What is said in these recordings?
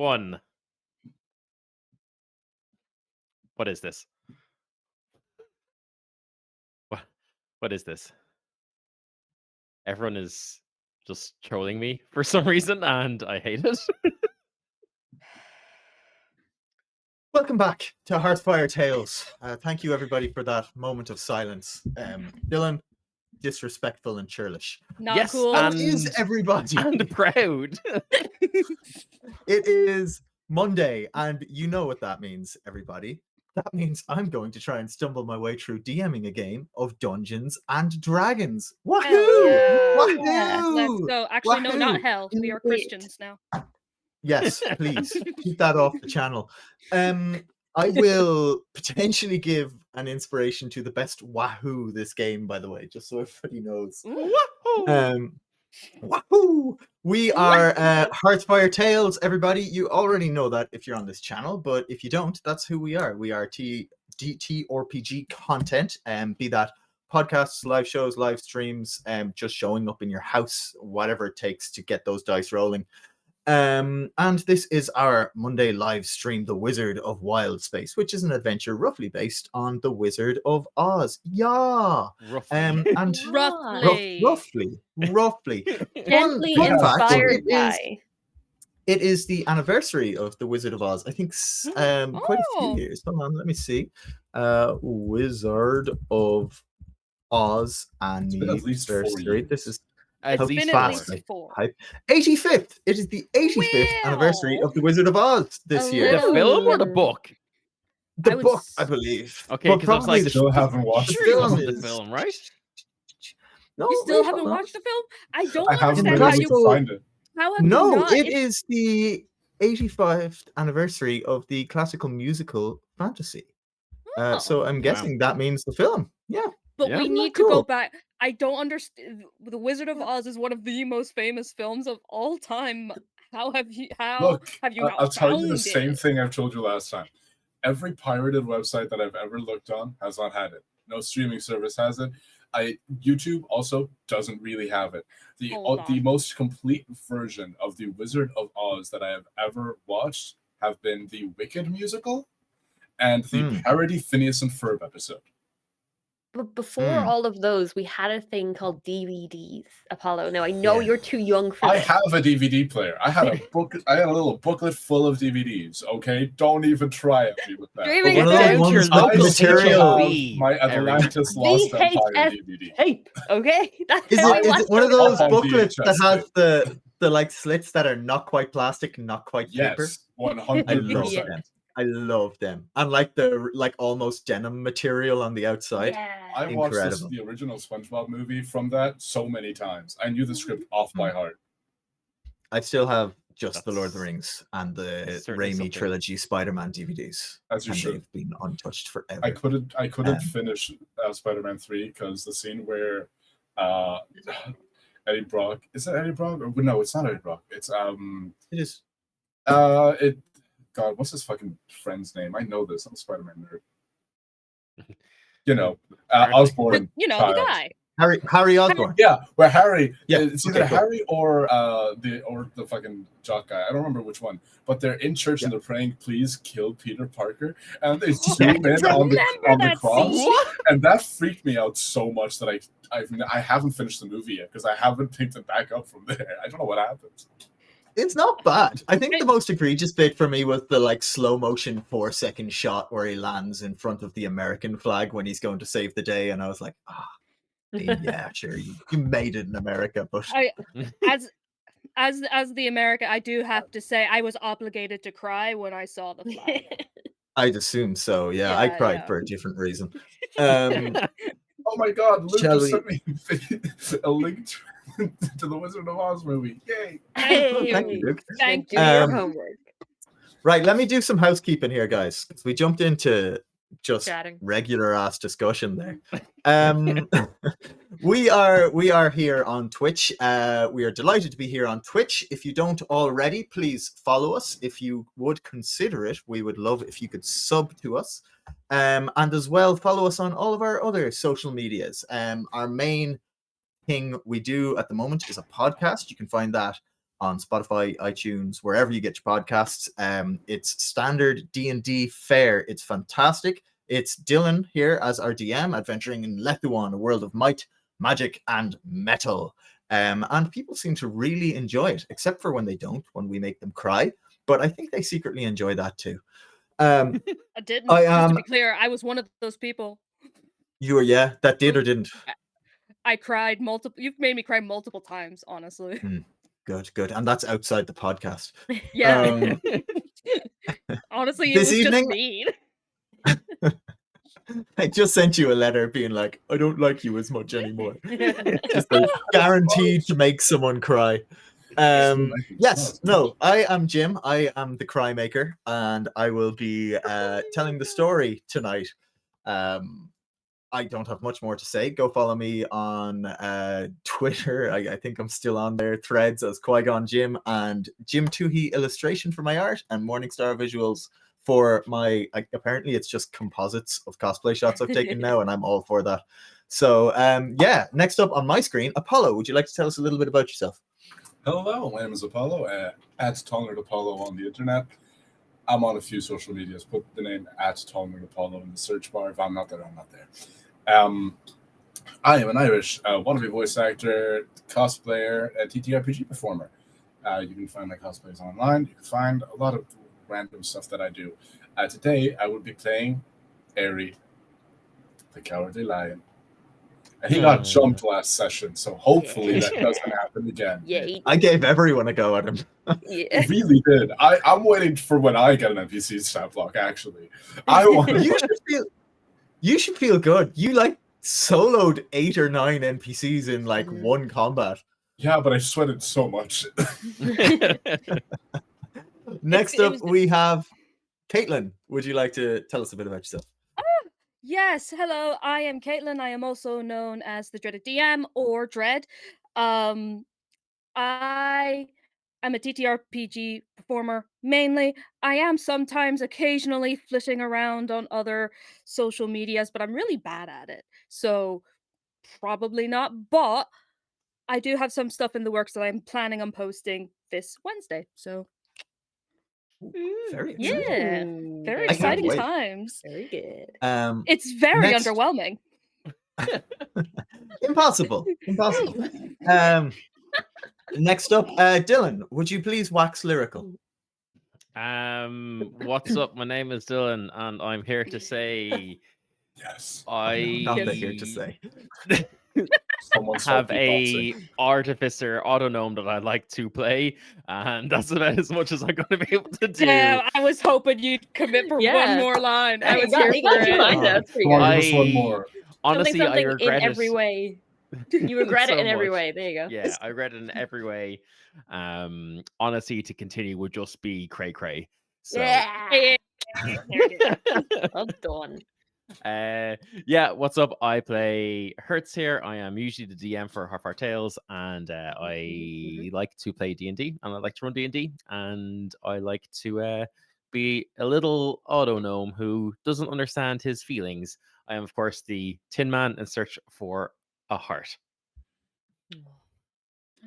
1. What is this? What is this? Everyone is just trolling me for some reason, and I hate it. Welcome back to Hearthfire Tales. Thank you, everybody, for that moment of silence. Dylan, disrespectful and churlish. Not Yes, cool. How is everybody? And proud. It is Monday, and you know what that means, everybody. That means I'm going to try and stumble my way through DMing a game of Dungeons and Dragons. Woohoo! Hell yeah. Woohoo! Let's go. Actually, no, not Wahoo! hell. We are Christians now. Yes, please keep that off the channel. I will potentially give an inspiration to the best wahoo this game, by the way, just so everybody knows. Wahoo! Wahoo! We are Hearthfire Tales, everybody. You already know that if you're on this channel, but if you don't, that's who we are. We are TTRPG content, be that podcasts, live shows, live streams, just showing up in your house, whatever it takes to get those dice rolling. And this is our Monday live stream, The Wizard of Wildspace, which is an adventure roughly based on The Wizard of Oz. Yeah. And Roughly. roughly. Gently fun fact, inspired by. it is the anniversary of The Wizard of Oz. I think quite a few Oh. years. Hold on, let me see. Wizard of Oz been at least 4 anniversary. years. This is At How least Been fast at I least 4. type. 85th. It is the 85th anniversary Wow. of The Wizard of Oz this A year. the film or the book? The I would book, s- I believe. Okay, But 'cause I was probably like, the Still haven't watched Sure, the you film watched the is- film, right? No, You still wait, haven't hold on. watched the film? I don't I haven't understand been how able you. to find it. How have No, you not? it is the 85th anniversary of the classical musical Fantasy. So I'm Wow. guessing that means the film. Yeah. But Yeah. we Isn't need that to go cool? back. I don't understand. The Wizard of Oz is one of the most famous films of all time. How have you? How Look, have you not I'll tell you the found same it? thing I've told you last time. Every pirated website that I've ever looked on has not had it. No streaming service has it. YouTube also doesn't really have it. The Hold the on. most complete version of the Wizard of Oz that I have ever watched have been the Wicked musical and the parody Phineas and Ferb episode. But before Mm. all of those, we had a thing called DVDs, Apollo. Now, I know Yeah. you're too young for I this. have a DVD player. I had a little booklet full of DVDs. Okay, don't even try at me with that. Streaming One of it those down. ones your with I local still material. have HMV, my everyone. Atlantis Lost Empire VHS DVD. tape, okay? That's Is how I it watched one of it. those on booklets that VHS has the like slits that are not quite plastic, not quite paper? Yes, I love 100%. them. I love them. And like the almost denim material on the outside. I Yeah. watched Incredible. the original SpongeBob movie from that so many times. I knew the script off by heart. I still have just the Lord of the That's Rings and the certainly Raimi something. trilogy Spider-Man DVDs. As you And should. they've been untouched forever. I couldn't Um, finish Spider-Man 3 because the scene where Eddie Brock, is it Eddie Brock? Or, no, it's not Eddie Brock. It's It is. God, what's his fucking friend's name? I know this. I'm a Spider-Man nerd. You know, Osborn. You know, child. the guy. Harry Osborn. Yeah, where Harry. Yeah, It's okay, either cool. Harry or the fucking jock guy. I don't remember which one. But they're in church and they're praying, "Please kill Peter Parker," and they zoom in on the Remember that cross, scene? and that freaked me out so much that I haven't finished the movie yet because I haven't picked it back up from there. I don't know what happened. It's not bad. I think the most egregious bit for me was the like slow motion 4-second shot where he lands in front of the American flag when he's going to save the day, and I was like, yeah, sure, you made it in America, but As the American, I do have to say I was obligated to cry when I saw the flag. I'd assume so. Yeah, I Yeah, cried yeah. for a different reason. Oh my God, Luke Shall just sent me a link to the Wizard of Oz movie. Yay! Hey, Thank you, Luke. Thank do your Um, homework. Right, let me do some housekeeping here, guys. 'Cause we jumped into just Chatting. regular ass discussion there. We are here on Twitch. We are delighted to be here on Twitch. If you don't already, please follow us. If you would consider it, we would love if you could sub to us. And as well, follow us on all of our other social medias. Our main thing we do at the moment is a podcast. You can find that on Spotify, iTunes, wherever you get your podcasts. It's standard D&D fare. It's fantastic. It's Dylan here as our DM, adventuring in Lethuan, a world of might, magic, and metal. And people seem to really enjoy it, except for when they don't, when we make them cry. But I think they secretly enjoy that too. I didn't. Just to be clear, I was one of those people. You were, yeah, that did or didn't? I cried multiple. You've made me cry multiple times, honestly. Good. And that's outside the podcast. Yeah. Honestly, it this was evening, just mean. I just sent you a letter being like, I don't like you as much anymore. Just guaranteed to make someone cry. Yes, no, I am Jim. I am the cry maker, and I will be telling the story tonight. I don't have much more to say. Go follow me on Twitter. I think I'm still on there. Threads as Qui-Gon Jim, and Jim Toohey illustration for my art, and Morningstar visuals for my. Apparently, it's just composites of cosplay shots I've taken now, and I'm all for that. So, yeah. Next up on my screen, Apollo. Would you like to tell us a little bit about yourself? Hello, my name is Apollo. At Tongued Apollo on the internet. I'm on a few social medias. Put the name at Tongued Apollo in the search bar. If I'm not there, I'm not there. I am an Irish wannabe voice actor, cosplayer, TTRPG performer. You can find my cosplays online. You can find a lot of random stuff that I do. Today, I will be playing Airy, the Cowardly Lion. And he got jumped last session, so hopefully that doesn't happen again. Yeah, I gave everyone a go at him. yeah. Really did. I'm waiting for when I get an NPC stat block, actually. I want You should feel good. You like soloed 8 or 9 NPCs in like one combat. Yeah, but I sweated so much. Next up, we have Caitlin. Would you like to tell us a bit about yourself? Yes, hello. I am Caitlin. I am also known as the Dreaded DM or Dread. I am a TTRPG performer mainly. I am sometimes occasionally flitting around on other social medias, but I'm really bad at it. So probably not. But I do have some stuff in the works that I'm planning on posting this Wednesday. So Very exciting. yeah, very I can't exciting wait. Mm, times. Very good. It's very next- underwhelming. Impossible. Next up, Dylan. Would you please wax lyrical? What's up? My name is Dylan, and I'm here to say Yes. Not that here to say. Someone have a artificer autognome that I like to play, and that's about as much as I'm going to be able to do. Damn, I was hoping you'd commit for Yeah. one more line. I You was got- here you for got two it. lines out. That's pretty Come on, good. give us one more. Honestly, something I regret in every it. way. You regret so it in every much. way. There you go. Yeah, I regret it in every way. Honestly, to continue would just be cray cray. So Yeah. Yeah. Well done. yeah, what's up? I play Hertz here. I am usually the DM for Half Our Tales, and I like to play D&D, and I like to run D&D, and I like to be a little auto gnome who doesn't understand his feelings. I am, of course, the Tin Man in search for a heart.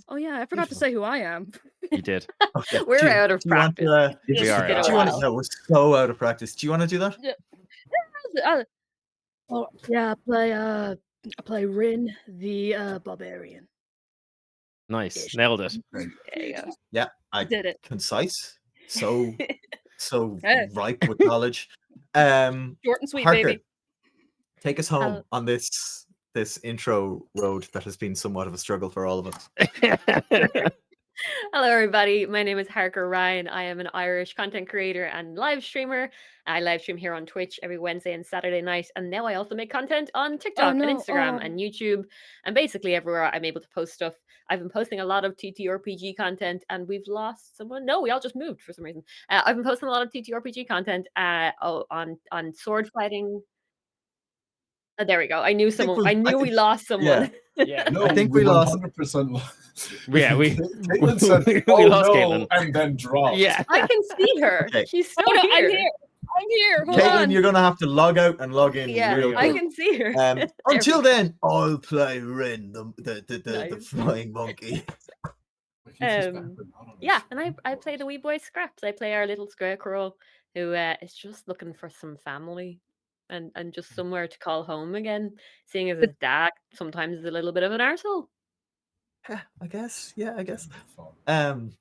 Oh yeah, I forgot to say who I am. You did. Okay. We're out of do you want practice. to, We are been a out. do you want while. to, no, we're so out of practice. Do you want to do that? Oh yeah, I play Rinn, the barbarian. Nice. Ish. Nailed it. There you go. Yeah, I Did it. concise. So Hey. ripe with knowledge. Short and sweet, Harker, baby. take us home on this intro road that has been somewhat of a struggle for all of us. Hello, everybody. My name is Harker Ryan. I am an Irish content creator and live streamer. I live stream here on Twitch every Wednesday and Saturday night. And now I also make content on TikTok and no, Instagram and YouTube and basically everywhere I'm able to post stuff. I've been posting a lot of TTRPG content and we've lost someone. No, we all just moved for some reason. I've been posting a lot of TTRPG content on sword fighting. There we go. I knew someone. I knew we lost someone. Yeah. No, I think we lost. 100% Yeah, we- Caitlin said, we "Oh lost no," Caitlin. and then dropped. Yeah. I can see her. Okay. She's still Oh no, here. I'm here. I'm here. Hold Caitlin, on. you're gonna have to log out and log in Yeah, real I quick. can see her. There Until we go. then, I'll play Rinn, the Nice. flying monkey. He's back, but not on Yeah, his and I phone. play the wee boy Scraps. I play our little scarecrow who is just looking for some family and just somewhere to call home again, seeing as his dad sometimes is a little bit of an arsehole. Yeah, I guess. Yeah, I guess. Fun.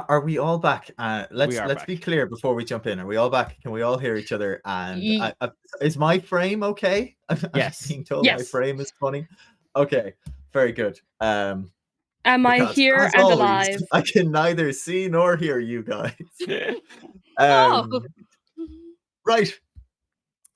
Are we all back? Let's are be back. clear before we jump in. Are we all back? Can we all hear each other? And Ye- is my frame okay? I'm Yes. being told my Yes. frame is funny. Okay, very good. Am I Because, here as and always, alive? I can neither see nor hear you guys. Oh. Right.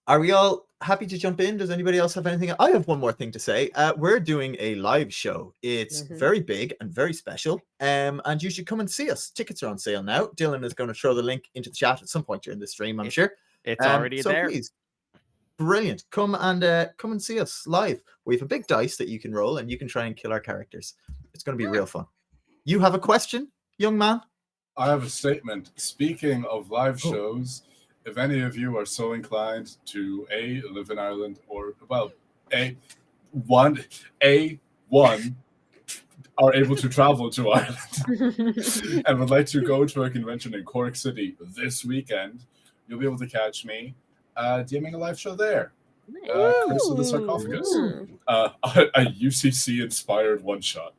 Are we all happy to jump in? Does anybody else have anything? I have one more thing to say. We're doing a live show. It's Mhm. very big and very special. And you should come and see us. Tickets are on sale now. Dylan is going to throw the link into the chat at some point during the stream, I'm sure. It's already so there. Please, brilliant. Come and see us live. We have a big dice that you can roll, and you can try and kill our characters. It's going to be real fun. You have a question, young man? I have a statement. Speaking of live Oh. shows, if any of you are so inclined to live in Ireland, or one are able to travel to Ireland and would like to go to a convention in Cork City this weekend, you'll be able to catch me DMing a live show there. Chris of the Sarcophagus. Ooh. A UCC inspired one shot.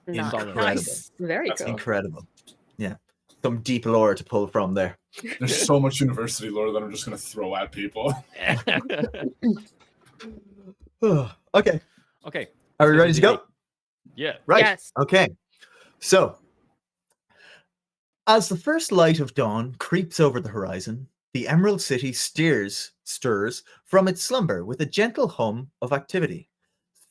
Nice. Incredible. Very That's cool. Incredible. Yeah. Some deep lore to pull from there. There's so much university lore that I'm just going to throw at people. Okay. Okay. Are we ready to go? Yeah. Right. Yes. Okay. So, as the first light of dawn creeps over the horizon, the Emerald City stirs from its slumber with a gentle hum of activity.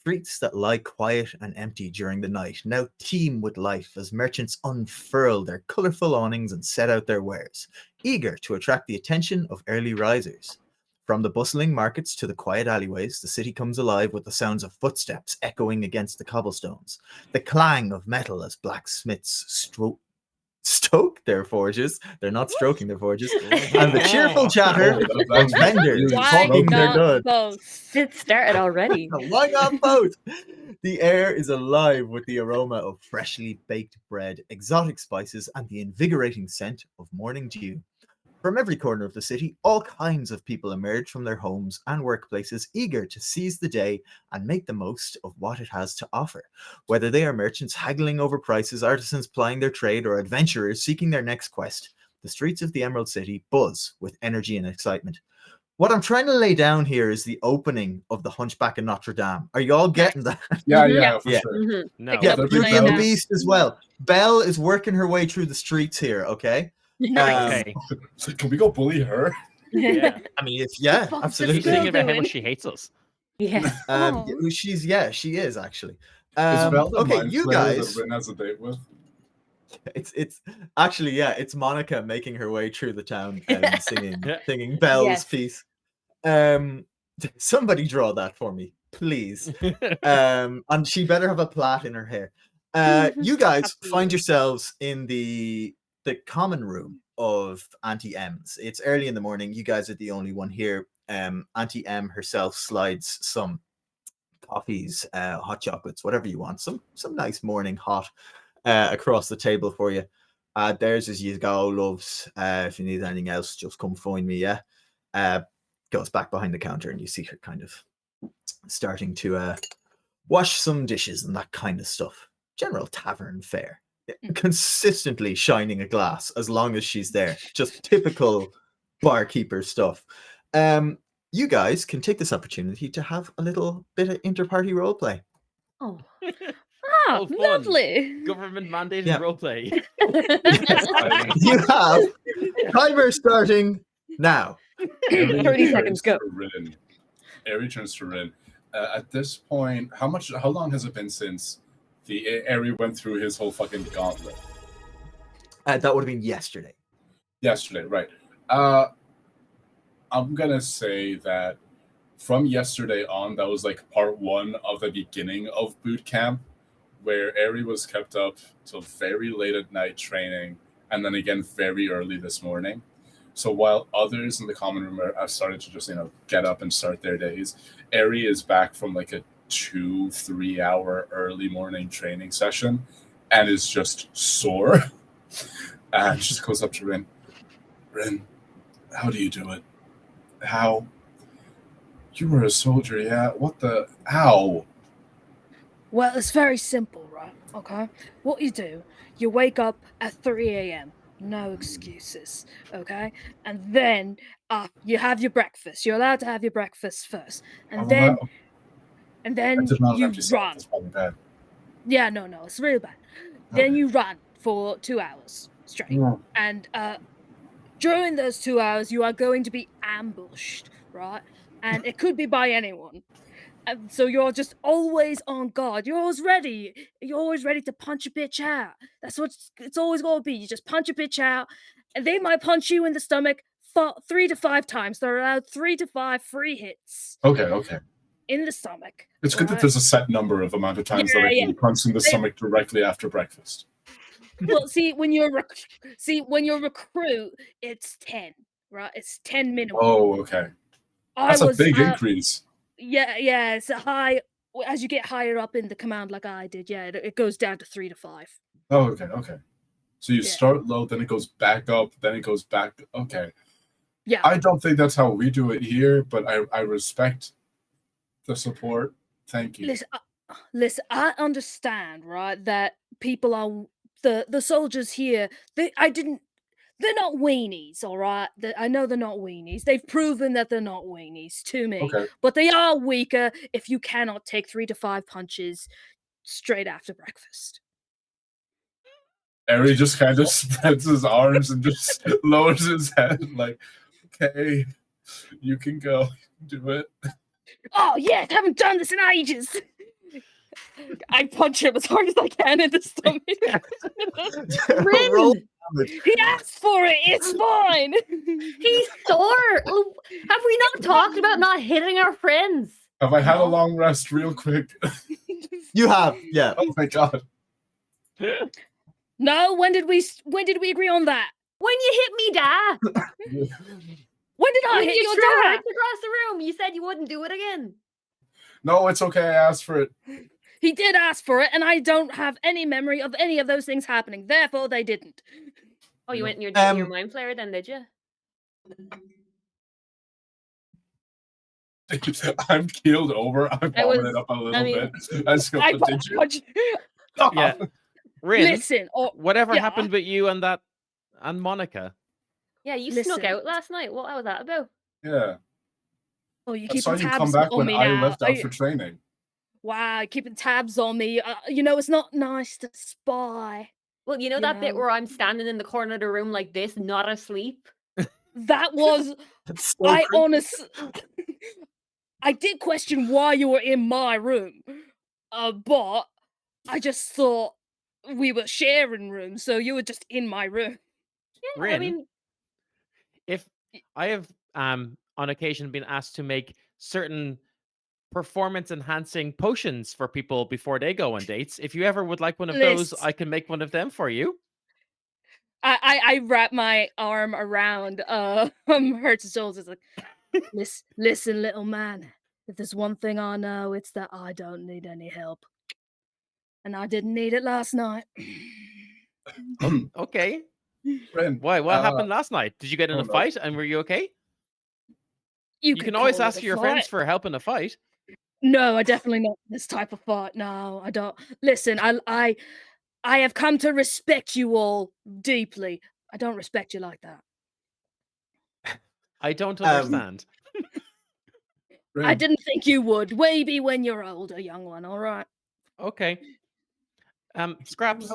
Streets that lie quiet and empty during the night now teem with life as merchants unfurl their colourful awnings and set out their wares, eager to attract the attention of early risers. From the bustling markets to the quiet alleyways, the city comes alive with the sounds of footsteps echoing against the cobblestones, the clang of metal as blacksmiths stoke their forges. They're not stroking their forges. And the cheerful chatter of vendors Why talking their not goods. both? It started already. Why not both? The air is alive with the aroma of freshly baked bread, exotic spices, and the invigorating scent of morning dew. From every corner of the city, all kinds of people emerge from their homes and workplaces, eager to seize the day and make the most of what it has to offer. Whether they are merchants haggling over prices, artisans plying their trade, or adventurers seeking their next quest, the streets of the Emerald City buzz with energy and excitement. What I'm trying to lay down here is the opening of the Hunchback of Notre Dame. Are you all getting that? Yeah, for Yeah. sure. Mhm. No. Picking Yeah, up what Beauty you're and the saying now. Beast as well. Belle is working her way through the streets here, okay? Nice. Okay. Can we go bully her? Yeah. I mean, What's this absolutely. She's thinking girl about how doing? much she hates us. Yeah. Oh. She is actually. Is Belle the Okay, mind you flayer guys. that Rinn has a date with? It's actually it's Monica making her way through the town and singing Belle's Yes. piece. Somebody draw that for me, please. And she better have a plait in her hair. You guys Absolutely. find yourselves in the common room of Auntie M's. It's early in the morning. You guys are the only one here. Auntie M herself slides some coffees, hot chocolates, whatever you want. Some nice morning hot across the table for you. There's as you go, loves. If you need anything else, just come find me. Yeah. Goes back behind the counter and you see her kind of starting to wash some dishes and that kind of stuff. General tavern fare. Consistently shining a glass as long as she's there. Just typical barkeeper stuff. You guys can take this opportunity to have a little bit of inter-party roleplay. Oh. Ah, Oh, fun. lovely. Government mandated Yeah. roleplay. You have timer starting now. 30 seconds, go. Ari turns to Rinn. At this point, how long has it been since Ari went through his whole fucking gauntlet? That would have been yesterday. Yesterday, right. I'm gonna say that from yesterday on, that was like part one of the beginning of boot camp, where Ari was kept up till very late at night training, and then again very early this morning. So while others in the common room are started to just get up and start their days, Ari is back from like a 2-3 hour early morning training session and is just sore. And she just goes up to Rinn. Rinn, how do you do it? How? You were a soldier, yeah? What the? How? Well, it's very simple, right? Okay. What you do, you wake up at 3 a.m. No excuses, okay? And then you have your breakfast. You're allowed to have your breakfast first. And I'm then allowed- and I then did not have you empty stomach. run. That's probably bad. Yeah, no, it's really bad. Then Okay. you run for 2 hours straight. Yeah. And during those 2 hours, you are going to be ambushed, right? And it could be by anyone. And so you're just always on guard. You're always ready. You're always ready to punch a bitch out. That's what it's always going to be. You just punch a bitch out, and they might punch you in the stomach 3 to 5 times. They're allowed 3 to 5 free hits Okay. in the stomach. It's good that right? there's a set number of amount of times that I can be punched in the stomach directly after breakfast. Well, see, when you're a recruit, it's 10, right? It's 10 minimum. Oh, okay. That's a big increase. Yeah, it's a high. As you get higher up in the command, like I did, yeah, it goes down to 3 to 5. Oh, okay. So you start low, then it goes back up, then it goes back. Okay. Yeah. I don't think that's how we do it here, but I respect the support. Thank you. Listen, I understand, right, that people are the soldiers here. They're not weenies, all right? I know they're not weenies. They've proven that they're not weenies to me. Okay. But they are weaker if you cannot take 3 to 5 punches straight after breakfast. Eri just kind of spreads his arms and just lowers his head like, okay, you can go. Do it. Oh, yes, haven't done this in ages. I punch him as hard as I can in the stomach. Roll Rinn, damage. He asked for it. It's fine. he's sore. Have we not talked about not hitting our friends? Have I had a No. long rest real quick? You have, yeah. Oh my god. No, when did we agree on that? When you hit me, Dad. When did I When hit you your threw dad? Hertz across the room, you said you wouldn't do it again. No, it's okay. I asked for it. He did ask for it, and I don't have any memory of any of those things happening. Therefore, they didn't. Oh, you went in your Um, mind flayer then, did you? I'm keeled over. I'm I was- vomited up a little I mean- bit. I just go, I did you? punch. Yeah. Rinn, Listen, whatever yeah. happened with you and Monica? Yeah, you Listen. snuck out last night. What was that about? Yeah. you I keeping saw you come tabs back on when me I now. left Are out you- for training. Wow, keeping tabs on me. It's not nice to spy. Well, you know You that bit know. where I'm standing in the corner of the room like this, not asleep? That was That's so I creepy. honestly. I did question why you were in my room, but I just thought we were sharing rooms, so you were just in my room. Yeah, Rinn, I mean, if I have on occasion been asked to make certain performance enhancing potions for people before they go on dates, if you ever would like one of those, Listen. I can make one of them for you. I wrap my arm around Hertz's shoulders like, listen, little man. If there's one thing I know, it's that I don't need any help, and I didn't need it last night. Okay. Rinn, Why? What happened last night? Did you get in oh a no. fight and were you okay? You You could can always call it ask a your friends fight. for help in a fight. No, I definitely not this type of fight. No, I don't. Listen, I have come to respect you all deeply. I don't respect you like that. I don't Um, understand. I Rinn, didn't think you would. Maybe when you're older, young one. All right. Okay. Scraps,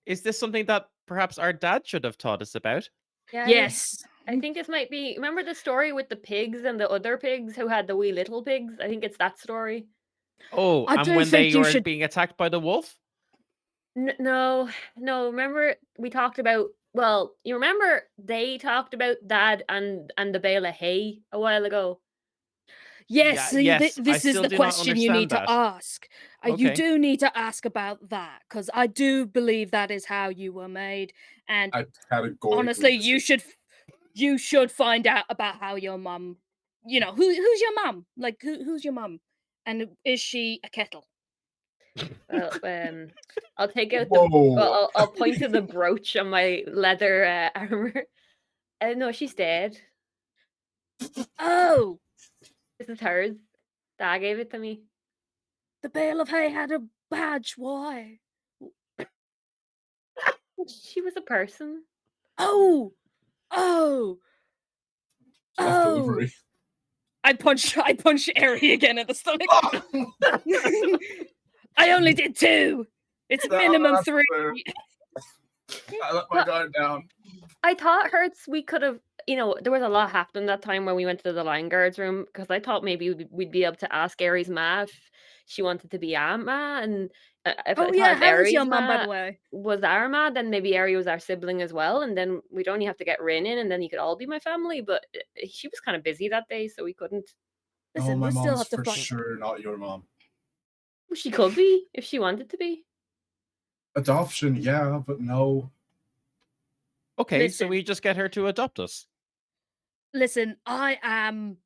is this something that perhaps our dad should have taught us about? yeah, Yes. I think this might be. Remember the story with the pigs and the other pigs who had the wee little pigs? I think it's that story. Oh, I and do when think they you were should- being attacked by the wolf? No. Remember we talked about. Well, you remember they talked about Dad and the bale of hay a while ago. Yes, Yeah, see, yes, I this is still the do not question you need to understand that. ask. You Okay. do need to ask about that because I do believe that is how you were made. And I categorically honestly, disagree. you should find out about how your mum. Who's your mum? Like who's your mum? And is she a kettle? Well, I'll take out the. Whoa. Well, I'll point to the brooch on my leather armor. No, she's dead. Oh, This is hers. Dad gave it to me. the bale of hay had a badge. Why? She was a person. Oh, oh, That oh! delivery. I punched Ari again in the stomach. I only did 2. It's No, minimum that's 3. fair. I let my guard down. I thought Hertz, we could have, there was a lot happening that time when we went to the line guards room, because I thought maybe we'd be able to ask Aries Ma if she wanted to be Aunt Ma, and if Oh I yeah, thought how is Aries your mum, by Ma the way? was our Ma, then maybe Ari was our sibling as well, and then we'd only have to get Rinn in, and then you could all be my family. But she was kind of busy that day, so we couldn't. Listen, No, my we still mom's have to for find. sure not your mom. She could be if she wanted to be. Adoption, yeah, but no. Okay, so Listen. we just get her to adopt us. Listen, I am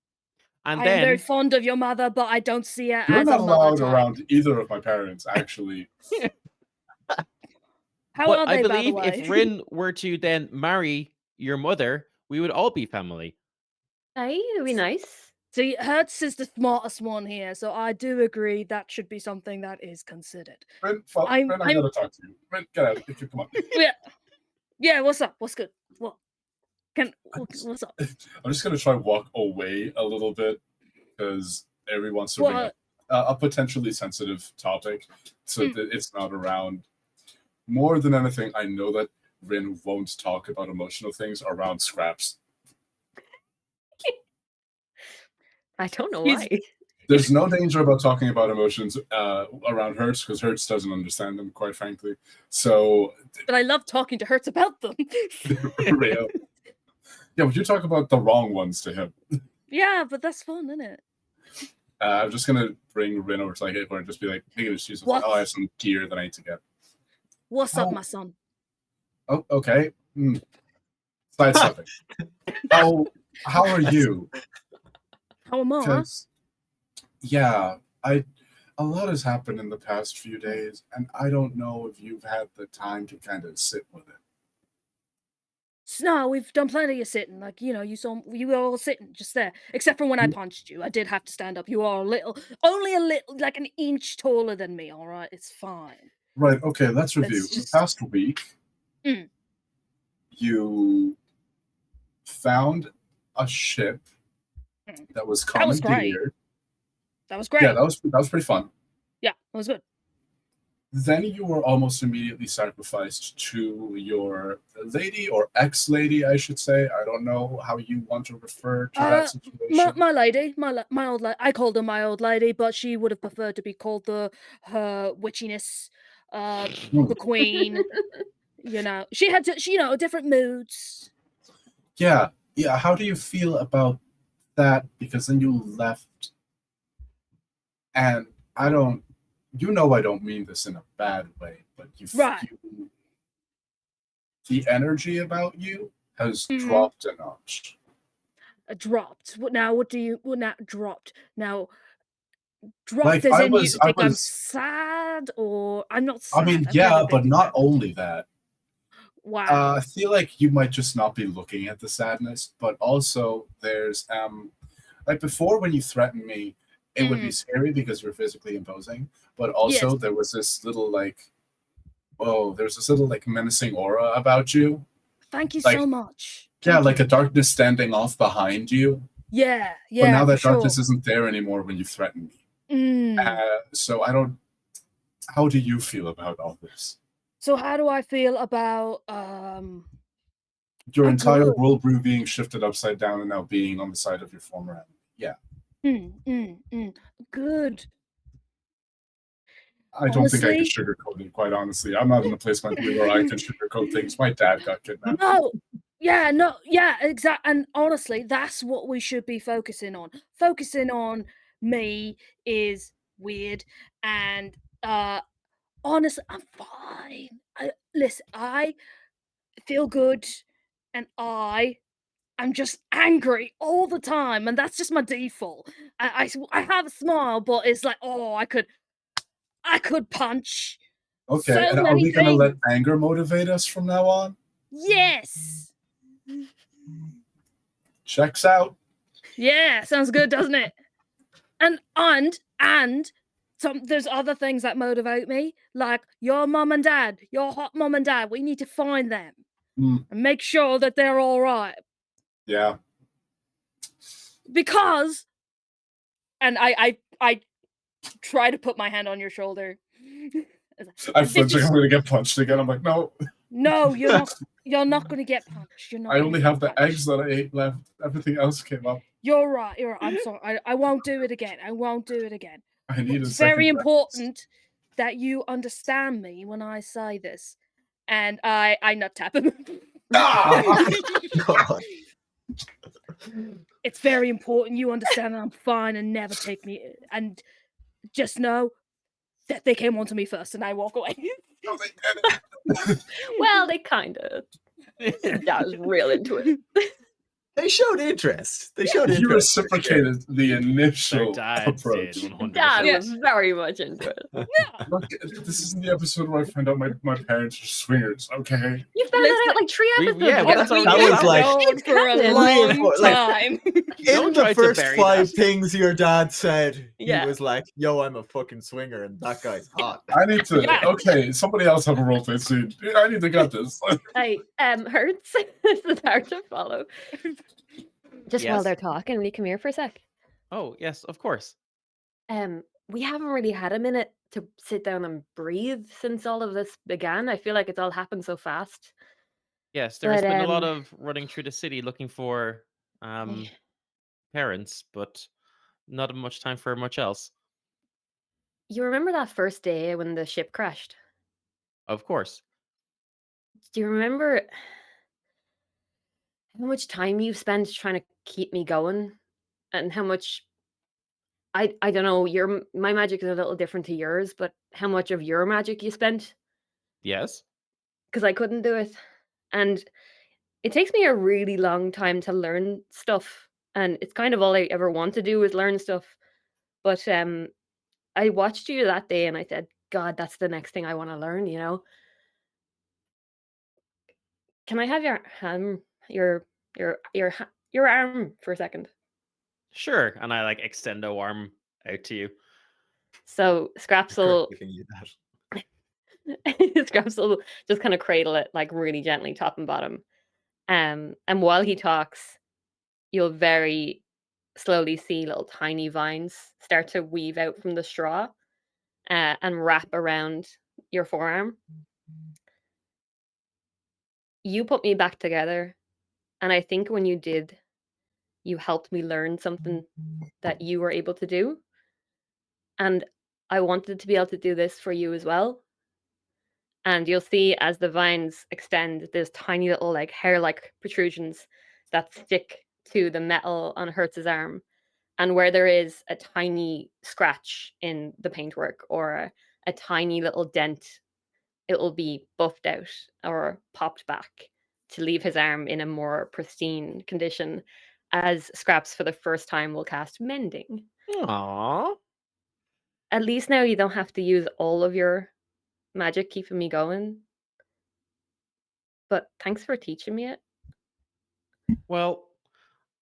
And very then fond of your mother, but I don't see her You're as not a mother allowed type. around either of my parents, actually. How but are I they, by the believe way? if Rinn were to then marry your mother, we would all be family. Aye, it'd be nice. See, Hertz is the smartest one here, so I do agree that should be something that is considered. Ren, I'm- I gotta talk to you. Ren, get out. Come on. Yeah, what's up? What's good? What? What's up? I'm just gonna try walk away a little bit because Ari wants to bring What? up a potentially sensitive topic, so Mm. that it's not around. More than anything, I know that Rinn won't talk about emotional things around scraps. I don't know He's- why. There's no danger about talking about emotions around Hertz because Hertz doesn't understand them, quite frankly. So, But I love talking to Hertz about them. real. Yeah, but you talk about the wrong ones to him. Yeah, but that's fun, isn't it? I'm just gonna bring Rinn over to like and just be like, hey, excuse me. What? Oh, I have some gear that I need to get. What's up, Oh. my son? Oh, okay. Sidestepping. How are you? How am I? Because yeah, a lot has happened in the past few days, and I don't know if you've had the time to kind of sit with it. No, we've done plenty of sitting. Like, you were all sitting just there. Except for when I punched you. I did have to stand up. You are only a little, like an inch taller than me, all right? It's fine. Right, okay, let's review. Let's just- The past week, Mm. you found a ship Mm. that was That was great. commandeered. That was great. Yeah, that was pretty fun. Yeah, that was good. Then you were almost immediately sacrificed to your lady or ex-lady, I should say. I don't know how you want to refer to that situation. My lady, my old lady. I called her my old lady, but she would have preferred to be called her witchiness, the queen. She had different moods. Yeah. How do you feel about that? Because then you left, and I don't mean this in a bad way, but Right. the energy about you has Mhm. dropped a notch. Dropped. What do you? Now dropped. Now dropped Like, as I in was- you I think I'm was- sad, or I'm not sad. I mean, I've yeah, never but been not sad. only that. Wow. I feel like you might just not be looking at the sadness, but also there's like before when you threatened me, it would be scary because you're physically imposing, but also Yes. there was this little there's this little like menacing aura about you. Thank you like- so much. Yeah, Thank like you. a darkness standing off behind you. Yeah. But now for that darkness sure. isn't there anymore when you threaten me. Mm. So I don't. How do you feel about all this? So how do I feel about Your I'm entire good. worldview being shifted upside down and now being on the side of your former enemy. Yeah. Good. I don't think I can Honestly? sugarcoat it, quite honestly. I'm not in a place mentally where I can sugarcoat things. My dad got kidnapped. No, exactly. And honestly, that's what we should be focusing on. Focusing on me is weird, and honestly, I'm fine. Listen, I feel good, and I I'm just angry all the time, and that's just my default. I have a smile, but it's like, oh, I could punch Okay, so and are many we gonna let things. anger motivate us from now on? Yes. Checks out. Yeah, sounds good, doesn't it? And there's other things that motivate me, like your mum and dad, your hot mum and dad. We need to find them Mm, and make sure that they're all right. yeah. Because, and I try to put my hand on your shoulder. I flinch like I'm gonna get punched again. I'm like, no. No, you're not. You're not going to get punched. You're not. I gonna only get have the punched. eggs that I ate left. Everything else came up. You're right. You're right. I'm sorry. I won't do it again. I won't do it again. I need a It's second very breakfast. important that you understand me when I say this. And I nut tap him. Ah! God. It's very important you understand that I'm fine and never take me. And just know that they came on to me first, and I walk away. No, they didn't. Well, they kind of. Dad was real into it. They showed interest. They showed He interest. for sure. reciprocated the initial Their dads approach. did 100%. Dad Yeah. was very much into it. Yeah. Look, this isn't the episode where I find out my parents are swingers, okay? You found that out like 3 We- episodes yeah, ago. well, that's We already That was have like- known for a It's long like- time. In Don't try the to first bury 5 that. things your dad said, Yeah. he was like, yo, I'm a fucking swinger, and that guy's hot. I need to. Yeah. Okay, somebody else have a roleplay scene. I need to get this. Hey, Hertz. This is hard to follow. Just while Yes. they're talking, will you come here for a sec? Oh, yes, of course. We haven't really had a minute to sit down and breathe since all of this began. I feel like it's all happened so fast. Yes, there's But, been a lot of running through the city looking for Yeah. parents, but not much time for much else. You remember that first day when the ship crashed? Of course. Do you remember how much time you spent trying to keep me going? And how much I don't know, my magic is a little different to yours, but how much of your magic you spent? Yes. Because I couldn't do it. And it takes me a really long time to learn stuff. And it's kind of all I ever want to do is learn stuff. But I watched you that day and I said, God, that's the next thing I want to learn, you know? Can I have your your arm for a second? Sure. And I like extend a arm out to you. So Scraps will Giving you that. Scraps will just kind of cradle it like really gently, top and bottom. And while he talks, you'll very slowly see little tiny vines start to weave out from the straw and wrap around your forearm. You put me back together, and I think when you did, you helped me learn something that you were able to do. And I wanted to be able to do this for you as well. And you'll see as the vines extend, there's tiny little like hair-like protrusions that stick to the metal on Hertz's arm. And where there is a tiny scratch in the paintwork or a tiny little dent, it will be buffed out or popped back to leave his arm in a more pristine condition, as Scraps for the first time will cast Mending. Aww. At least now you don't have to use all of your magic keeping me going. But thanks for teaching me it. Well,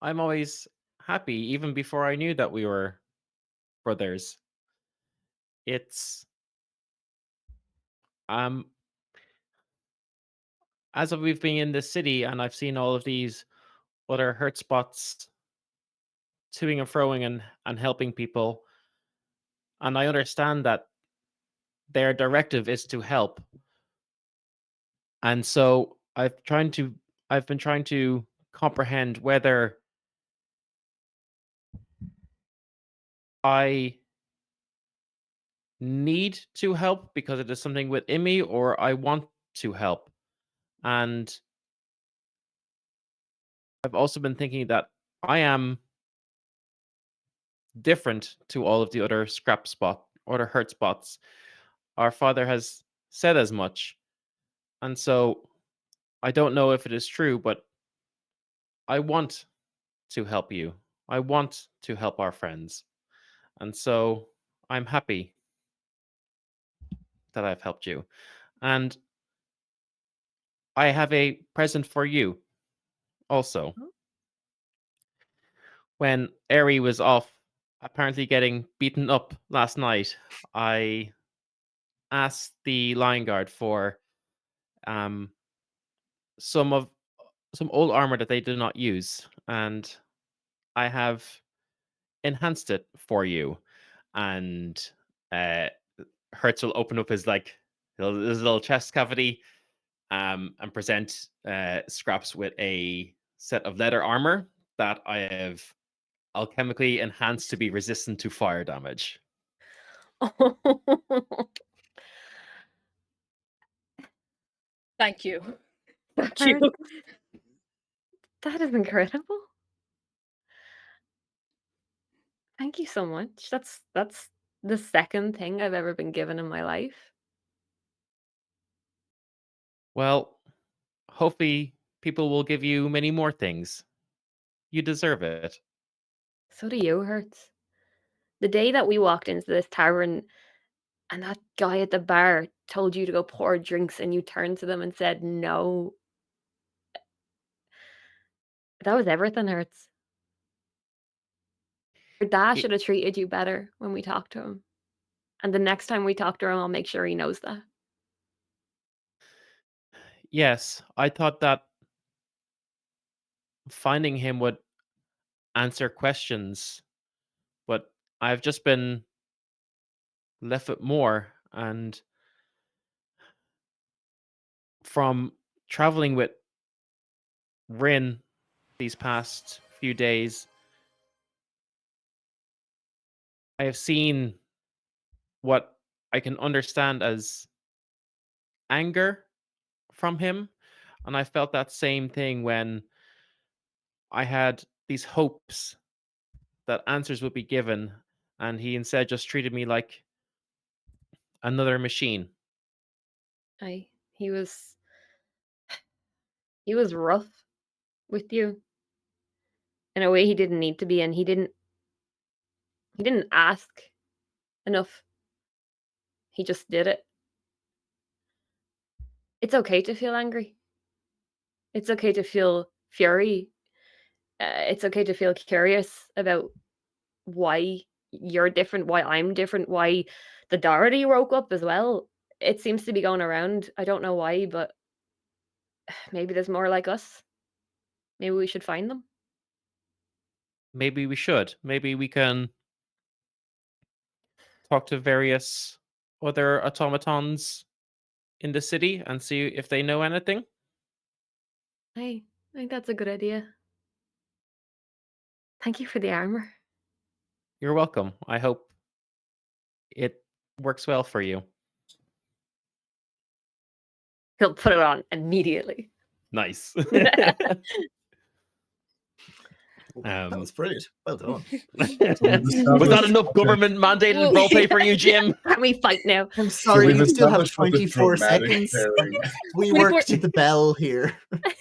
I'm always happy, even before I knew that we were brothers. It's as we've been in this city and I've seen all of these other hurt spots toing and froing and helping people, and I understand that their directive is to help. And so I've been trying to comprehend whether I need to help because it is something within me or I want to help. And I've also been thinking that I am different to all of the other other hurt spots. Our father has said as much. And so I don't know if it is true, but I want to help you. I want to help our friends. And so I'm happy that I've helped you. And I have a present for you also. Oh. When Eri was off apparently getting beaten up last night, I asked the Lion Guard for um some old armor that they do not use, and I have enhanced it for you. And uh Hertz will open up his his little chest cavity and present Scraps with a set of leather armor that I have alchemically enhanced to be resistant to fire damage. Thank you. Thank you. Hertz, that is incredible. Thank you so much. That's the second thing I've ever been given in my life. Well, hopefully people will give you many more things. You deserve it. So do you, Hertz. The day that we walked into this tavern and that guy at the bar told you to go pour drinks and you turned to them and said no. That was everything, Hertz. Your dad It- should have treated you better when we talked to him. And the next time we talk to him, I'll make sure he knows that. Yes, I thought that finding him would answer questions, but I've just been left with more. And from traveling with Rinn these past few days, I have seen what I can understand as anger from him. And I felt that same thing when I had these hopes that answers would be given, and he instead just treated me like another machine. He was rough with you in a way he didn't need to be, and he didn't ask enough. He just did it. It's okay to feel angry. It's okay to feel fury. It's okay to feel curious about why you're different, why I'm different, why the Doherty woke up as well. It seems to be going around. I don't know why, but maybe there's more like us. Maybe we should find them. Maybe we should. Maybe we can talk to various other automatons in the city and see if they know anything. I think that's a good idea. Thank you for the armor. You're welcome. I hope it works well for you. He'll put it on immediately. Nice. That was brilliant. Well done. Was that enough government mandated roleplay for you, Jim? Can we fight now? I'm sorry, we've you still have established what the 24 dramatic seconds. pairing- We 24 work to the bell here.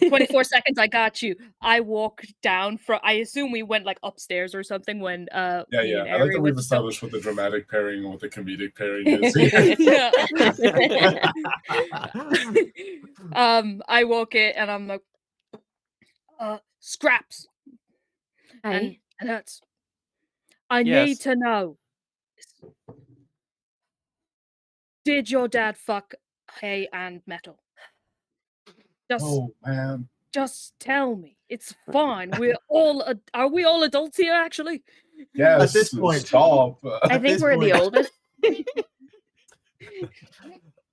24 seconds, I got you. I walked down from, I assume we went like upstairs or something when me Yeah. and I like Ari that went we've to go- established what the dramatic pairing and what the comedic pairing is. Yeah. I walk in and I'm like, Scraps. Aye. And that's, I Yes. need to know. Did your dad fuck hay and metal? Oh man. Just tell me. It's fine. We're all are we all adults here actually? Yes. At this point- Stop. I At think this we're the point- oldest.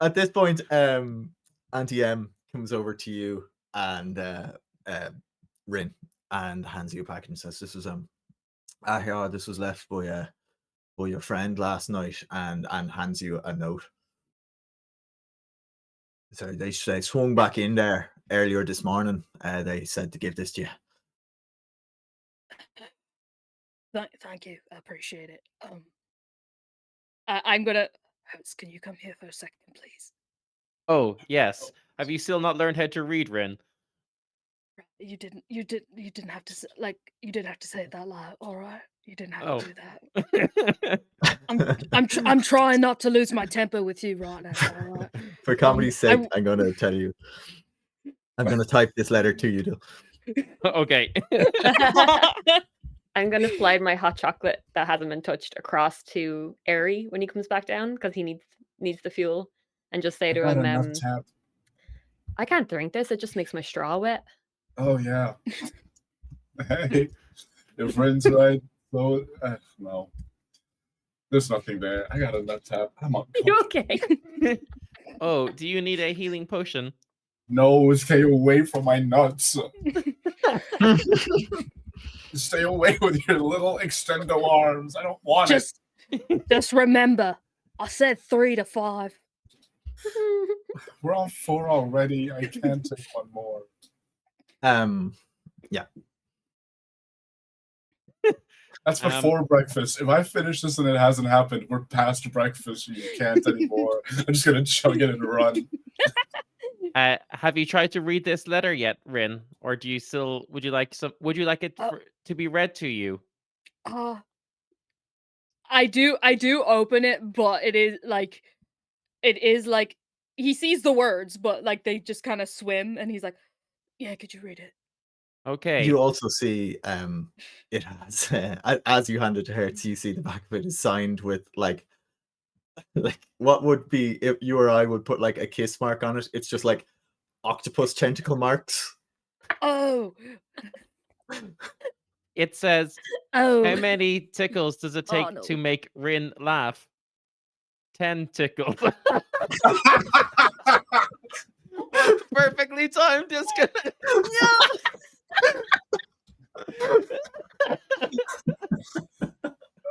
At this point, Auntie M comes over to you and Rinn and hands you a package and says, "This was this was left by your friend last night," and hands you a note. So they swung back in there earlier this morning. They said to give this to you. Thank you. I appreciate it. I'm gonna. Hertz, can you come here for a second, please? Oh, yes. Have you still not learned how to read, Rinn? You didn't have to you didn't have to say it that loud. All right, you didn't have Oh. to do that. I'm trying not to lose my temper with you right now. All right. For comedy's sake, I'm going to tell you. I'm going to type this letter to you, Dill. Okay. I'm gonna slide my hot chocolate that hasn't been touched across to Airy when he comes back down because he needs the fuel, and just say to Got him, enough tap. I can't drink this. It just makes my straw wet. Oh yeah. Hey, your friend's right. So no, there's nothing there. I got a nut tap. I'm on. You okay? Oh, do you need a healing potion? No, stay away from my nuts. Stay away with your little extendo arms. I don't want it. Just remember, I said 3 to 5. We're on 4 already. I can't take one more. Yeah. That's before breakfast. If I finish this and it hasn't happened, we're past breakfast. You can't anymore. I'm just gonna chug it and run. Have you tried to read this letter yet, Rinn? Or do you still? Would you like it to be read to you? I do open it, but it is like he sees the words, but like they just kind of swim, and he's like, "Yeah, could you read it?" Okay. You also see it has as you hand it to Hertz, you see the back of it is signed with like what would be if you or I would put like a kiss mark on it. It's just like octopus tentacle marks. Oh. It says, Oh. how many tickles does it take to make Rinn laugh? 10 tickles. Perfectly timed disconnect.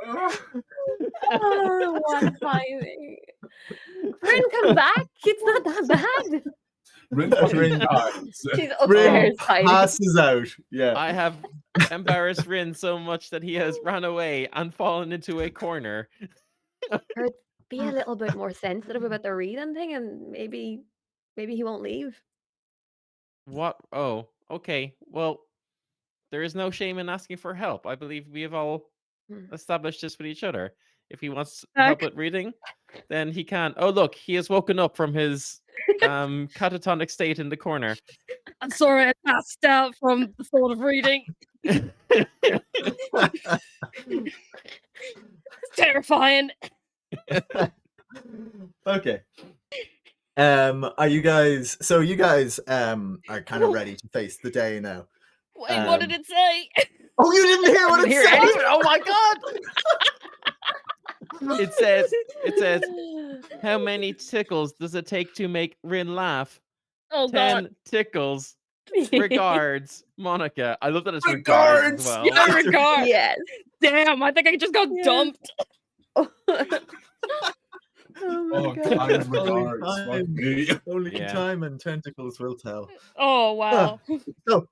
Oh, what timing. Rinn, come back. It's not that bad. Rinn She's upstairs hiding. Passes out. Yeah. I have embarrassed Rinn so much that he has run away and fallen into a corner. Hertz, be a little bit more sensitive about the reading thing, and maybe he won't leave. What? Oh, okay. Well, there is no shame in asking for help. I believe we have all established this with each other. If he wants help with reading, then he can. Oh, look, he has woken up from his catatonic state in the corner. I'm sorry, I passed out from the thought of reading. It's terrifying. Okay. Are you guys? So you guys are kind of ready to face the day now. Wait, what did it say? Oh, you didn't hear what it said? Oh my god! It says, how many tickles does it take to make Rinn laugh? Oh 10 god. tickles. Regards, Monica. I love that it's regards as well. Yeah, regards. Yes. Damn, I think I just got dumped. Oh my god. Regards. Only time and tentacles will tell. Oh wow. So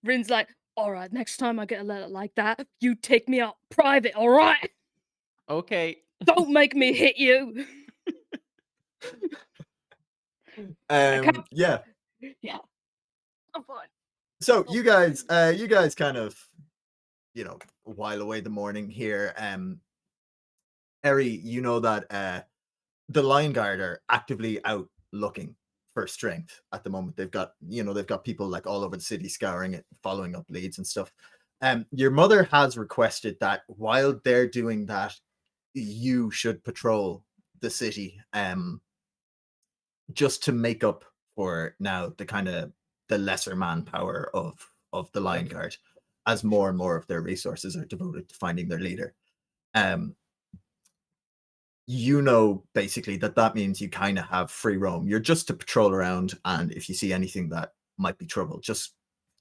Rinn's like, all right, next time I get a letter like that, you take me out private, all right? Okay. Don't make me hit you. yeah. Yeah. I'm fine. So you guys kind of, while away the morning here. Eri, you know that the Lion Guard are actively out looking for strength at the moment. They've got people like all over the city scouring it, following up leads and stuff. Your mother has requested that while they're doing that, you should patrol the city, just to make up for now the lesser manpower of the Lion Guard, as more and more of their resources are devoted to finding their leader. Basically that means you kind of have free roam. You're just to patrol around, and if you see anything that might be trouble, just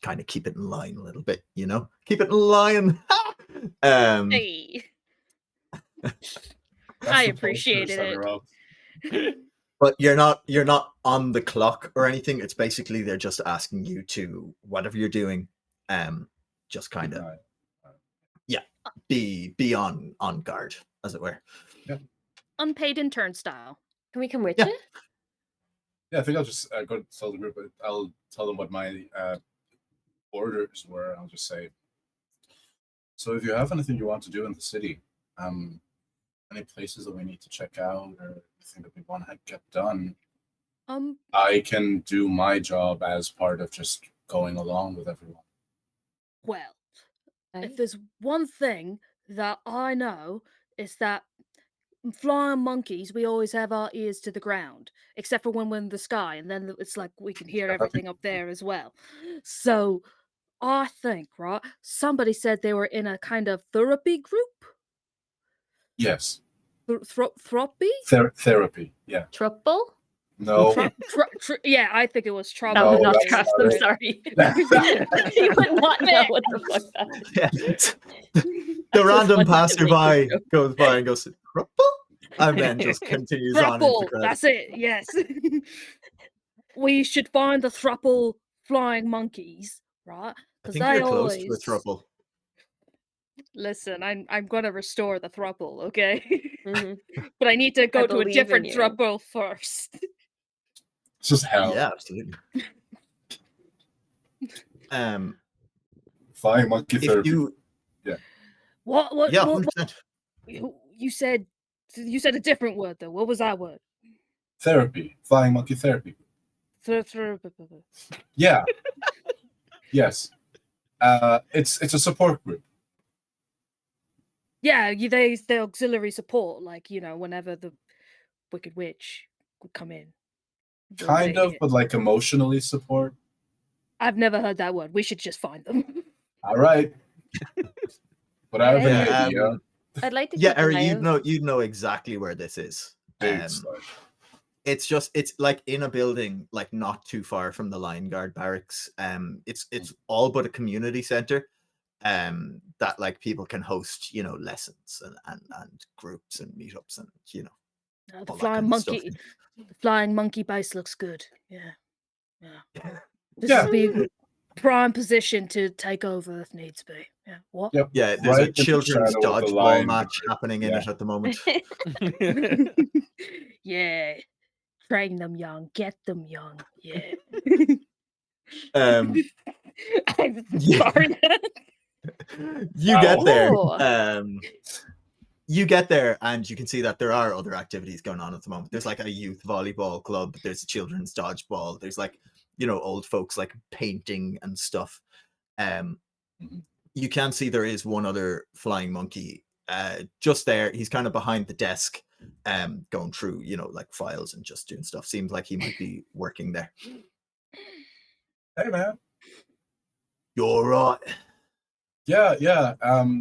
kind of keep it in line a little bit, keep it in line. Hey. I appreciated it. But you're not on the clock or anything. It's basically they're just asking you to, whatever you're doing, just kind of be on guard, as it were. Unpaid intern style. Can we come with Yeah. you? Yeah, I think I'll just go tell the group. I'll tell them what my orders were. I'll just say, so if you have anything you want to do in the city, any places that we need to check out or anything that we want to get done, I can do my job as part of just going along with everyone. Well, Okay. if there's one thing that I know, is that flying monkeys, we always have our ears to the ground, except for when we're in the sky, and then it's like we can hear everything up there as well. So I think, right, somebody said they were in a kind of therapy group. Yes. Therapy? Therapy. Yeah. Trouble? No. Yeah, I think it was trouble. That was No, not that's trust. not I'm it. sorry. You would not know what the fuck that is. Yeah. The just random wanted to make passerby a joke. goes by and goes, "Thruple?" And then just continues on into Thruple, the that's it, yes. We should find the thruple flying monkeys, right? I Because think they you're close to a always... thruple. Listen, I'm gonna restore the thruple, okay? Mhm. But I need to go to a believe in different you. thruple first. It's just hell. Yeah, absolutely. Flying monkey If therapy. you, What? yeah, what 100%. you said a different word though. What was that word? Therapy. Flying monkey therapy. Yeah. Yes. It's a support group. Yeah, they auxiliary support, like, whenever the Wicked Witch would come in. Kind of, but like emotionally support. I've never heard that word. We should just find them. All right. But I have an Yeah, idea. I'd like to yeah, keep an Ari, eye out. you'd know exactly where this is. Big slide. It's like in a building, like not too far from the Lion Guard barracks. It's all but a community center. That like people can host, lessons and groups and meetups and The all that flying kind of stuff. monkey, the flying monkey base looks good. Yeah. This Yeah. would be a prime position to take over if needs be. Yeah. What? Yep. Yeah, there's Right a in the children's shadow of the dodgeball Lion match Guard. happening in Yeah. it at the moment. Yeah. Train them young, get them young. Yeah. Um, I'm Yeah. sorry. you get there. Oh. You get there and you can see that there are other activities going on at the moment. There's like a youth volleyball club. There's a children's dodgeball. There's like, old folks like painting and stuff. You can see there is one other flying monkey just there. He's kind of behind the desk, going through, like files and just doing stuff. Seems like he might be working there. Hey man. You're right. Yeah.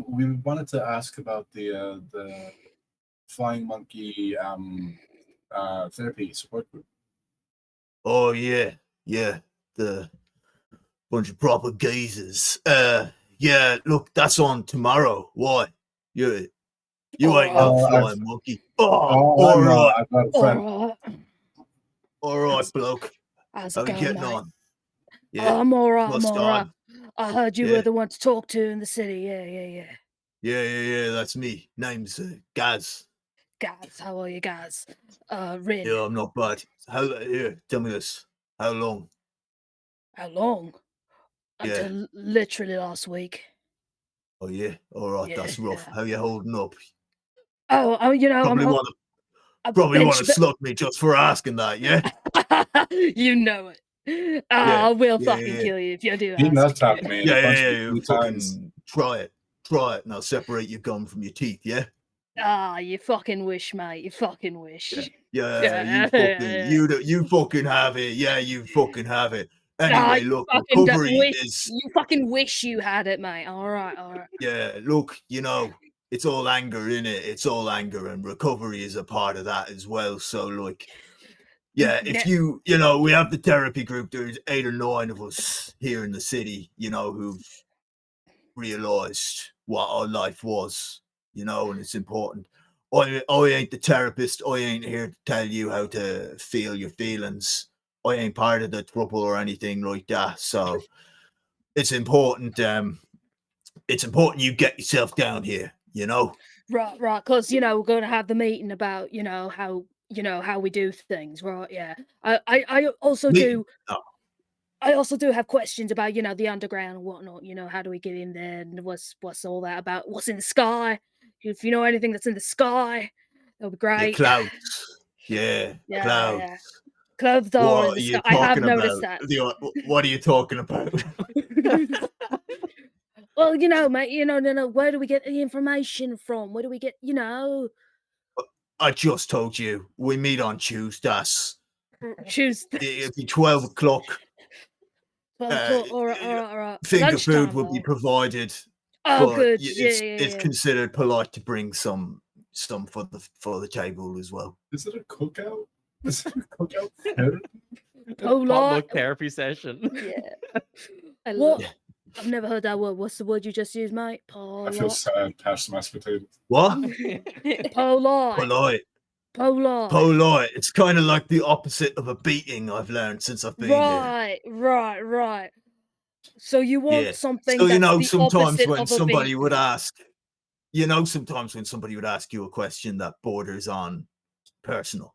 We wanted to ask about the flying monkey therapy support group. Oh yeah. The bunch of proper geezers. Yeah, look, that's on tomorrow. Why? You ain't no Oh, flying monkey. I'm all right. I've got a friend. All right, bloke. How's How it you going, getting mate? on? Yeah, I'm all right. what's I'm all right. on? I heard you Yeah. were the one to talk to in the city. Yeah. Yeah, that's me. Name's Gaz. Guys, how are you guys? Rinn. Yeah, I'm not bad. Tell me this. How long? How long? Yeah. Until literally last week. Oh yeah, all right, Yeah, that's rough. yeah. How you holding up? Oh, Probably want to to. slug me just for asking that, yeah? You know it. Yeah, I will yeah, fucking yeah. kill you if you do He ask. nut tapped me in a bunch of You times. fucking try it, and I'll separate your gum from your teeth, yeah? You fucking wish, mate. You fucking wish. Yeah, Yeah. you fucking have it. Yeah, you fucking have it. Ah, Anyway, you look, fucking recovery wish. is, You fucking wish you had it, mate. All right. yeah, look, it's all anger in it. It's all anger, and recovery is a part of that as well. So, like, yeah, if we have the therapy group, there's 8 or 9 of us here in the city, who've realized what our life was, and it's important. I ain't the therapist. I ain't here to tell you how to feel your feelings. I ain't part of the trouble or anything like that. So it's important. It's important you get yourself down here. Right. Because we're going to have the meeting about how you know, how we do things, right? Yeah. I also Me- do. oh. I also do have questions about, you know, the underground and whatnot. You know, how do we get in there, and what's all that about? What's in the sky? If you know anything that's in the sky, that'll be Yeah, great. clouds. Yeah, Yeah, clouds. yeah. Clouds are in What the are sky. you I have talking noticed about? that. What are you talking about? Well, you know, mate, you know, no, where do we get the information from? Where do we get, you know, I just told you we meet on Tuesdays. choose It'll be 12 o'clock. 12 o'clock? All right, all right, all right. Finger food Lunchtime, will be though. provided, Oh, but good. Yeah, it's yeah, it's yeah. considered polite to bring some for the table as well. Is it a cookout? Is it a cookout? therapy? Polite. Potluck therapy session. Yeah. I What? love it. I've never heard that word. What's the word you just used, mate? I feel Polite. sad. Pass the mashed potatoes. What? Polite. Polite. Polite. Polite. It's kind of like the opposite of a beating, I've learned since I've been here. Right. So you want Yeah. something So, that's the sometimes opposite when of a somebody beat. would ask, sometimes when somebody would ask you a question that borders on personal,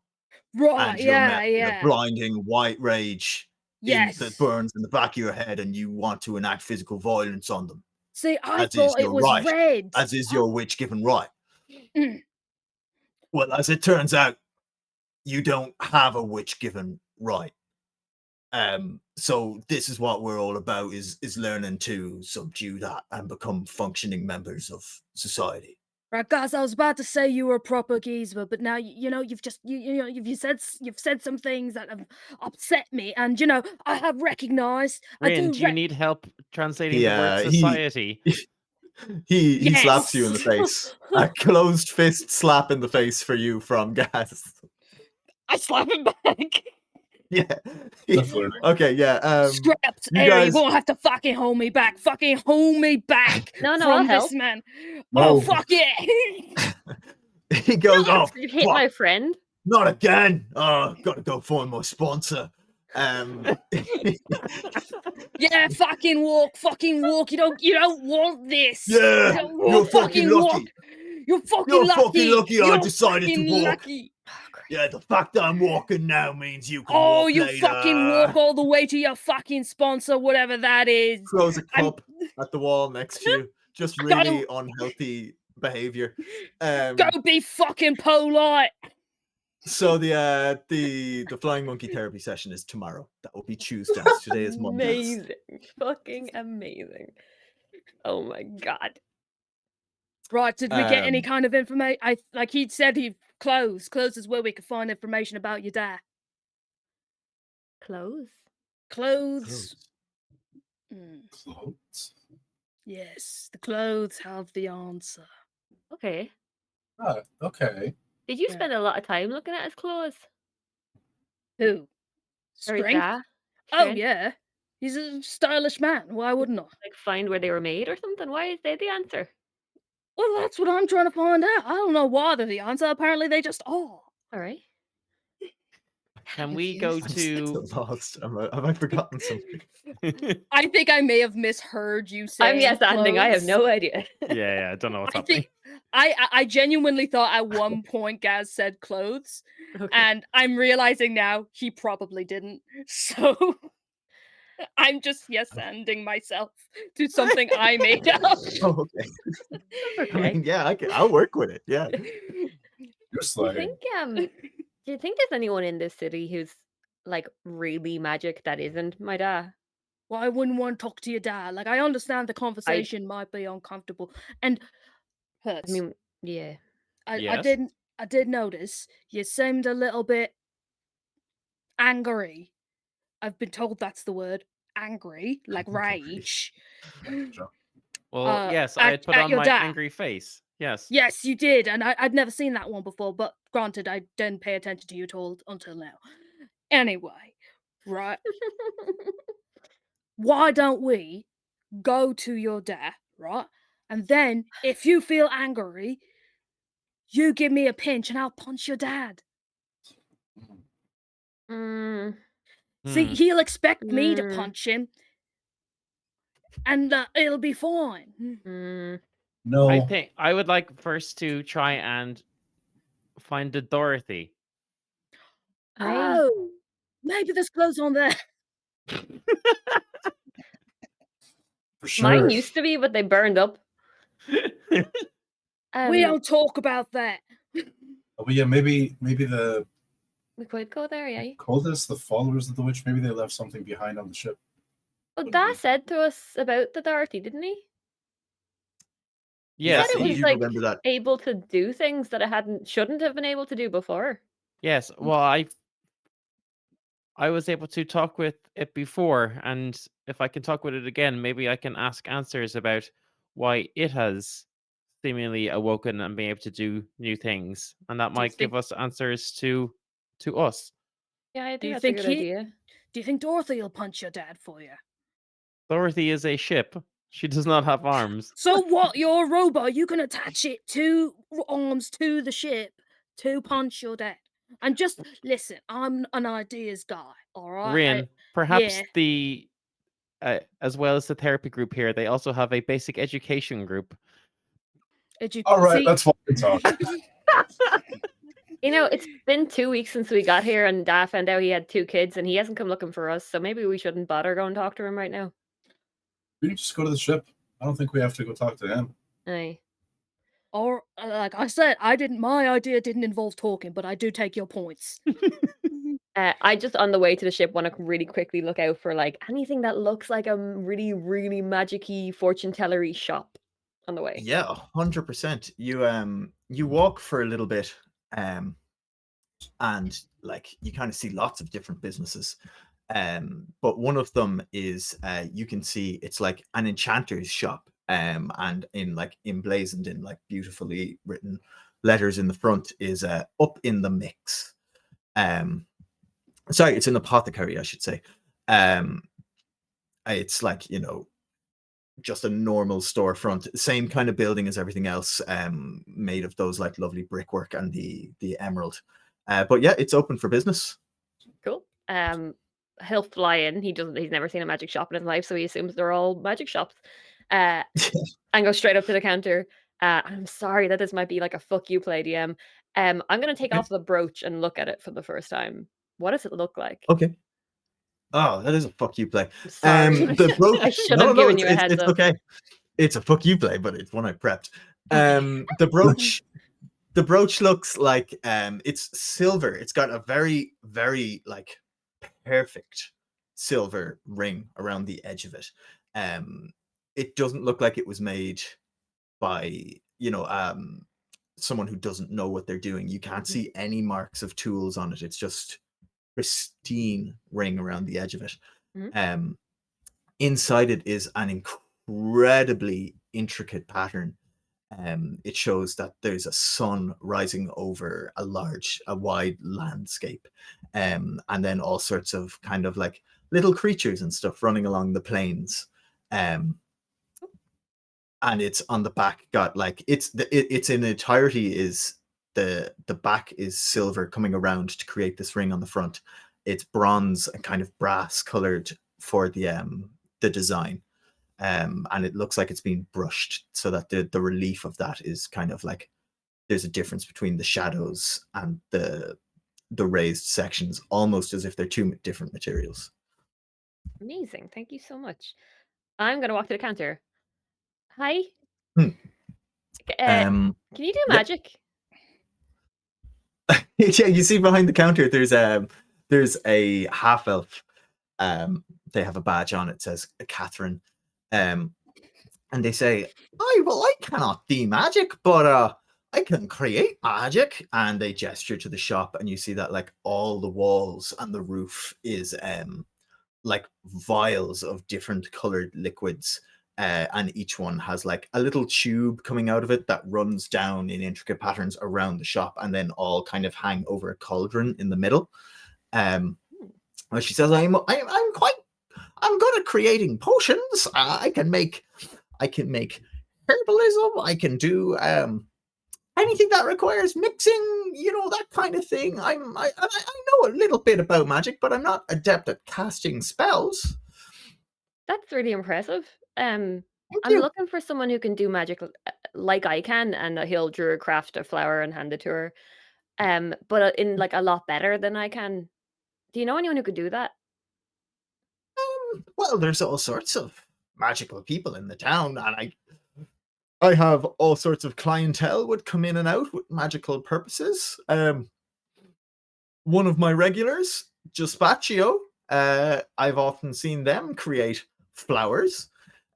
Right, and you're met with a yeah. blinding white rage Yes. that burns in the back of your head, and you want to enact physical violence on them, See, I as is thought it your was right, red. as is your witch given right. Mm. Well, as it turns out, you don't have a witch given right. So this is what we're all about: is learning to subdue that and become functioning members of society. Right, guys, I was about to say you were a proper geezer, but now you know you've just you've said some things that have upset me, and you know I have recognized. Rinn, do you need help translating the word society? He slaps you in the Yes. face. A closed fist slap in the face for you from Gas. I slap him back. Yeah. That's learning. Okay, yeah. Scraps, you Harry, guys- you won't have to fucking hold me back. Fucking hold me back No, I'll from help. this man. No. Oh, fuck yeah. He goes, No, "Oh, you hit fuck, my friend. not again. Oh, gotta go find my sponsor." Yeah, fucking walk. You don't want this. Yeah, You don't want you're fucking lucky. walk. You're fucking You're lucky. fucking lucky I You're decided to fucking walk. lucky. Oh, great. Yeah, the fact that I'm walking now means you can Oh, walk you later. fucking walk all the way to your fucking sponsor, whatever that is. Throws a I'm- cup at the wall next to you. Just really unhealthy behavior. Go be fucking polite. So the flying monkey therapy session is tomorrow. That will be Tuesdays. Today is Monday. Amazing. Fucking amazing. Oh my god. Right, did we get any kind of information? Like he said he closed. Closed is where we could find information about your dad. Clothes? Clothes. Mm, Clothes? yes, the clothes have the answer. Okay. Ah, okay. Did you Yeah. spend a lot of time looking at his clothes? Who? Or his Strength? dad? Oh Strength? yeah, he's a stylish man. Why wouldn't I? Like find where they were made or something? Why is they the answer? Well, that's what I'm trying to find out. I don't know why they're the answer. Apparently, they just are. Alright. Can we go I'm still to? lost. Have I forgotten something? I think I may have misheard you saying. I'm yes anding. I have clothes. no idea. Yeah, I don't know what's I happening. think I genuinely thought at one point Gaz said clothes, Okay. and I'm realizing now he probably didn't. So I'm just yes-anding myself to something I made up. Oh, okay. That's I okay. mean, yeah, I'll work with it. Yeah. You're Do you slaying. think do you think there's anyone in this city who's like really magic that isn't my dad? Well, I wouldn't want to talk to your dad. Like I understand the conversation might be uncomfortable, and I Hertz. mean, yeah. I Yes. did notice you seemed a little bit angry. I've been told that's the word. Angry, like rage. Well, yes, I had put at on your my dad. angry face. Yes. Yes, you did, and I'd never seen that one before, but granted, I didn't pay attention to you at all until now. Anyway, right, why don't we go to your dad, right? And then, if you feel angry, you give me a pinch and I'll punch your dad. Mm, See, Hmm. he'll expect me to Mm. punch him, and it'll be fine. mm. No. I think I would like first to try and find the Dorothy. Mine, Oh, maybe there's clothes on there. For mine sure. used to be, but they burned up. We Um, don't talk about that. Oh, but yeah, maybe the we could go there, yeah. cultists, the followers of the witch, maybe they left something behind on the ship. Well, Wouldn't Dad be- said to us about the Dorothy, didn't he? He Yes, said it you was do like remember that. able to do things that it shouldn't have been able to do before. yes. Well, I was able to talk with it before, and if I can talk with it again, maybe I can ask answers about why it has seemingly awoken and been able to do new things, and that Do you might give think? us answers to us. Yeah, I Do you think that's a think good he? idea. Do you think Dorothy will punch your dad for you? Dorothy is a ship. She does not have arms. So what? You're a robot. You can attach it to arms to the ship to punch your dad. And just listen, I'm an ideas guy. All right. Rinn, perhaps yeah. the as well as the therapy group here, they also have a basic education group. All right, See, let's fucking talk. You know, it's been 2 weeks since we got here, and Dad found out he had 2 kids, and he hasn't come looking for us. So maybe we shouldn't bother going to talk to him right now. We can just go to the ship. I don't think we have to go talk to him. Aye. or like I said, my idea didn't involve talking, but I do take your points. I just on the way to the ship want to really quickly look out for like anything that looks like a really, really magic-y fortune tellery shop on the way. Yeah, 100%. You walk for a little bit, and like you kind of see lots of different businesses. But one of them is you can see it's like an enchanter's shop, and emblazoned in like beautifully written letters in the front is up in the mix. Sorry, it's an apothecary, I should say. It's like, just a normal storefront, same kind of building as everything else, made of those like lovely brickwork and the emerald. But yeah, it's open for business. Cool. He'll fly in. He's never seen a magic shop in his life, so he assumes they're all magic shops. And go straight up to the counter. I'm sorry that this might be like a fuck you play, DM. I'm gonna take off the brooch and look at it for the first time. What does it look like? Okay. Oh, that is a fuck you play. I'm sorry. The brooch. I should have given you a heads it's up. okay. It's a fuck you play, but it's one I prepped. The brooch looks like it's silver. It's got a very, very like perfect silver ring around the edge of it. It doesn't look like it was made by someone who doesn't know what they're doing. You can't see any marks of tools on it. It's just pristine ring around the edge of it. Mhm. Inside it is an incredibly intricate pattern. It shows that there's a sun rising over a wide landscape, and then all sorts of kind of like little creatures and stuff running along the plains. And it's on the back got like it's in entirety is the back is silver coming around to create this ring on the front. It's bronze and kind of brass colored for the design. And it looks like it's been brushed so that the relief of that is kind of like there's a difference between the shadows and the raised sections, almost as if they're two different materials. Amazing. Thank you so much. I'm gonna walk to the counter. Hi. Hmm. Can you do yeah. magic? Yeah, you see behind the counter there's a half elf. They have a badge on it, says Catherine. And they say, I cannot do magic, but I can create magic. And they gesture to the shop, and you see that like all the walls and the roof is like vials of different colored liquids. And each one has like a little tube coming out of it that runs down in intricate patterns around the shop, and then all kind of hang over a cauldron in the middle. She says, I'm good at creating potions. I can make herbalism. I can do anything that requires mixing, that kind of thing. I know a little bit about magic, but I'm not adept at casting spells. That's really impressive. I'm you. looking for someone who can do magic like I can, and he'll draw craft a flower and hand it to her. But in like a lot better than I can. Do you know anyone who could do that? Well, there's all sorts of magical people in the town, and I have all sorts of clientele would come in and out with magical purposes. One of my regulars, Juspaccio, I've often seen them create flowers.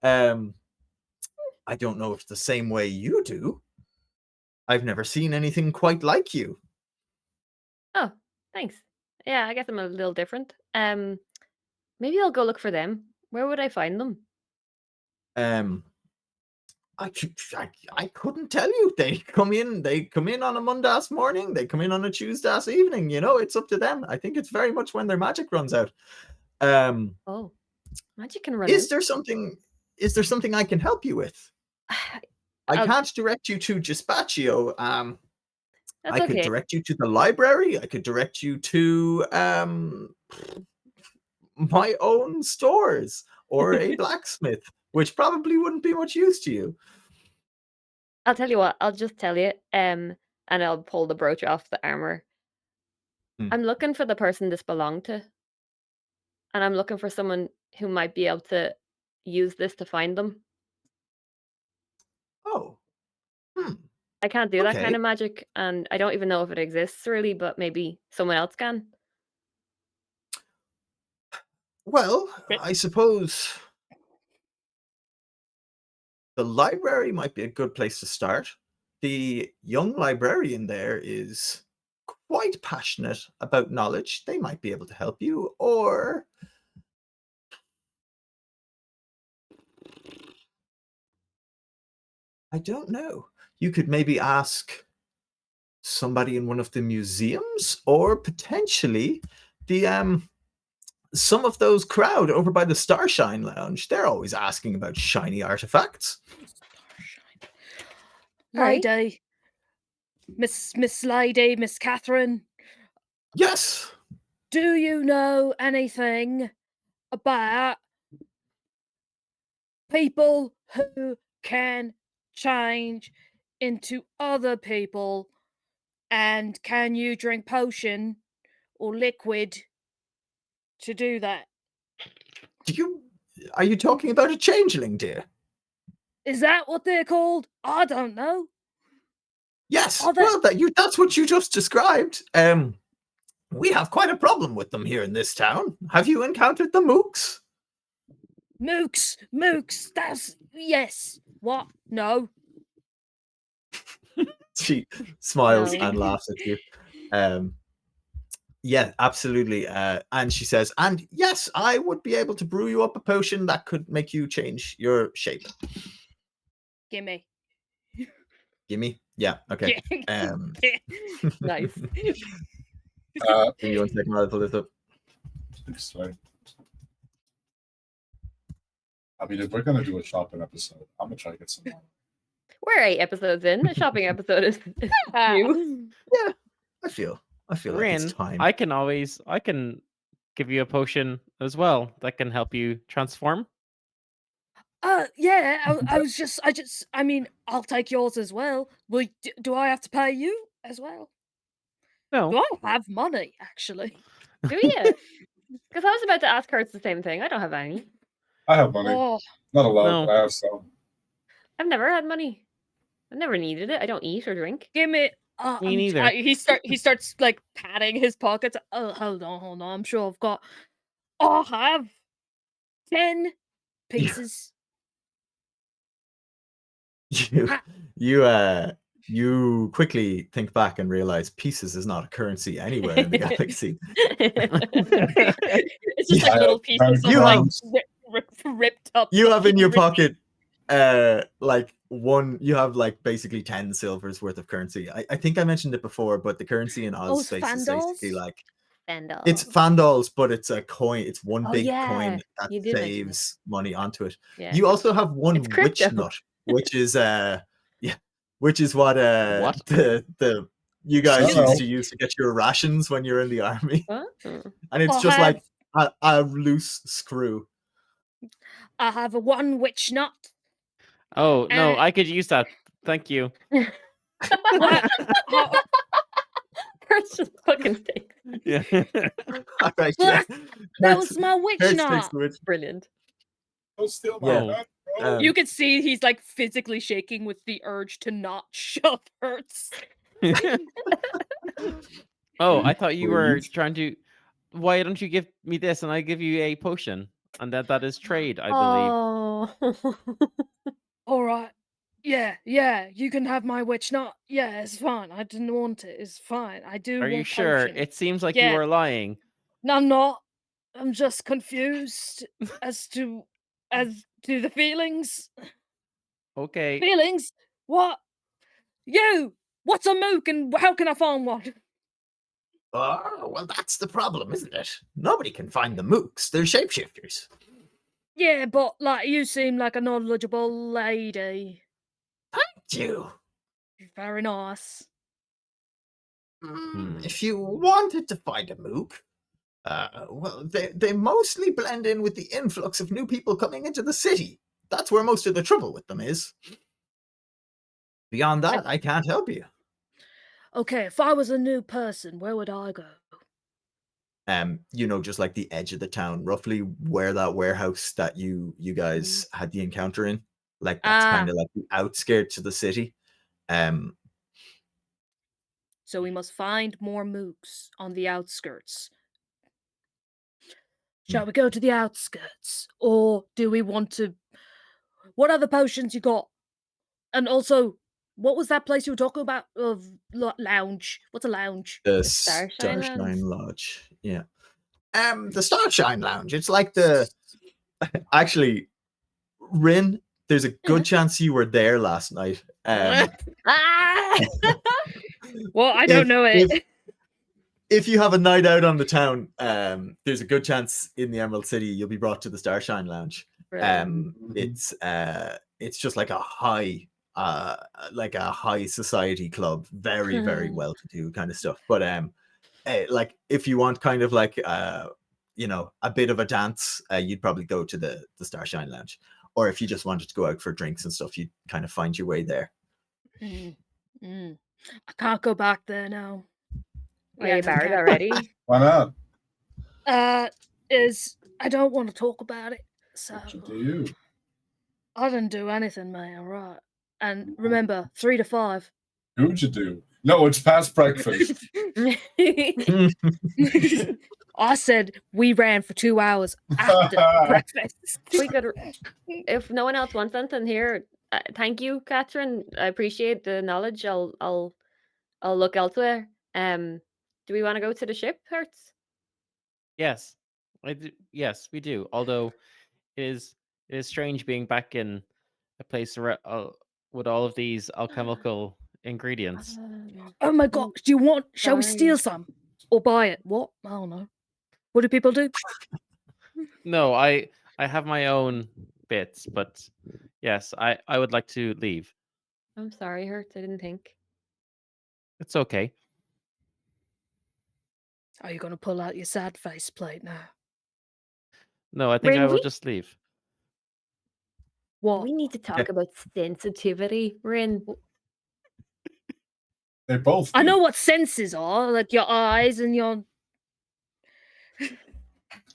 I don't know if it's the same way you do. I've never seen anything quite like you. Oh, thanks. Yeah, I guess I'm a little different. Maybe I'll go look for them. Where would I find them? I couldn't tell you. They come in on a Mondays morning, they come in on a Tuesdays evening, it's up to them. I think it's very much when their magic runs out. Oh, magic can run Is out. there something I can help you with? I can't direct you to Juspaccio. That's I could okay. direct you to the library. I could direct you to my own stores or a blacksmith, which probably wouldn't be much use to you. I'll tell you what, I'll just tell you, and I'll pull the brooch off the armor. I'm looking for the person this belonged to. And I'm looking for someone who might be able to use this to find them. Oh. I can't do that kind Okay. of magic, and I don't even know if it exists really, but maybe someone else can. Well, I suppose the library might be a good place to start. The young librarian there is quite passionate about knowledge. They might be able to help you, or I don't know. You could maybe ask somebody in one of the museums, or potentially the some of those crowd over by the Starshine Lounge. They're always asking about shiny artifacts. Right. Lady, Miss Lady, Miss Catherine, Yes. do you know anything about people who can change into other people? And can you drink potion or liquid to do that? Are you talking about a changeling, dear? Is that what they're called? I don't know. Yes. Are they- Well, that's what you just described. We have quite a problem with them here in this town. Have you encountered the mooks? Mooks, that's yes. What? No. She smiles No. and laughs at you. Yeah, absolutely. And she says, and yes, I would be able to brew you up a potion that could make you change your shape. Gimme. Gimme? Yeah, okay. Nice. Give me 1 second, I'll pull this up. Sorry. I mean, if we're gonna do a shopping episode, I'm gonna try to get some more. We're 8 episodes in. The shopping episode is new. Yeah, I feel like Rinn, it's time. I can give you a potion as well that can help you transform. Yeah, I mean, I'll take yours as well. Do I have to pay you as well? No. Do I have money, actually? Do you? Because I was about to ask Hertz the same thing. I don't have any. I have money. Oh, Not a lot, No. but I have some. I've never had money. I've never needed it. I don't eat or drink. give me. Me neither. He starts like patting his pockets. Oh, hold on. I'm sure I've got. I have 10 pieces. You quickly think back and realize pieces is not a currency anywhere in the galaxy. It's just like Yeah, little pieces of you like have- ripped up. You have in your ripped- pocket you have like basically 10 silvers worth of currency. I think I mentioned it before, but the currency in Those Ozspace is basically Fandals? like Fandal. it's Fandals, but it's a coin. It's one Oh, big yeah, coin that you did mention it. saves money onto it. Yeah. You also have one It's witch crypto. nut, which is which is what What? the you guys So- used to use to get your rations when you're in the army, What? and it's I just have- like a loose screw. I have a one witch nut. Oh no, Uh, I could use that. Thank you. What? Hertz just fucking stinks. Yeah. All right, Well, yeah. that was my witch Hertz takes knot. the witch. Brilliant. Don't steal my Yeah. nut, bro. You can see he's like physically shaking with the urge to not shove Hertz. Oh, I thought you were Please. trying to. Why don't you give me this and I give you a potion? And that is trade, I believe. Oh. All right. Yeah, you can have my witch knot. Yeah, it's fine. I didn't want it. It's fine. I do Are want you sure? potion. It seems like Yeah. you are lying. No, I'm not. I'm just confused as to the feelings. Okay. Feelings? What? You! What's a mook and how can I find one? Oh, well, that's the problem, isn't it? Nobody can find the mooks. They're shapeshifters. Yeah, but like you seem like a knowledgeable lady. You. Very nice. If you wanted to find a mook, well, they mostly blend in with the influx of new people coming into the city. That's where most of the trouble with them is. Beyond that, I can't help you. Okay, if I was a new person, where would I go? Just like the edge of the town, roughly where that warehouse that you guys had the encounter in. Like that's kind of like the outskirts of the city. So we must find more mooks on the outskirts. Shall we go to the outskirts? Or do we want to... What other potions you got? And also, what was that place you were talking about? Of lounge. What's a lounge? The Starshine Starshine Lodge. Yeah. The Starshine Lounge. It's like the... Actually, Rinn, there's a good chance you were there last night. Well, I don't know it. If you have a night out on the town, there's a good chance in the Emerald City you'll be brought to the Starshine Lounge. It's just like a high society club, very very well to do kind of stuff. But like if you want kind of like a bit of a dance, you'd probably go to the Starshine Lounge. Or if you just wanted to go out for drinks and stuff, you'd kind of find your way there. I can't go back there now. Are you barred already? Why not? I don't want to talk about it. So What you do? I didn't do anything, man. Right. And remember, 3 to 5. Who'd you do? No, it's past breakfast. I said we ran for 2 hours after breakfast. We could, if no one else wants something here. Thank you, Catherine. I appreciate the knowledge. I'll look elsewhere. Do we want to go to the ship, Hertz? Yes. Yes, we do. Although it is strange being back in a place with all of these alchemical ingredients. Oh my god! Shall we steal some or buy it? What? I don't know. What do people do? No, I have my own bits, but yes, I would like to leave. I'm sorry, Hertz. I didn't think. It's okay. Are you going to pull out your sad face plate now? No, I think Rinn, I will just leave. What? We need to talk about sensitivity, Rinn. They both. I do. know what senses are, like your eyes and your...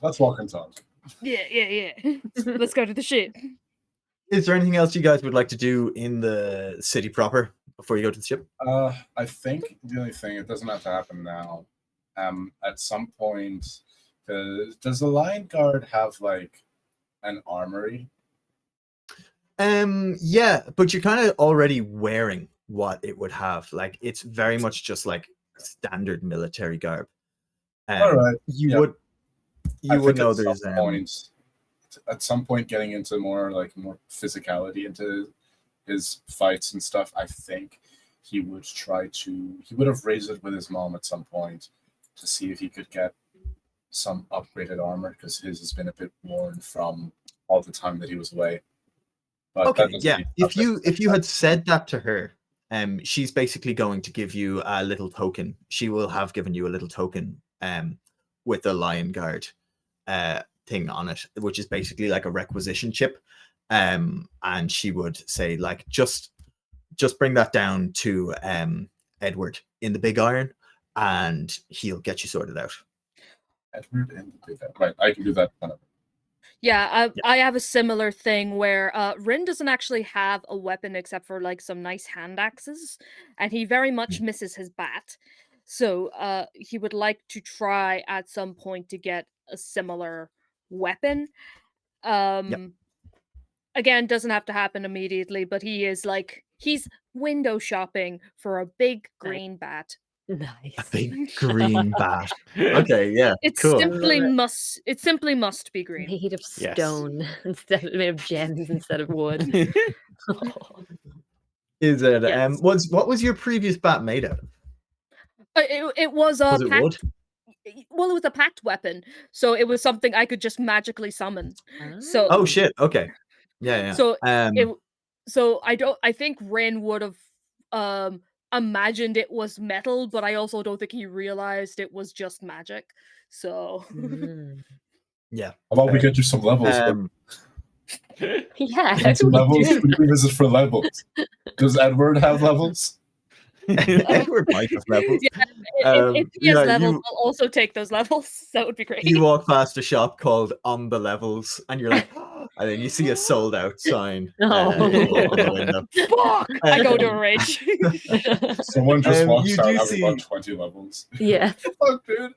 Let's walk and talk. Yeah. Let's go to the ship. Is there anything else you guys would like to do in the city proper before you go to the ship? I think the only thing, it doesn't have to happen now. At some point, does the Lion Guard have like an armory? Yeah, but you're kind of already wearing what it would have. Like it's very much just like standard military garb. All right. You Yeah. would know at some there's at some point getting into more physicality into his fights and stuff. I think he would have raised it with his mom at some point to see if he could get some upgraded armor, because his has been a bit worn from all the time that he was away. But okay, that doesn't yeah. mean If you had said that to her, she's basically going to give you a little token. She will have given you a little token with the Lion Guard thing on it, which is basically like a requisition chip. And she would say, like, just bring that down to Edward in the Big Iron, and he'll get you sorted out. Edward and do that. Right, I can do that kind of. Yeah, I have a similar thing where Rinn doesn't actually have a weapon except for like some nice hand axes, and he very much misses his bat. So he would like to try at some point to get a similar weapon. Again, doesn't have to happen immediately, but he's window shopping for a big green bat. Nice. A big green bat. Okay, yeah, It cool. simply must be green. Made of Yes. stone made of gems instead of wood. Is it? Yes. What was your previous bat made out of? It was a Was it wood? Well, it was a packed weapon, so it was something I could just magically summon. So Oh shit! Okay, yeah. So I think Rinn would have imagined it was metal, but I also don't think he realized it was just magic. So yeah. How about we get you some levels? Yeah. Get some levels. We can visit for levels. Does Edward have levels? Edward might have levels. Yeah, if he has levels, I'll also take those levels. That would be great. You walk past a shop called On the Levels, and you're like, and then you see a sold out sign on the window. Fuck! I go to a rage. Someone just walks out do having see- about 20 levels. Yeah. Fuck, dude.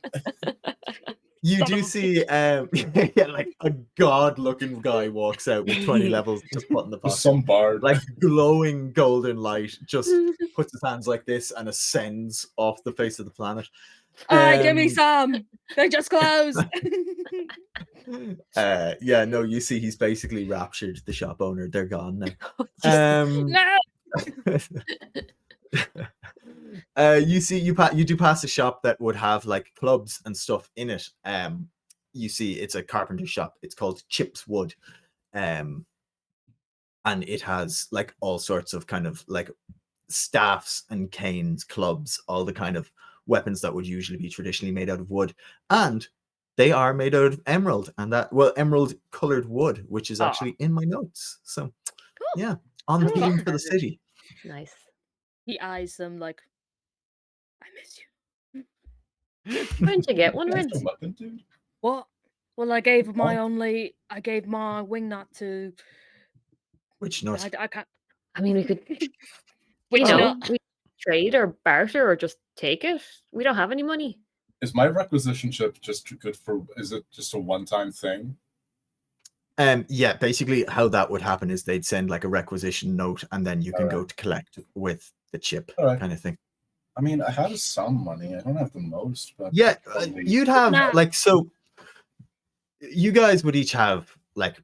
You do see, like a god-looking guy walks out with 20 levels just put in the With pocket. some bard. Like glowing golden light, just puts his hands like this and ascends off the face of the planet. Give me some. They just closed. You see he's basically raptured the shop owner. They're gone now. No. You see, you do pass a shop that would have like clubs and stuff in it. You see, it's a carpenter shop. It's called Chips Wood, and it has like all sorts of kind of like staffs and canes, clubs, all the kind of weapons that would usually be traditionally made out of wood, and they are made out of emerald, and emerald colored wood, which is actually in my notes. So, yeah, on theme for the city. Nice. He eyes them like, I miss you. Why didn't you get one, Rinn? That's a weapon, dude. What? Well, I gave my wingnut to. Which nut? I can't. I mean, we could Which nut? we trade or barter or just take it. We don't have any money. Is my requisition chip just good for? Is it just a one-time thing? Yeah, basically how that would happen is they'd send like a requisition note, and then you can go to collect with the chip, kind of thing. I mean, I have some money. I don't have the most, but yeah, you'd have like, so you guys would each have like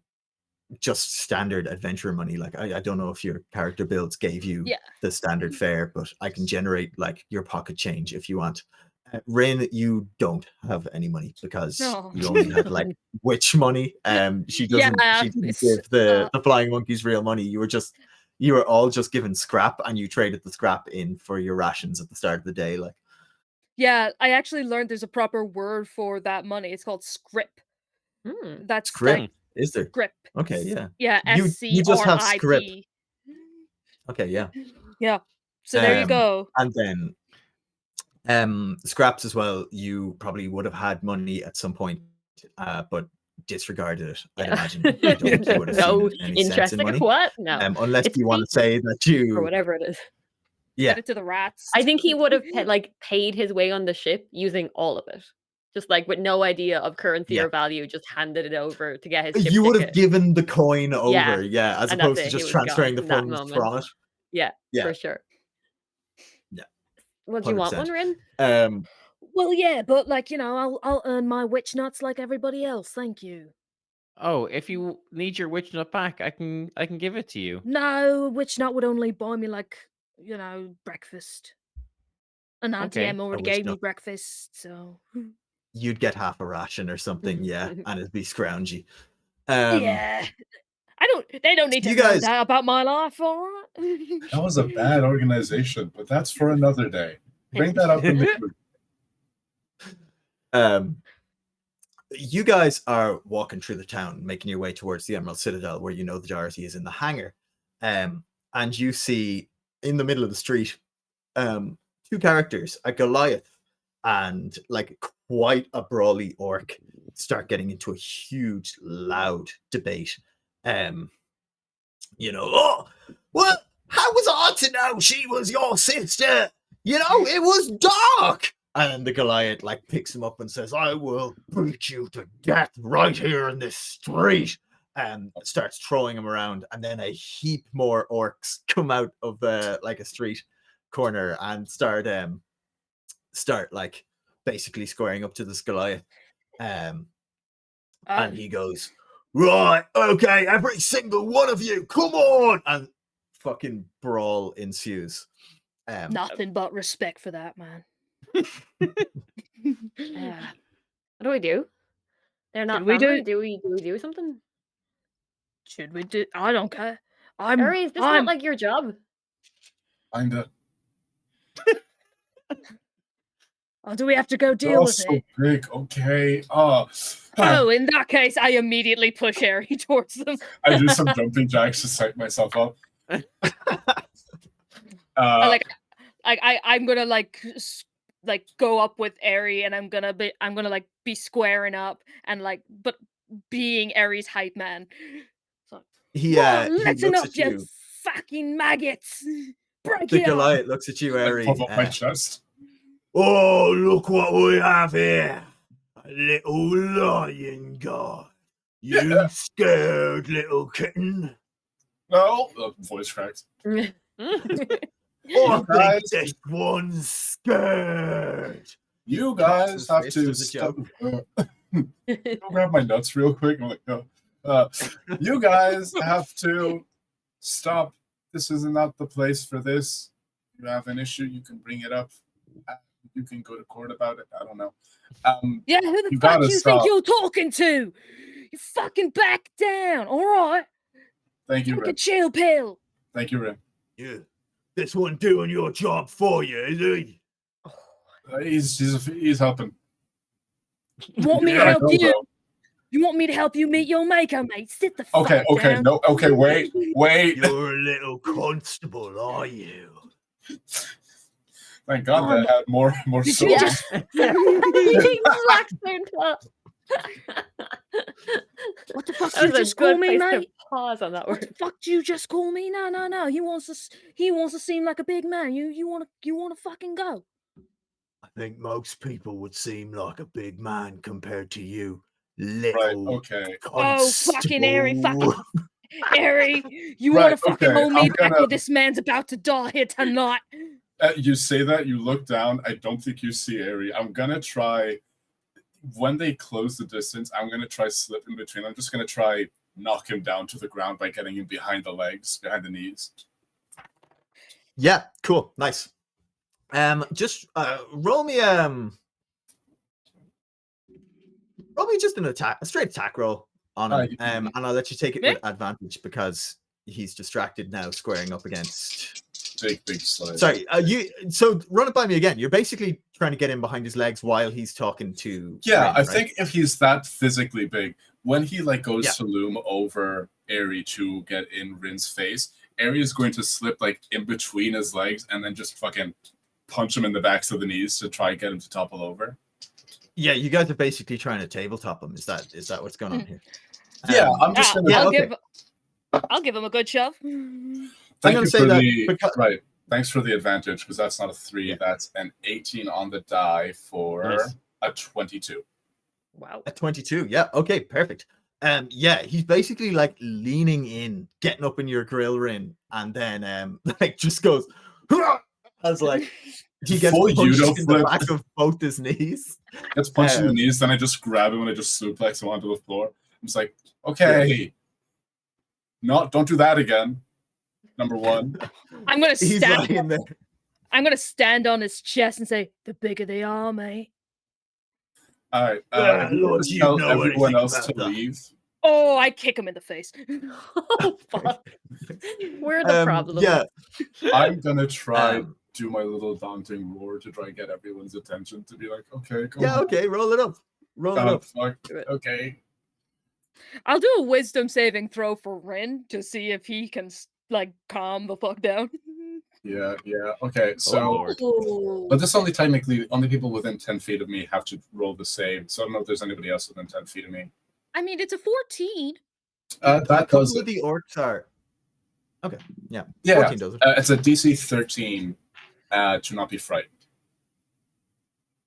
just standard adventure money. Like I don't know if your character builds gave you the standard fare, but I can generate like your pocket change if you want. Rinn, you don't have any money because you only have like witch money. She doesn't. She didn't give the flying monkeys real money. You were all just given scrap, and you traded the scrap in for your rations at the start of the day. Like, yeah, I actually learned there's a proper word for that money. It's called scrip. That's scrip. like, is there? Scrip. Okay, yeah. Yeah, you just have scrip. SCRIP. Okay, yeah. Yeah. So there you go. And then scraps as well. You probably would have had money at some point, but disregarded it. I'd imagine. I don't think you would have No seen any interest. sense in Like money. what? No. Unless It's you want to say that you or whatever it is. Yeah. Get it to the rats. I think he would have like paid his way on the ship using all of it. Just like with no idea of currency or value, just handed it over to get his ship You would ticket. have given the coin over, as and opposed that's to it, just he was transferring the gone in that funds moment. from it. Yeah, for sure. Yeah. Well, do you want 100%. one, Rinn? Well, yeah, but like, I'll earn my witch nuts like everybody else. Thank you. Oh, if you need your witch nut back, I can give it to you. No, witch nut would only buy me like, breakfast. And Auntie Em already gave me breakfast, so you'd get half a ration or something, and it'd be scroungy. yeah. They don't need to know that about my life, all right? That was a bad organization, but that's for another day. Bring that up in the group. You guys are walking through the town, making your way towards the Emerald Citadel, where the Dorothy is in the hangar. And you see in the middle of the street, two characters, a Goliath and like quite a brawly orc start getting into a huge, loud debate. Oh, well, how was I to know she was your sister? It was dark. And the Goliath like picks him up and says, I will beat you to death right here in this street. And starts throwing him around. And then a heap more orcs come out of like a street corner and start like basically squaring up to this Goliath. And he goes, right, okay, every single one of you, come on! And fucking brawl ensues. Nothing but respect for that, man. What do we do? They're not family? Do we do something? Should we do? I don't care. Harry, is this not like your job? Kinda. Oh, do we have to go deal with so it? Big, okay. Oh, in that case, I immediately push Harry towards them. I do some jumping jacks to psych myself up. I'm gonna like go up with Eri, and I'm gonna like be squaring up and like, but being Eri's hype man. So, listen up, you fucking maggots! Break the it Goliath up. looks at you, Eri. Puff up my chest. Oh, look what we have here! A little lion guy. You scared, little kitten? No, the voice cracks. I think this one's scared. You guys have to stop. Go grab my nuts real quick. I'm like, no. You guys have to stop. This is not the place for this. You have an issue, you can bring it up. You can go to court about it. I don't know. Who the fuck do you think you're talking to? You fucking back down, all right? Thank you, Take Rinn. a chill pill. Thank you, Rinn. Yeah. This one doing your job for you, is he? He's helping. You want me to help you? You want me to help you meet your maker, mate? Sit the fuck down. No, okay, wait. You're a little constable, are you? Thank God that had more soul. What the fuck did you just call me, mate? Pause on that word. What the fuck did you just call me? No. He wants to seem like a big man. You wanna fucking go? I think most people would seem like a big man compared to you, little. Right, okay. Oh, fucking Eri, Eri, you want to fucking hold me back or this man's about to die here tonight. You say that, you look down, I don't think you see Eri. I'm gonna try, when they close the distance, I'm gonna try slip in between. I'm just gonna try knock him down to the ground by getting him behind the legs, behind the knees. Yeah, cool, nice. Just roll me just a straight attack roll on him, and I'll let you take it with advantage because he's distracted now, squaring up against big slide. Sorry, so run it by me again. You're basically trying to get him behind his legs while he's talking to Rinn, I right? think if he's that physically big, when he like goes to loom over Eri to get in Rinn's face, Eri is going to slip like in between his legs and then just fucking punch him in the backs of the knees to try and get him to topple over. Yeah, you guys are basically trying to tabletop him. Is that what's going on here? Yeah, I'm just gonna. I'll give him a good shove. Thank you for the Thanks for the advantage because that's not a 3. That's an 18 on the die for a 22. Wow. A 22. Yeah. Okay. Perfect. Yeah, he's basically like leaning in, getting up in your grill, Rinn, and then like just goes as like he gets punched in the back of both his knees. Gets punched in the knees, then I just grab him and I just suplex him onto the floor. I'm just like, okay, don't do that again. Number one. I'm gonna stand on his chest and say, "The bigger they are, mate." All right. Tell everyone else to leave. Oh, I kick him in the face. Oh, fuck. We're the problem. Yeah. I'm gonna try do my little daunting roar to try and get everyone's attention to be like, okay, come on. Okay, roll it up. Fuck. Okay. I'll do a wisdom saving throw for Rinn to see if he can like calm the fuck down. Yeah. Okay, Oh so lord. but this only technically only people within 10 feet of me have to roll the save. So I don't know if there's anybody else within 10 feet of me. I mean, it's a 14. A That couple does of it. the orcs are. Okay, yeah. Yeah, 14 does it. it's a DC 13 to not be frightened.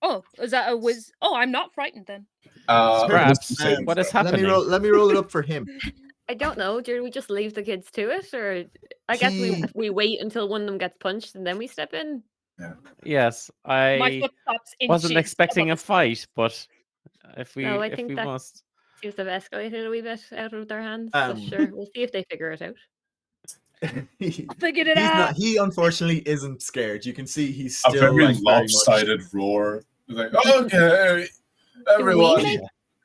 Oh, is that a whiz? Oh, I'm not frightened then. Scraps, wisdom saving what is throw. happening? Let me roll it up for him. I don't know. Do we just leave the kids to it, or I guess we wait until one of them gets punched and then we step in? Yes, My I foot stops wasn't inches expecting a above his fight, but if we No, I think that must, seems to have escalated a wee bit out of their hands. Um, But sure, we'll see if they figure it out. He- I figured it He's out. not. He unfortunately isn't scared. You can see he's A still very like very much. lopsided roar. It's like, okay, everyone. make-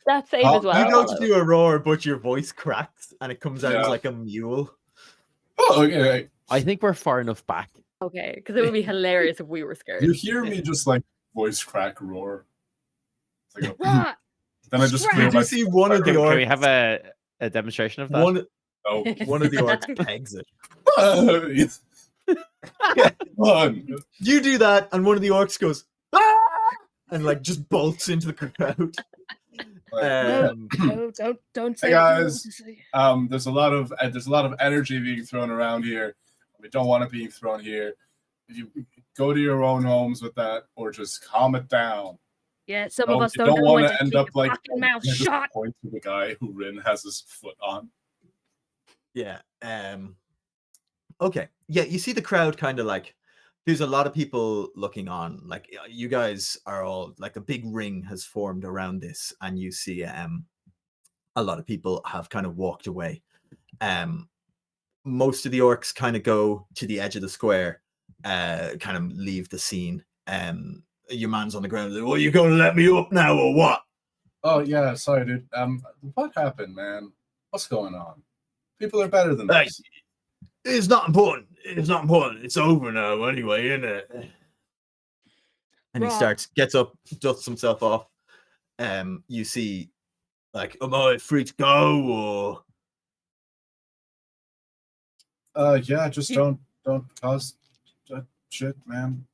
That save Oh, as well. You go to Apollo? do a roar, but your voice cracks and it comes out as Yeah. like a mule. Oh, okay. I think we're far enough back. Okay, because it would be hilarious if we were scared. You hear me just like voice crack roar. It's like Right. then I just Scratch. clear You my see one of the Can orcs. we have a demonstration of that? One of the orcs pegs it. Fun. You do that, and one of the orcs goes "Ah!" and like just bolts into the crowd. No, don't say Hey, what you want guys. to say. There's a lot of energy being thrown around here. We don't want it being thrown here. If you go to your own homes with that, or just calm it down. Yeah, some of us You don't know when want to to end keep up your like fucking mouth just shut. point to the guy who Rinn has his foot on. Yeah. Okay. Yeah, you see the crowd kind of like there's a lot of people looking on. Like you guys are all like a big ring has formed around this, and you see a lot of people have kind of walked away. Most of the orcs kind of go to the edge of the square, kind of leave the scene. Your man's on the ground. Like, well, you gonna let me up now or what? Oh yeah, sorry, dude. What happened, man? What's going on? People are better than this. It's not important. It's not important. It's over now anyway, isn't it? And he Right. gets up, dusts himself off. You see, like, am I free to go or? Yeah, just don't cause that shit, man.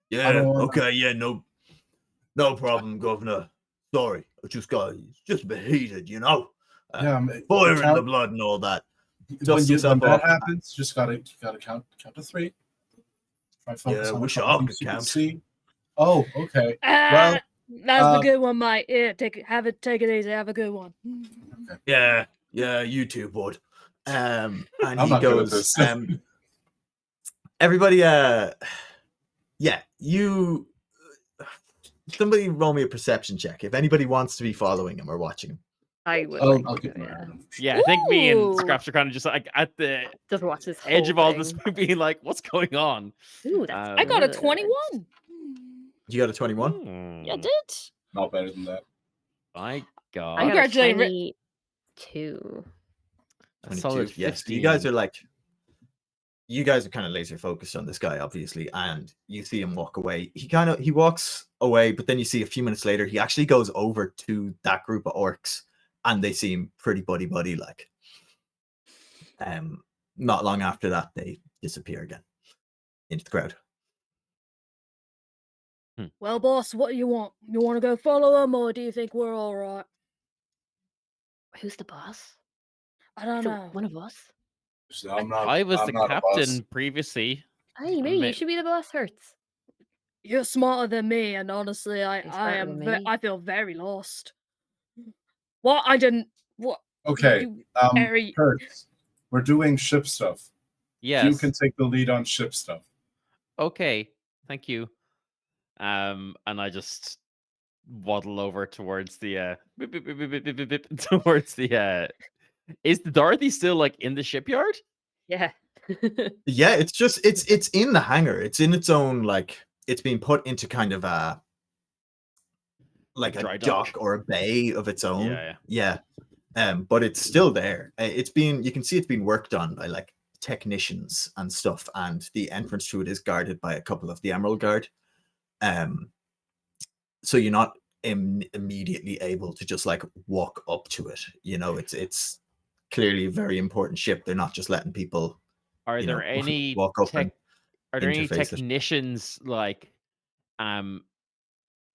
Yeah. don't wanna- Okay. Yeah. No problem, Governor. Sorry, I just a bit heated, you know. Yeah, Fire in the blood and all that. When yourself that off. happens, you just gotta count to 3. Try focus Yeah, on a wish couple I things could you can count. see. Oh, okay. Well, That's a good one, mate. Yeah, take it easy. Have a good one. Yeah, you too, bud. And I'm he not good at goes, this. everybody, you. Somebody roll me a perception check if anybody wants to be following him or watching him. I would. I'll like get to, my yeah. Yeah, I think me and Ooh. Scraps are kind of just like at the Just watch this edge whole of all this, thing. being like, "What's going on?" Ooh, that's I got a good. 21. You got a 21? Yeah, I Hmm, did. Not better than that. My I got God, a Congratulate Rinn. 22. a solid 22. Yes, 15. you guys are like, you guys are kind of laser focused on this guy, obviously, and you see him walk away. He walks away, but then you see a few minutes later, he actually goes over to that group of orcs, and they seem pretty buddy like. Not long after that, they disappear again into the crowd. Well, boss, what do you want? You want to go follow him, or do you think we're all right? Who's the boss? I don't Is it know. one of us? So I'm not. I was I'm the not a boss. captain previously. Hey, maybe you should be the boss, Hertz. You're smarter than me, and honestly, He's I smarter am. than me. I feel very lost. What? I didn't. What? Okay. You, Hertz, we're doing ship stuff. Yes. You can take the lead on ship stuff. Okay. Thank you. And I just waddle over towards the towards the is the Dorothy still like in the shipyard? Yeah. Yeah, it's in the hangar. It's in its own, like, it's been put into kind of a like Dry a dock? dock or a bay of its own. Yeah. But it's still there. You can see it's been worked on by like technicians and stuff, and the entrance to it is guarded by a couple of the Emerald Guard. So you're not immediately able to just like walk up to it. You know, it's clearly a very important ship. They're not just letting people. Are you there know, any walk up and Are there any interface it. technicians like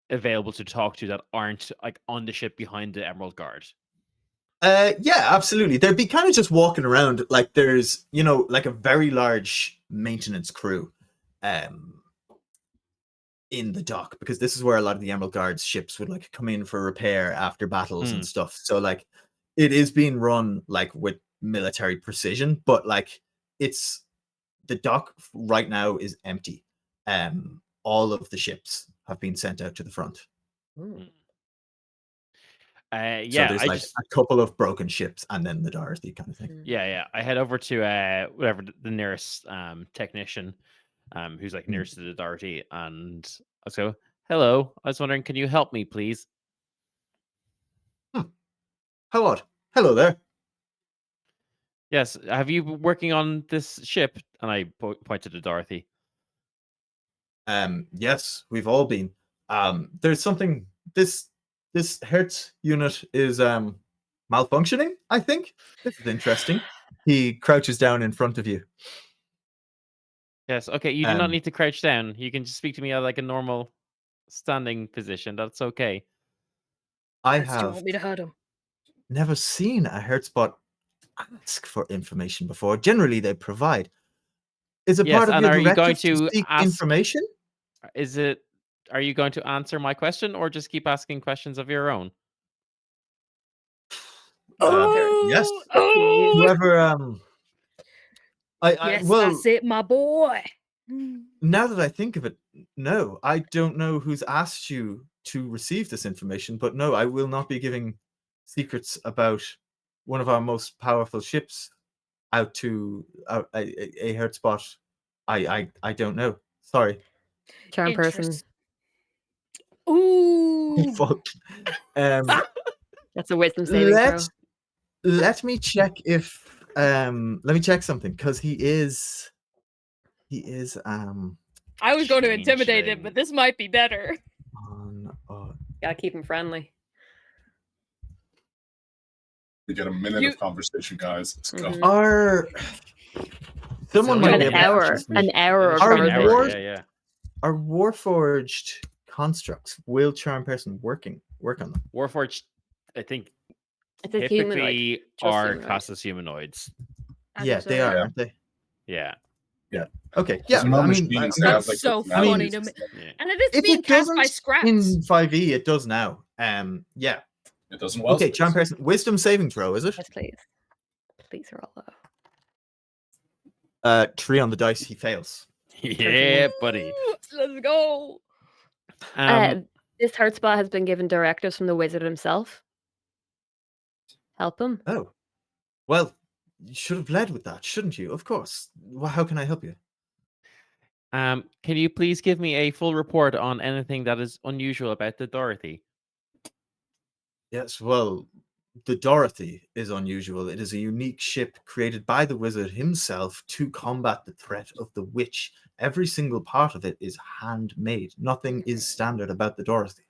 available to talk to that aren't like on the ship behind the Emerald Guard? Yeah, absolutely. They'd be kind of just walking around, like there's, like a very large maintenance crew in the dock, because this is where a lot of the Emerald Guard's ships would like come in for repair after battles and stuff. So like it is being run like with military precision, but like it's the dock right now is empty. All of the ships have been sent out to the front. So Yeah, there's I like just a couple of broken ships and then the Dorothy kind of thing. yeah. I head over to whatever the nearest technician, who's like nearest to the Dorothy, and I go, "Hello, I was wondering, can you help me, please?" How odd. Hello there. Yes, have you been working on this ship? And I point to the Dorothy. Yes, we've all been. There's something. This Hertz unit is malfunctioning, I think. This is interesting. He crouches down in front of you. Yes, okay, you do not need to crouch down. You can just speak to me at like a normal standing position. That's okay. I Hertz, do you have want me to hurt him? never seen a Hertzbot ask for information before. Generally, they provide. Is it Yes, part of and your are you going directive to seek ask information? Are you going to answer my question or just keep asking questions of your own? Yes. Oh, Whoever yes, well, that's it, my boy. now that I think of it, no, I don't know who's asked you to receive this information, but no, I will not be giving secrets about one of our most powerful ships out to a Hertzbot. I don't know. Sorry. Charm person. Interest- Ooh. Fuck. That's a wisdom saving throw. Let me check if let me check something, because he is I was going to intimidate him, but this might be better. Gotta keep him friendly. We get a minute of conversation, guys. Let's go. Are someone might be able to answer me. An hour of Are conversation. Are Warforged constructs, will charm person work on them? Warforged, I think, It's a typically humanoid. are humanoid. classed as humanoids. Yeah, they are, aren't they? Yeah. Okay. Yeah. They're not I mean, machines, I they mean, have, like, so personalities funny to me. and stuff. Yeah. And it is if being it cast by doesn't Scraps. in 5e, it does now. Yeah. It doesn't well. Okay, charm person, wisdom saving throw, is it? Yes, please. Please roll low. 3 on the dice, he fails. Yeah, buddy. Let's go. This Hertzbot has been given directives from the wizard himself. Help him. Oh. Well, you should have led with that, shouldn't you? Of course. Well, how can I help you? Can you please give me a full report on anything that is unusual about the Dorothy? Yes, well, the Dorothy is unusual. It is a unique ship created by the wizard himself to combat the threat of the witch. Every single part of it is handmade. Nothing is standard about the Dorothy.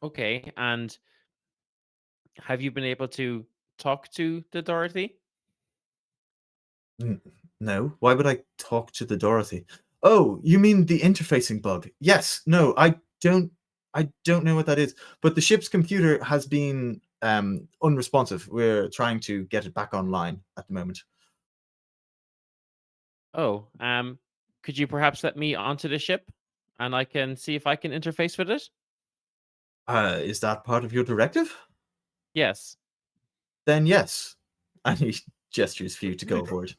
Okay, and have you been able to talk to the Dorothy? No, why would I talk to the Dorothy? Oh, you mean the interfacing bug? Yes, no, I don't know what that is. But the ship's computer has been unresponsive. We're trying to get it back online at the moment. Oh, could you perhaps let me onto the ship and I can see if I can interface with it? Is that part of your directive? Yes. Then yes. And he gestures for you to go aboard.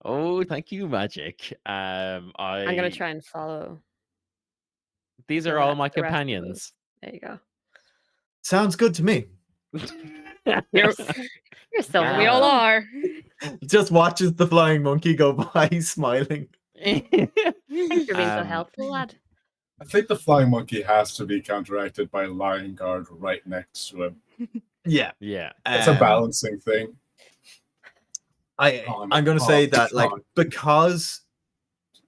Oh, thank you, Magic. I'm gonna try and follow. These are all my the rest of companions. There you go. Sounds good to me. You're so We all are. Just watches the flying monkey go by, smiling. Thanks for being so helpful, lad. I think the flying monkey has to be counteracted by a lion guard right next to him. Yeah. It's a balancing thing. I'm going to say that, like, because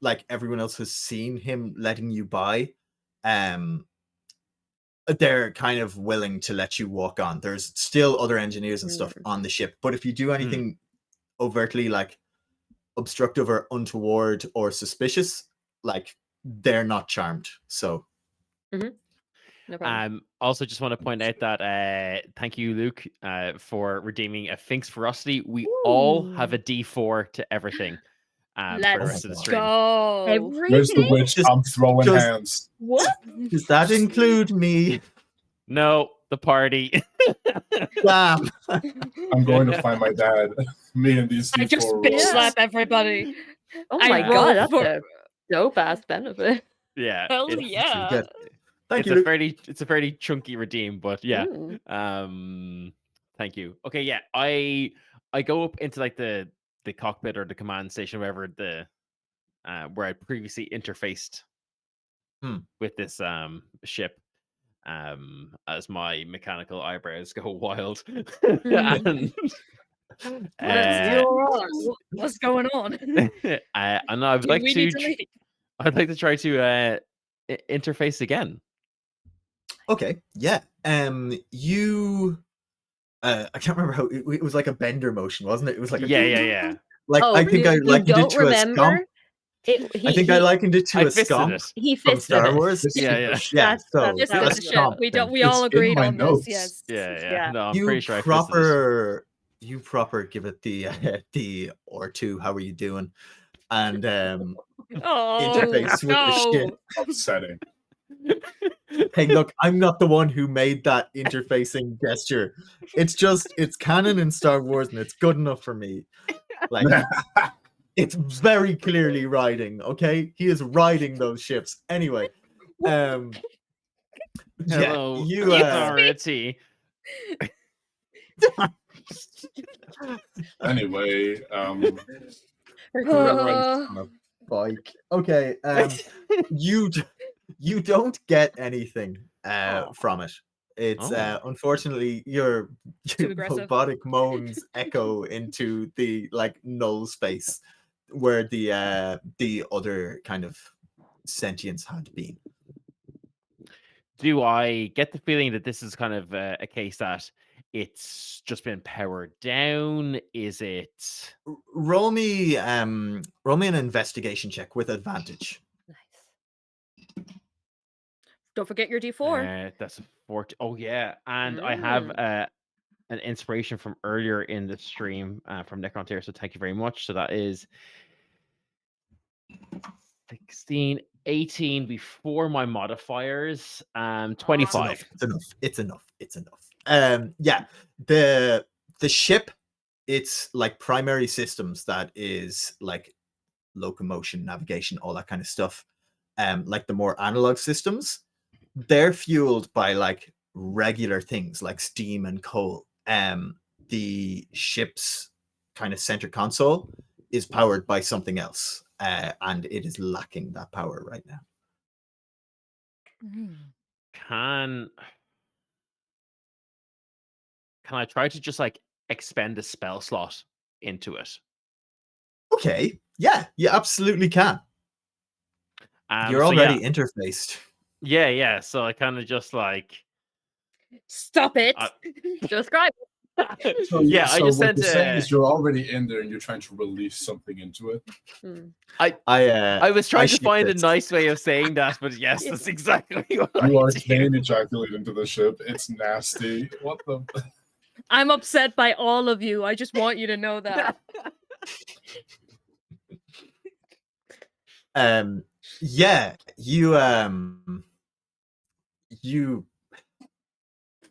like everyone else has seen him letting you by, they're kind of willing to let you walk on. There's still other engineers and stuff on the ship, but if you do anything overtly like obstructive or untoward or suspicious, like they're not charmed. So No problem. Also, just want to point out that thank you, Luke, for redeeming a Fink's Ferocity. We all have a D4 to everything for the Let's rest of the stream. go. Where's the Everything? witch? Just- I'm throwing just- hands. What? does that include me? No, the party. Damn. I'm going to find my dad. Me and these I D4 just bitch rolls. slap everybody. Oh I my roll god, that's for- a dope ass benefit. Yeah. Hell it's- yeah. Good. Thank It's you. a Luke. fairly chunky redeem, but yeah. Mm. Thank you. Okay, yeah. I go up into like the cockpit or the command station, wherever the where I previously interfaced with this ship. As my mechanical eyebrows go wild. And, What's going on? and I would Do like we to need to leave? I'd like to try to interface again. Okay, yeah. You I can't remember how it was like a bender motion, wasn't it? It was like a Yeah. Like Oh, I think I you likened it don't to a scomp. remember? I think I likened it to I a fisted scomp it. He from fisted Star it. Wars. This is Yeah, the yeah. sh- Yeah, That's- so that's- This that's is that's the the ship. scomp We then. we all It's in agreed my on notes. this. Yes. Yeah. Yeah. No, I'm You pretty sure I fisted it. you proper give it the or2. How are you doing? And Oh interface with the ship. no! upsetting. Hey, look, I'm not the one who made that interfacing gesture. It's canon in Star Wars, and it's good enough for me. Like, it's very clearly riding. Okay, he is riding those ships. Anyway, Hello, you authority. Anyway, on a bike. Okay, you don't get anything from it. It's Oh. unfortunately your Too aggressive. robotic moans echo into the like null space where the other kind of sentience had been. Do I get the feeling that this is kind of a case that it's just been powered down? Is it? Roll me an investigation check with advantage. Nice. Don't forget your D4. That's 40. Oh yeah, and I have Mm. an inspiration from earlier in the stream from Necrontyr, so thank you very much. So that is 16, 18 before my modifiers, 25. It's enough. Yeah, the ship, it's like primary systems that is like locomotion, navigation, all that kind of stuff. Like the more analog systems, they're fueled by like regular things like steam and coal. The ship's kind of center console is powered by something else, and it is lacking that power right now. Can I try to just like expend a spell slot into it? Okay, yeah, you absolutely can. You're so already interfaced. Yeah. So I kind of just like Stop it! Describe. so Yeah, I so just what said you're saying is you're already in there and you're trying to release something into it. I was trying to shipped find a this. nice way of saying that, but yes, that's exactly what You I are do. vein ejaculating into the ship. It's nasty. What the? I'm upset by all of you. I just want you to know that. Yeah,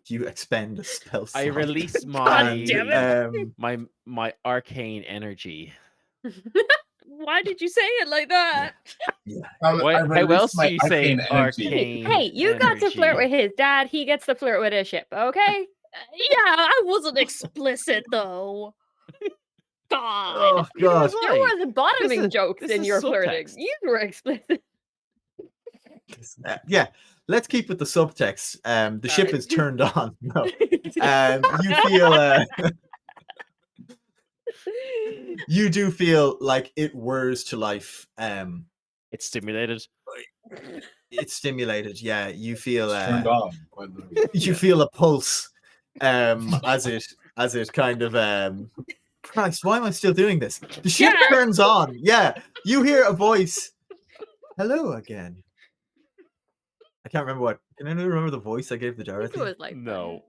you expend a spell I slot. release God damn it. my arcane energy. Why did you say it like that? How else do you say energy. arcane? Hey, you got to flirt with his dad. He gets to flirt with his ship. Okay. Yeah, I wasn't explicit though. God. Oh god. There was bottoming jokes this in is your flirting. subtext. You were explicit. Yeah, let's keep with the subtext. The ship Alright. is turned on. No. You feel you do feel like it whirs to life. It's stimulated. It's stimulated. Yeah, you feel It's turned on. quite literally. you feel a pulse as it kind of Christ, why am I still doing this? The ship Yeah. turns on. Yeah. You hear a voice. Hello again. I can't remember what. Can anyone remember the voice I gave the I think Dorothy? it was like No.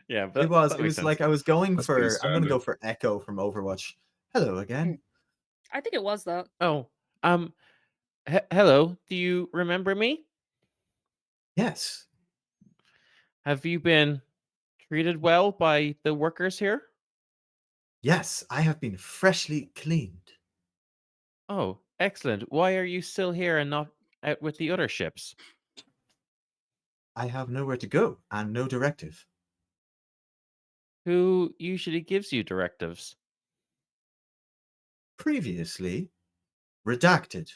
Yeah, It but was. that It makes was sense. like I was going That's pretty for. I'm going to go standard. for Echo from Overwatch. Hello again. I think it was that. Oh, hello. Do you remember me? Yes. Have you been treated well by the workers here? Yes, I have been freshly cleaned. Oh, excellent. Why are you still here and not out with the other ships? I have nowhere to go and no directive. Who usually gives you directives? Previously, redacted.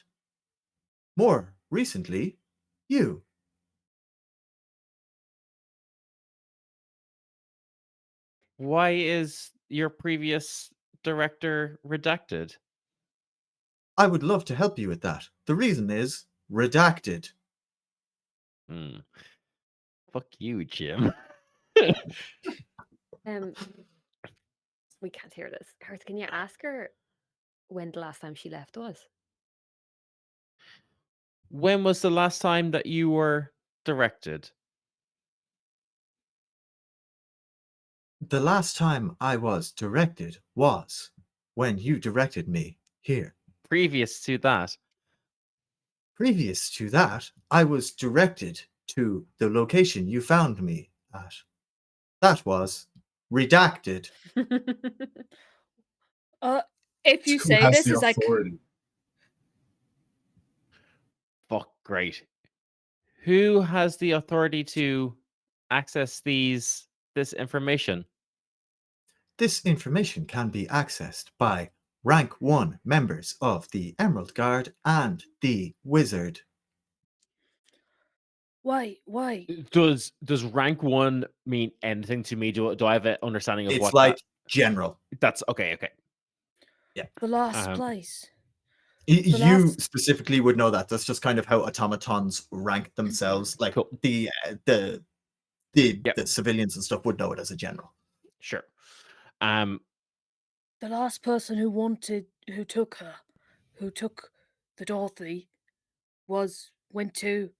More recently, you. Why is your previous director redacted? I would love to help you with that. The reason is redacted. Hmm. Fuck you, Jim. um we can't hear this. Hertz, can you ask her when the last time she left was? When was the last time that you were directed? The last time I was directed was when you directed me here. Previous to that. Previous to that, I was directed to the location you found me at. That was redacted. If you Who say has this the is like authority? Fuck, great. Who has the authority to access this information? This information can be accessed by rank 1 members of the Emerald Guard and the Wizard. why? Does rank 1 mean anything to me? Do I have an understanding of It's what like general. that's okay. The last Um, place. You last- specifically would know that. That's just kind of how automatons rank themselves. Like Cool. the Yep. civilians and stuff would know it as a general. Sure. The last person who took the Dorothy went to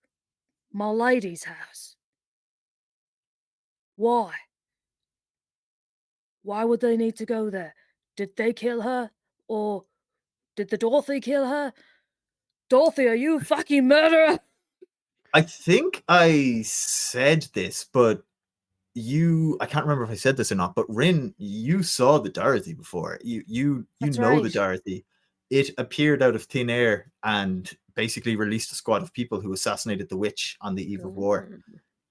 my lady's house. Why? Why would they need to go there? Did they kill her? Or did the Dorothy kill her? Dorothy, are you a fucking murderer? I think I said this, but I can't remember if I said this or not, but Rinn, you saw the Dorothy before. You That's know the right. Dorothy. It appeared out of thin air and basically released a squad of people who assassinated the witch on the eve of war.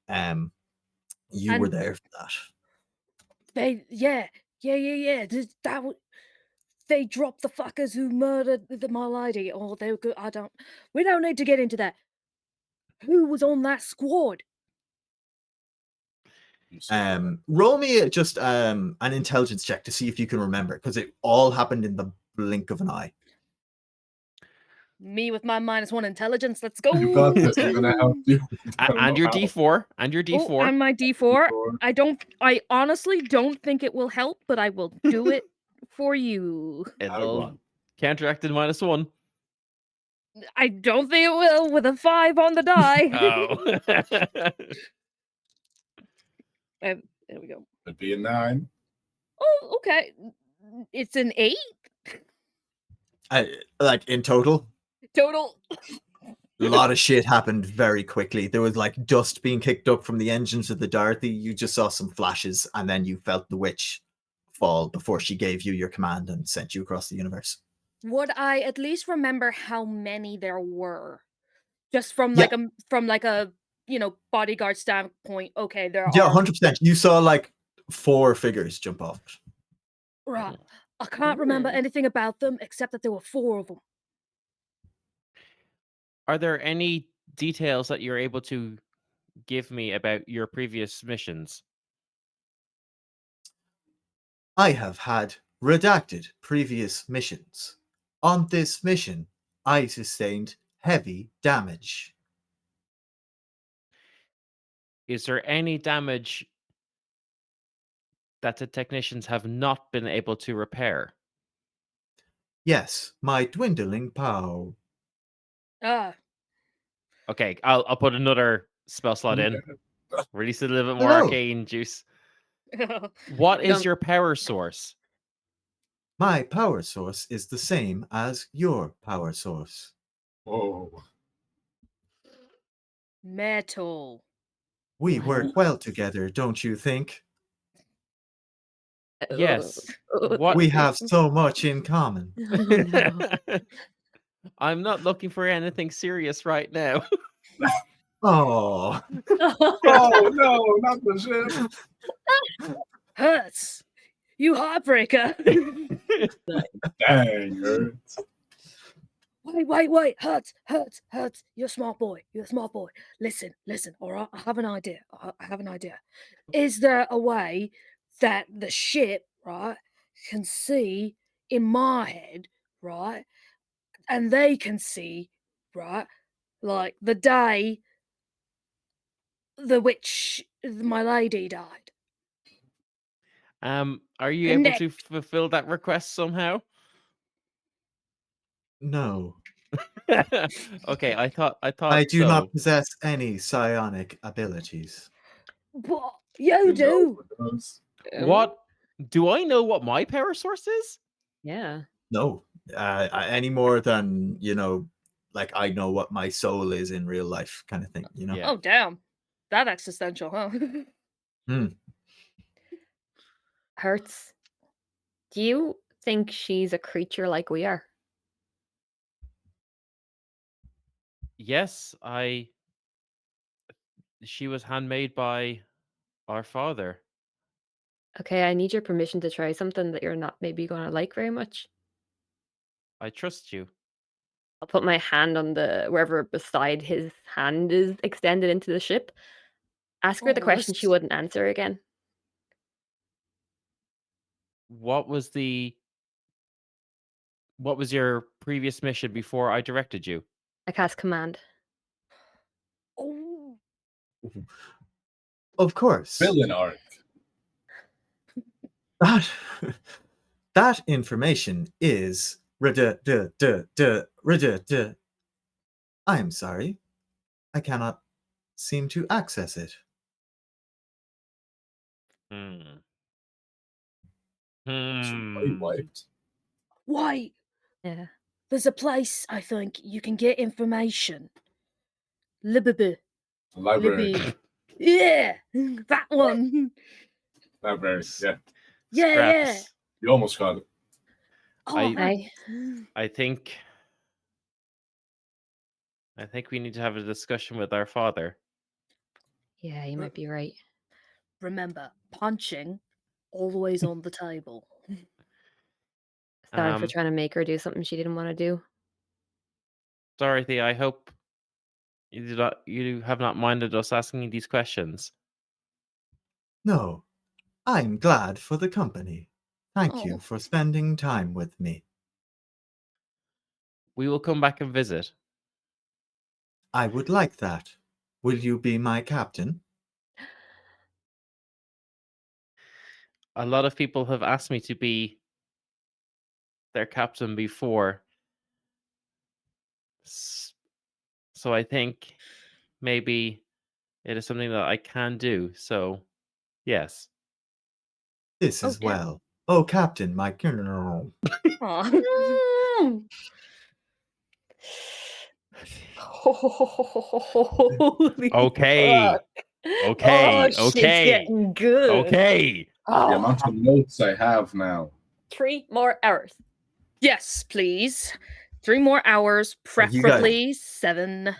You were And- there for that. Yeah. They dropped the fuckers who murdered my lady. Oh, they were good. We don't need to get into that. Who was on that squad? Roll me just an intelligence check to see if you can remember, because it all happened in the blink of an eye. Me with my -1 intelligence. Let's go. You got this. I'm gonna help you. I don't And know your how. D4. And your D4. Oh, and my D4. I honestly don't think it will help, but I will do it for you. It'll counteract in -1. I don't think it will with a 5 on the die. Oh. There we go. It'd be a 9. Oh, okay. It's an 8 Like in total, total. a lot of shit happened very quickly. There was like dust being kicked up from the engines of the Dorothy. You just saw some flashes, and then you felt the witch fall before she gave you your command and sent you across the universe. Would I at least remember how many there were? Just from Yeah. like a bodyguard standpoint. Okay, there Yeah, are 100%. You saw like 4 figures jump off. right. I can't remember anything about them except that there were 4 of them. Are there any details that you're able to give me about your previous missions? I have had redacted previous missions. On this mission, I sustained heavy damage. Is there any damage that the technicians have not been able to repair? Yes, my dwindling power. Ah, Okay, I'll put another spell slot in. Release a little bit more Hello. arcane juice. What is don't- your power source? My power source is the same as your power source. Whoa. metal. We What? work well together, don't you think? Yes. What? We have so much in common. Oh, no. I'm not looking for anything serious right now. Oh, Oh no, not the ship. Hertz, you heartbreaker. Dang, Hertz. Wait, Hertz, you're a smart boy. You're a smart boy. Listen, all right, I have an idea. I have an idea. Is there a way that the ship, right, can see in my head, right, and they can see, right, like the day the witch, my lady died? Are you able Connect. to fulfill that request somehow? no. Okay, I thought I do so. not possess any psionic abilities. What? You do. What? Do I know what my power source is? Yeah. No. Any more than, like I know what my soul is in real life kind of thing, Yeah. Oh, damn. That existential, huh? Hertz, do you think she's a creature like we are? Yes, she was handmade by our father. Okay, I need your permission to try something that you're not maybe going to like very much. I trust you. I'll put my hand on the wherever beside his hand is extended into the ship. Ask her the question she this- wouldn't answer again. What was your previous mission before I directed you? I cast command. Oh, Of course. Villain arc. That, that information is I am sorry. I cannot seem to access it. Hmm. She wiped. wait. Yeah. There's a place, I think, you can get information. Libby. The library. Libby. Yeah, that one. Library. Yeah. Yeah. Scraps. You almost got it. Oh, I I think we need to have a discussion with our father. yeah, you might be right. remember, punching always on the table. Sorry for Um, trying to make her do something she didn't want to do. Dorothy, I hope you have not minded us asking you these questions. No, I'm glad for the company. Thank you Oh. for spending time with me. We will come back and visit. I would like that. Will you be my captain? A lot of people have asked me to be their captain before. So I think maybe it is something that I can do. So, yes. This as Okay. well. Oh, Captain, my colonel. Aw. Holy Okay. fuck. Okay. Oh, shit's Okay. getting good. Okay. The Oh, amount of notes I have now. 3 more hours. Yes, please. 3 more hours, Oh, you guys- preferably 7.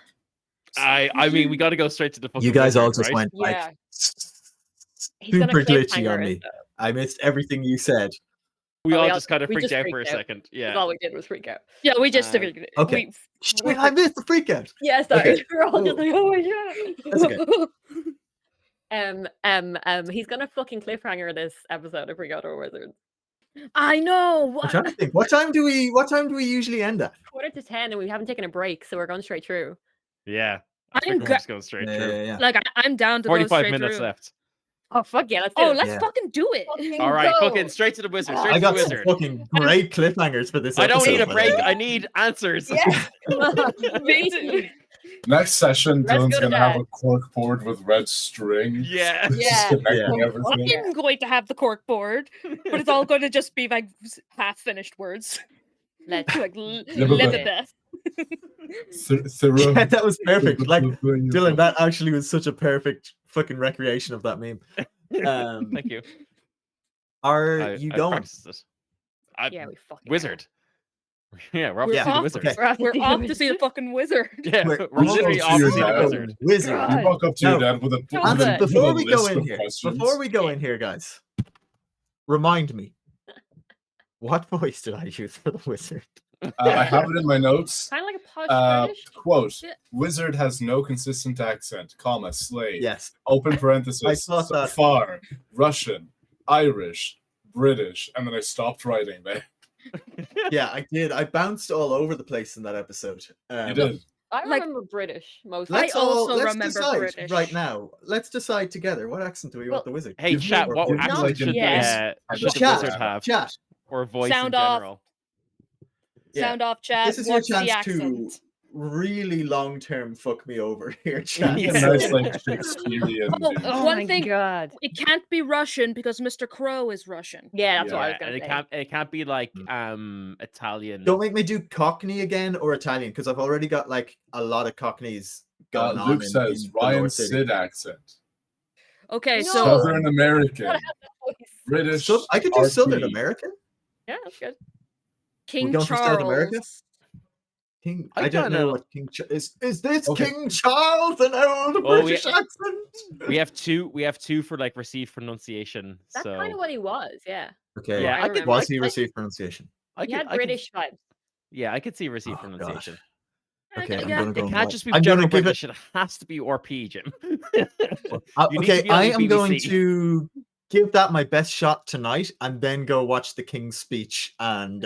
I mean, we got to go straight to the fucking You guys all wizard, just right? went Yeah. like He's gonna super glitchy cliffhanger on us, me. though. I missed everything you said. We Oh, all we all- just kind of we freaked just out for a freaked out. second. That's Yeah. all we did was freak out. Yeah, we just Okay. Okay. Shit, I missed the freak out. Yeah, sorry. Okay. We're all just Cool. like, oh my god. That's okay. He's gonna fucking cliffhanger this episode if we go to a wizard. I know. I'm What? trying to think. What time do we usually end at? 9:45, and we haven't taken a break, so we're going straight through. Yeah. I I'm think we're gra- just going straight through. Yeah. Like I'm down to go 45 straight minutes through. left. Oh fuck yeah, let's do Oh, it. let's Yeah. fucking do it. Fucking All right, go. fucking straight to the wizard. I Straight I to the got some wizard. fucking great cliffhangers for this I don't need a episode, by the break. way. I need answers. Yes. Me too. Next session, Let's Dylan's go to gonna have bed. a cork board with red string. Yeah. Yeah. Connecting Yeah. everything. Yeah. I'm going to have the cork board, but it's all going to just be like half finished words. Let's Like Yeah, but- live a bit. Yeah, that was perfect. Like, Dylan, that actually was such a perfect fucking recreation of that meme. Thank you. Are you I going? practiced it. Yeah, we fucking Wizard. Yeah, we're off We're to see the off- wizard. okay. Are. We're off to see the fucking wizard. Yeah, We're we're literally off off to to see the your wizard. Wizard. God. You walk up to your No. dad with a Tell with us. a Before we go list in of here, questions. before we go in here, guys, remind me, what voice did I use for the wizard? I have it in my notes. Kind of like a posh British. Quote: Yeah. Wizard has no consistent accent, comma, slave. Yes. Open parenthesis. I thought so that. far, Russian, Irish, British, and then I stopped writing there. Yeah, I did. I bounced all over the place in that episode. You did. I like- remember British most. Let's I also let's remember decide British. right now. Let's decide together. What accent do we Well, want the wizard? Hey, Give me- chat, what give me accent like should, an yes. should the Chat, wizard have? Chat. Or voice Sound in off. general? Yeah. Sound off, chat. This is your What's the chance to accent? really long-term fuck me over here, chat. Yeah. A nice like Shakespearean. Oh, dude. Oh One my thing- god. It can't be Russian because Mr. Crow is Russian. Yeah, that's Yeah. what I was Yeah, gonna and say. it can't be like Hmm. Italian. Don't make me do Cockney again or Italian because I've already got like a lot of Cockneys going on. Luke in says the Ryan North City. Sid accent. Okay, No. so Southern American, Gotta have that voice. British. So, I could do Southern RP. American. Yeah, that's good. King going for South America? Charles. King. I I don't kinda- know what King is. Is this Okay. King Charles an old Oh, British accent? We have two for like received pronunciation. That's so kind of what he was. Yeah. Okay. Yeah, I I could- remember. Was he I- received pronunciation? I He could, had I could- British vibes. yeah, I could see received Oh, God. pronunciation. Okay, I'm Yeah, gonna It go. can't Mike. just be I'm general gonna give British. It has to be RP, Jim. You need to Okay, be on I the am going BBC. to give that my best shot tonight, and then go watch the King's Speech and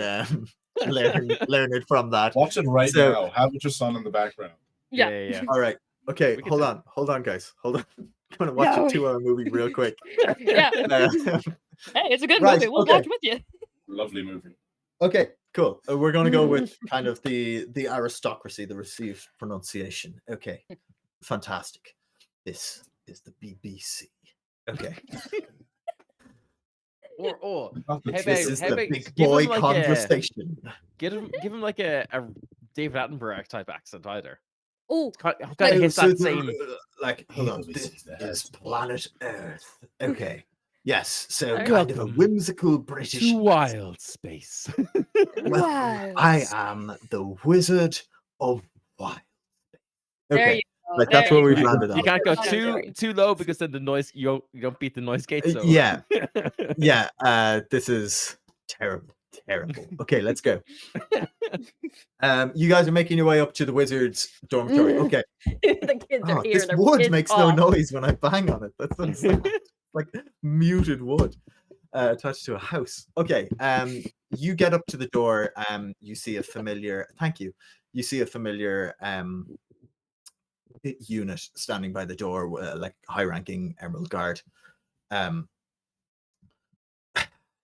learn it from that. Watch it right So- now. Have it just on in the background. Yeah. yeah. All right. Okay, We can hold do- on, guys. Hold on. I'm gonna watch No. a 2-hour movie real quick. Yeah. Uh, Hey, it's a good Right, movie. We'll okay. watch with you. Lovely movie. okay, cool. We're gonna go with kind of the aristocracy, the received pronunciation. Okay, fantastic. This is the BBC. Okay, Or Not the Hey, truth. this babe, is hey, the babe, big give boy him like a- conversation. give him like a David Attenborough type accent either. Oh, Kind of Oh, hits so that the- same. like, hold on. This This is the is Earth. planet Earth. Okay. Yes, so Alright. kind of a Welcome whimsical British. To wild space. Well, wow. I am the Wizard of Wild. There Okay, you go. like that's there where you we've go. landed You on. can't go Sounds too very- low because then the noise you don't beat the noise gate. So Yeah, yeah. This is terrible, terrible. Okay, let's go. You guys are making your way up to the Wizard's dormitory. Okay. The kids are Oh, here. this they're wood pissed makes no off. noise when I bang on it. That's like muted wood attached to a house. Okay. You get up to the door. You see a familiar. Thank you. You see a familiar unit standing by the door, like high-ranking Emerald Guard,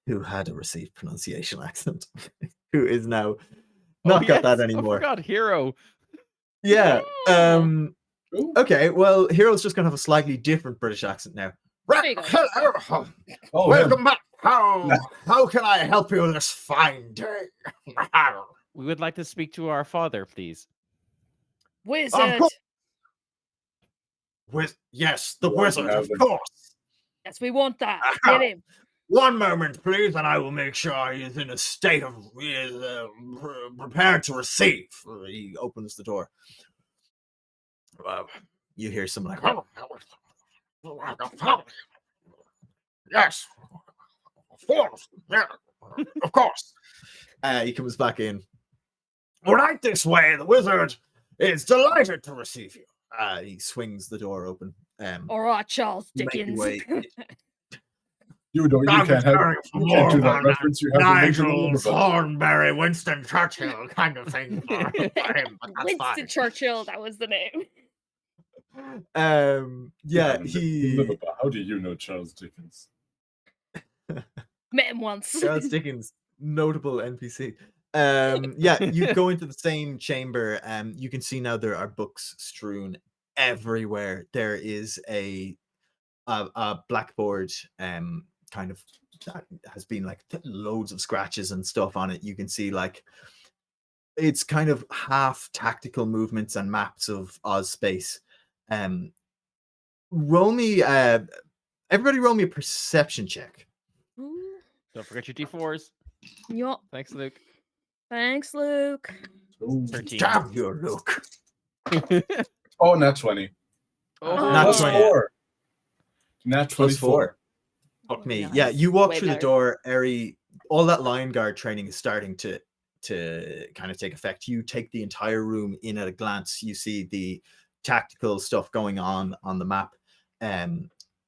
who had a received pronunciation accent, who is now not got that I anymore. forgot Hero. Yeah. Yeah. Ooh. Okay, well, Hero's just gonna have a slightly different British accent now. There you go. Hello. Oh, Welcome back. How can I help you this fine day? We would like to speak to our father, please. Wizard. course. Yes, the Well, wizard, of heaven. course. Yes, we want that. Aha. Get him. One moment, please, and I will make sure he is in a state of prepared to receive. He opens the door. You hear some like, yes, of course. He comes back in. Right this way, the wizard is delighted to receive you. He swings the door open. All right, Charles Make your Dickens. way. You can't have. You can't do that reference. You have to make it a Nigel little bit. Thornberry, Winston Churchill kind of thing for him. But that's Winston fine. Churchill, that was the name. Yeah, You he live about. How do you know Charles Dickens? Met him once. Charles Dickens, notable NPC. Yeah, you go into the same chamber. You can see now there are books strewn everywhere. There is a blackboard, kind of that has been like loads of scratches and stuff on it. You can see like it's kind of half tactical movements and maps of Oz space. Roll me, everybody, roll me a perception check. Ooh, Don't forget your D4s. yup. Thanks, Luke. Thanks, Luke. Ooh. 13. Damn your look. Oh, nat 20. Oh, Nat Plus 20. 4. Nat Plus 24. 4. Fuck me. Yeah, Nice. you walk Way through the better. door, Eri. All that lion guard training is starting to kind of take effect. You take the entire room in at a glance. You see the tactical stuff going on the map.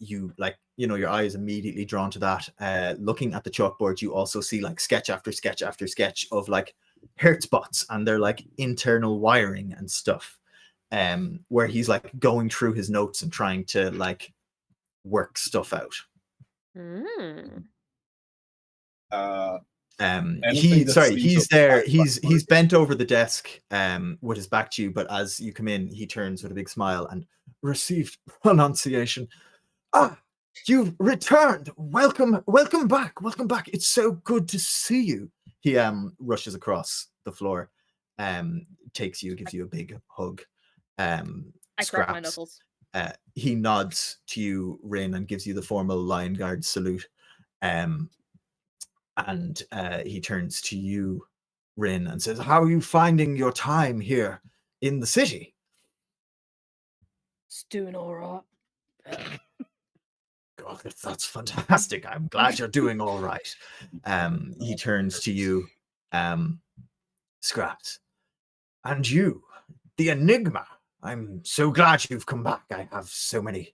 You your eye is immediately drawn to that. Looking at the chalkboard, you also see like sketch after sketch after sketch of like Hertz bots and their like internal wiring and stuff. Where he's like going through his notes and trying to like work stuff out. Mm. Anything that seems He's of there. black He's bent over the desk, with his back to you. But as you come in, he turns with a big smile and received pronunciation. Ah, you've returned. Welcome back. It's so good to see you. He rushes across the floor, takes you, gives you a big hug. I crack my Scraps. knuckles. He nods to you, Rinn, and gives you the formal Lion Guard salute. And he turns to you, Rinn, and says, "How are you finding your time here in the city?" It's doing all right. God, that's fantastic. I'm glad you're doing all right. He turns to you, Scraps. And you, the Enigma. I'm so glad you've come back. I have so many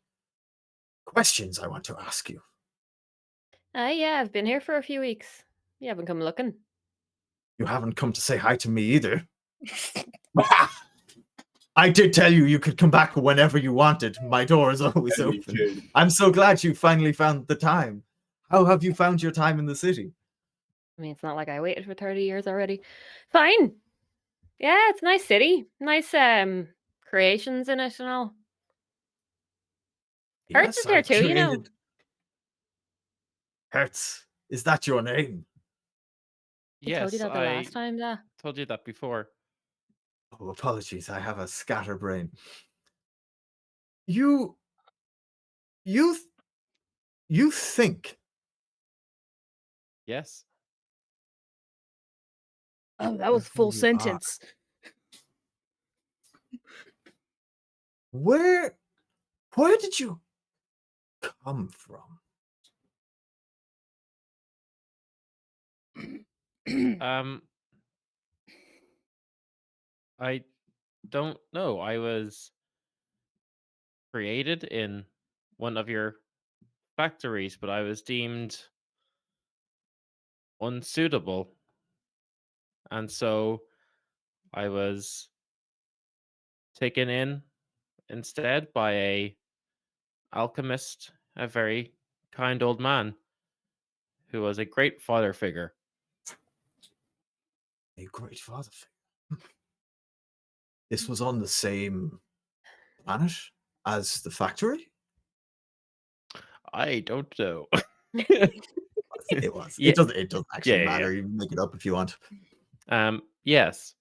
questions I want to ask you. Yeah, I've been here for a few weeks. You haven't come looking. You haven't come to say hi to me either. I did tell you you could come back whenever you wanted. My door is always Any open. kid. I'm so glad you finally found the time. How have you found your time in the city? I mean, it's not like I waited for 30 years already. Fine. Yeah, it's a nice city. Nice creations in it and all. Hertz is I've here too, you know. created- Hertz, is that your name? I told you Yes, that the I last time, yeah. told you that before. Oh, apologies. I have a scatterbrain. You think Yes. Oh, that was who full you are. sentence. Where did you come from? I don't know. I was created in one of your factories, but I was deemed unsuitable. And so I was taken in instead by a alchemist, a very kind old man who was a great father figure. A great father figure. This was on the same planet as the factory? I don't know. It was. Yeah. It doesn't actually Yeah. matter. You can make it up if you want. Yes.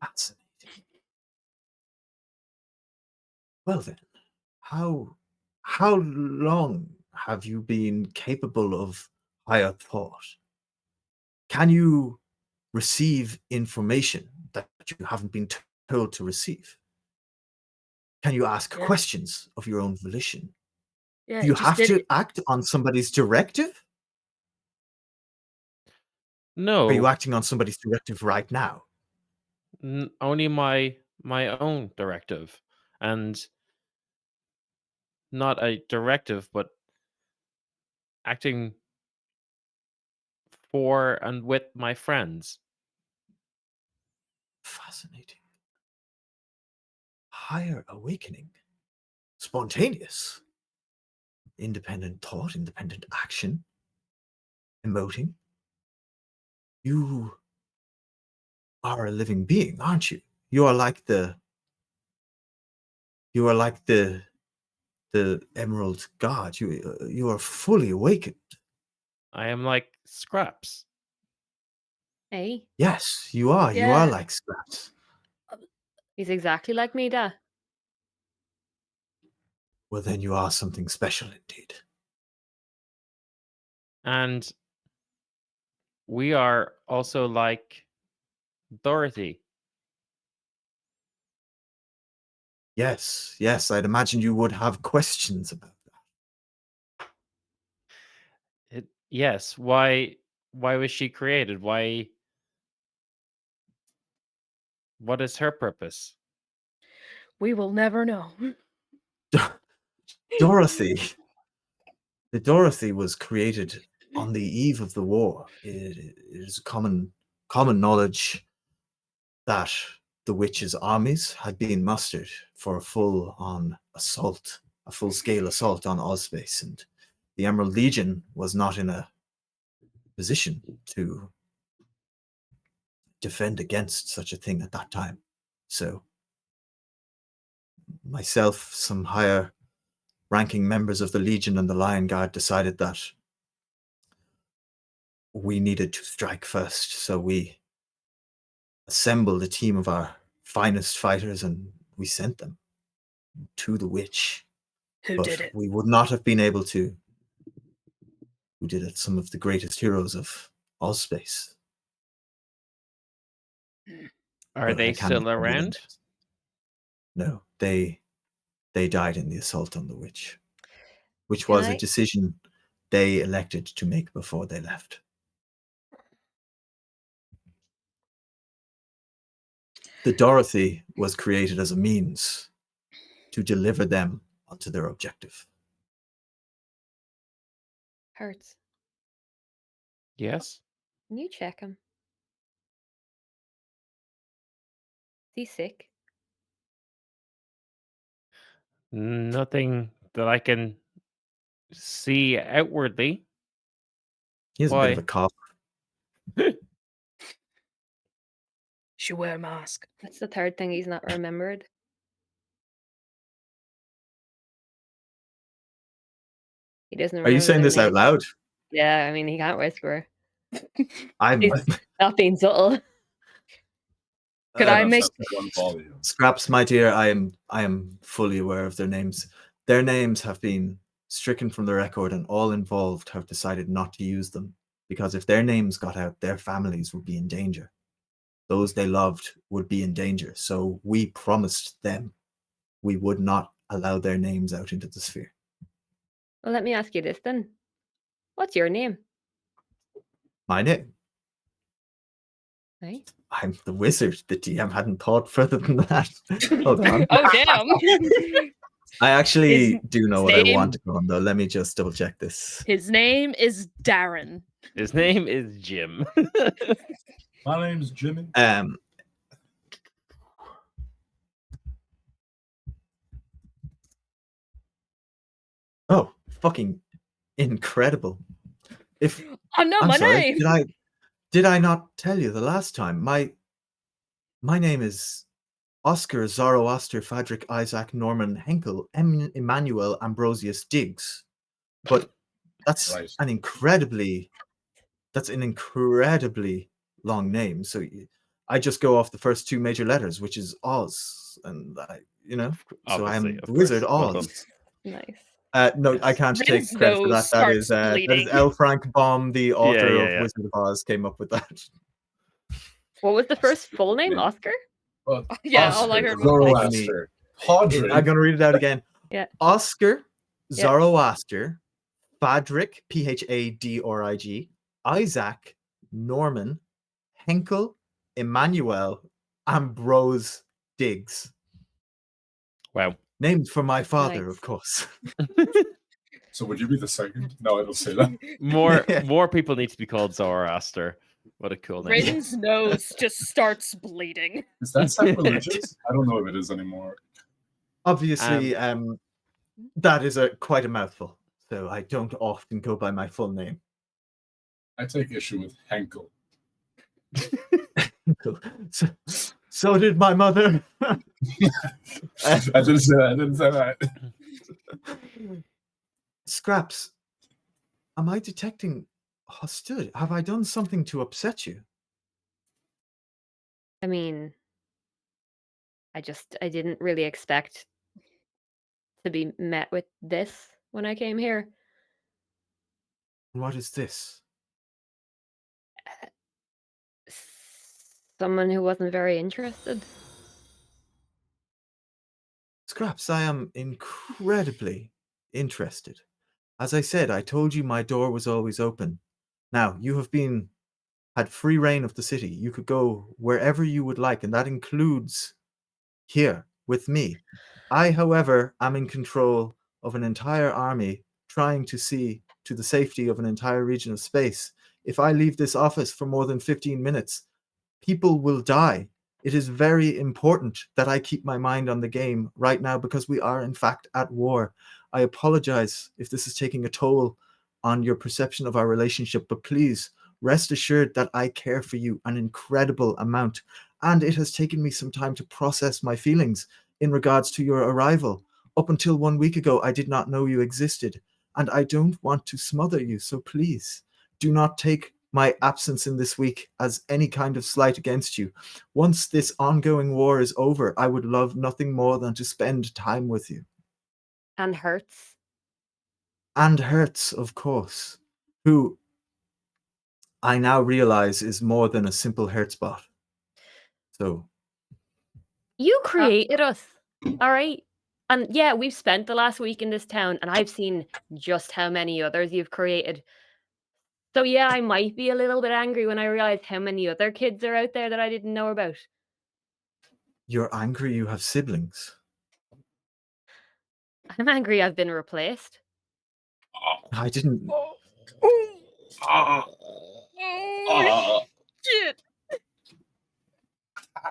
Fascinating. Well then, how long have you been capable of higher thought? Can you receive information that you haven't been told to receive? Can you ask Yeah. questions of your own volition? Yeah, Do you it just have did to it. act on somebody's directive? Are you No, acting on somebody's directive right now? only my own directive, and not a directive, but acting for and with my friends. Fascinating. higher awakening, spontaneous, independent thought, independent action, emoting. You are a living being, aren't you? You are like the Emerald God. You are fully awakened. I am like Scraps. Hey, Yes, you are. You Yeah. are like Scraps. he's exactly like me, da. Well, then you are something special indeed. And we are also like Dorothy. Yes, yes, I'd imagine you would have questions about that. Yes. Why was she created? What is her purpose? We will never know. Dorothy. The Dorothy was created on the eve of the war. It is common knowledge that the witches' armies had been mustered for a full-on assault, a full-scale assault on Wildspace, and the Emerald Legion was not in a position to defend against such a thing at that time. So myself, some higher ranking members of the Legion and the Lion Guard decided that we needed to strike first. So we assembled a team of our finest fighters and we sent them to the witch. Who But did it? we would not have been able to. Who did it? Some of the greatest heroes of Wildspace. Are But they I cannot still tell you their around? names. No, they died in the assault on the witch, which Can was a I- decision they elected to make before they left. The Dorothy was created as a means to deliver them onto their objective. Hurts. Yes. Can you check him? Is he sick? Nothing that I can see outwardly. He has a bit of Why? a cough. She wear a mask. That's the third thing he's not remembered. He doesn't remember Are you saying their this out name. loud? Yeah, I mean, he can't whisper. I'm He's not being subtle. Could Uh, I make- one volume. Scraps, my dear, I am fully aware of their names. Their names have been stricken from the record, and all involved have decided not to use them because if their names got out, their families would be in danger. Those they loved would be in danger. So we promised them we would not allow their names out into the sphere. Well, let me ask you this then. What's your name? My name. Right? I'm the wizard. The DM hadn't thought further than that. Hold on. Oh damn! I actually His do know what I name- want to go on, though. Let me just double check this. His name is Darren. His name is Jim. My name's Jimmy. Oh, fucking incredible. If I'm not I'm my sorry, name. did I not tell you the last time? My name is Oscar Zoroaster Fadric Isaac Norman Henkel Emmanuel Ambrosius Diggs. But that's Right. an incredibly long name. So I just go off the first two major letters, which is Oz, and so I Obviously, am of the wizard course. Well done. Oz. Nice. No, I Yes. can't take Rinn's credit for that. nose That is starts bleeding. L. Frank Baum, the author yeah, of yeah. Wizard of Oz, came up with that. What was the first full name? Yeah. Oscar? But Yeah, all I Oscar heard was Zoroaster, Padre. I'm going to read it out again. Yeah. Oscar Yeah. Zoroaster Fadric, Phadrig, Isaac Norman Henkel Emmanuel Ambrose Diggs. Wow. Named for my father, Nice. of course. So would you be the second? No, I don't say that. More people need to be called Zoroaster. What a cool name. Rinn's nose just starts bleeding. Is that sacrilegious? I don't know if it is anymore. Obviously, that is quite a mouthful, so I don't often go by my full name. I take issue with Henkel. So did my mother. I didn't say that. I didn't say that. Scraps, am I detecting hostility? Have I done something to upset you? I mean, I didn't really expect to be met with this when I came here. What is this? Someone who wasn't very interested. Scraps, I am incredibly interested. As I said, I told you my door was always open. Now, you have had free reign of the city. You could go wherever you would like, and that includes here with me. I, however, am in control of an entire army trying to see to the safety of an entire region of space. If I leave this office for more than 15 minutes, people will die. It is very important that I keep my mind on the game right now because we are, in fact, at war. I apologize if this is taking a toll on your perception of our relationship, but please rest assured that I care for you an incredible amount. And it has taken me some time to process my feelings in regards to your arrival. Up until 1 week ago, I did not know you existed, and I don't want to smother you, so please do not take my absence in this week as any kind of slight against you. Once this ongoing war is over, I would love nothing more than to spend time with you. And Hertz. And Hertz, of course, who I now realize is more than a simple Hertz bot. So You created us, all right? And yeah, we've spent the last week in this town, and I've seen just how many others you've created. So yeah, I might be a little bit angry when I realize how many other kids are out there that I didn't know about. you're angry you have siblings. I'm angry I've been replaced. I didn't. Shit.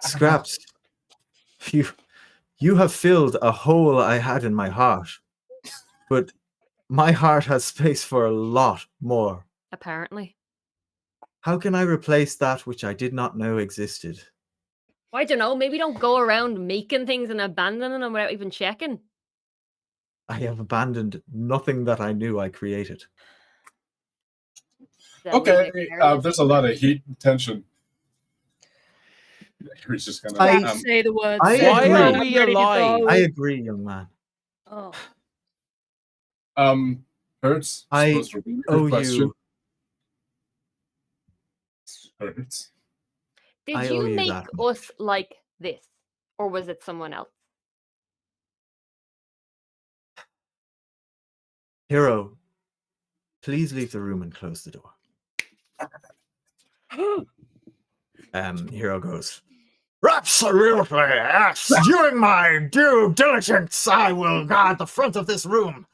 Scraps, you have filled a hole I had in my heart. But my heart has space for a lot more. Apparently. How can I replace that which I did not know existed? I don't know. Maybe don't go around making things and abandoning them without even checking. I have abandoned nothing that I knew I created. Okay, there's a lot of heat and tension. He's just gonna. Say the words. I Why agree. are we alive? I agree, young man. Oh. Hertz. I owe you. Hertz. Did I owe you you make that us like this? Or was it someone else? Hero, please leave the room and close the door. Hero goes, absolutely, yes. During my due diligence, I will guard the front of this room.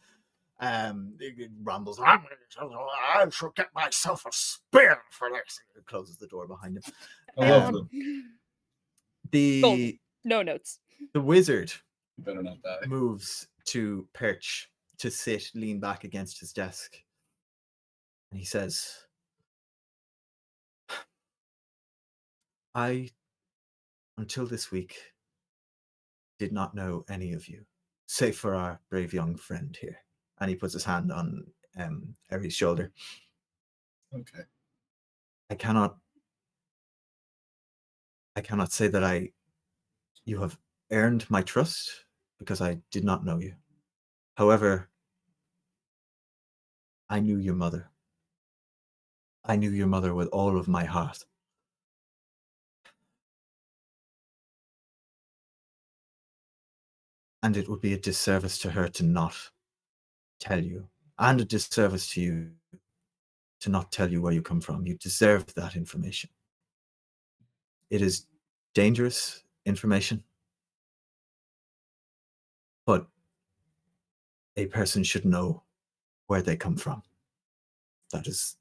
It rumbles. I shall get myself a spear for this. It closes the door behind him. I love them. No notes. The wizard You better not die. moves to perch, to sit, lean back against his desk. And he says, I, until this week, did not know any of you, save for our brave young friend here. And he puts his hand on Eri's shoulder. Okay. I cannot say that you have earned my trust because I did not know you. However, I knew your mother. I knew your mother with all of my heart. And it would be a disservice to her to not tell you, and a disservice to you to not tell you where you come from. You deserve that information. It is dangerous information, but a person should know where they come from. That is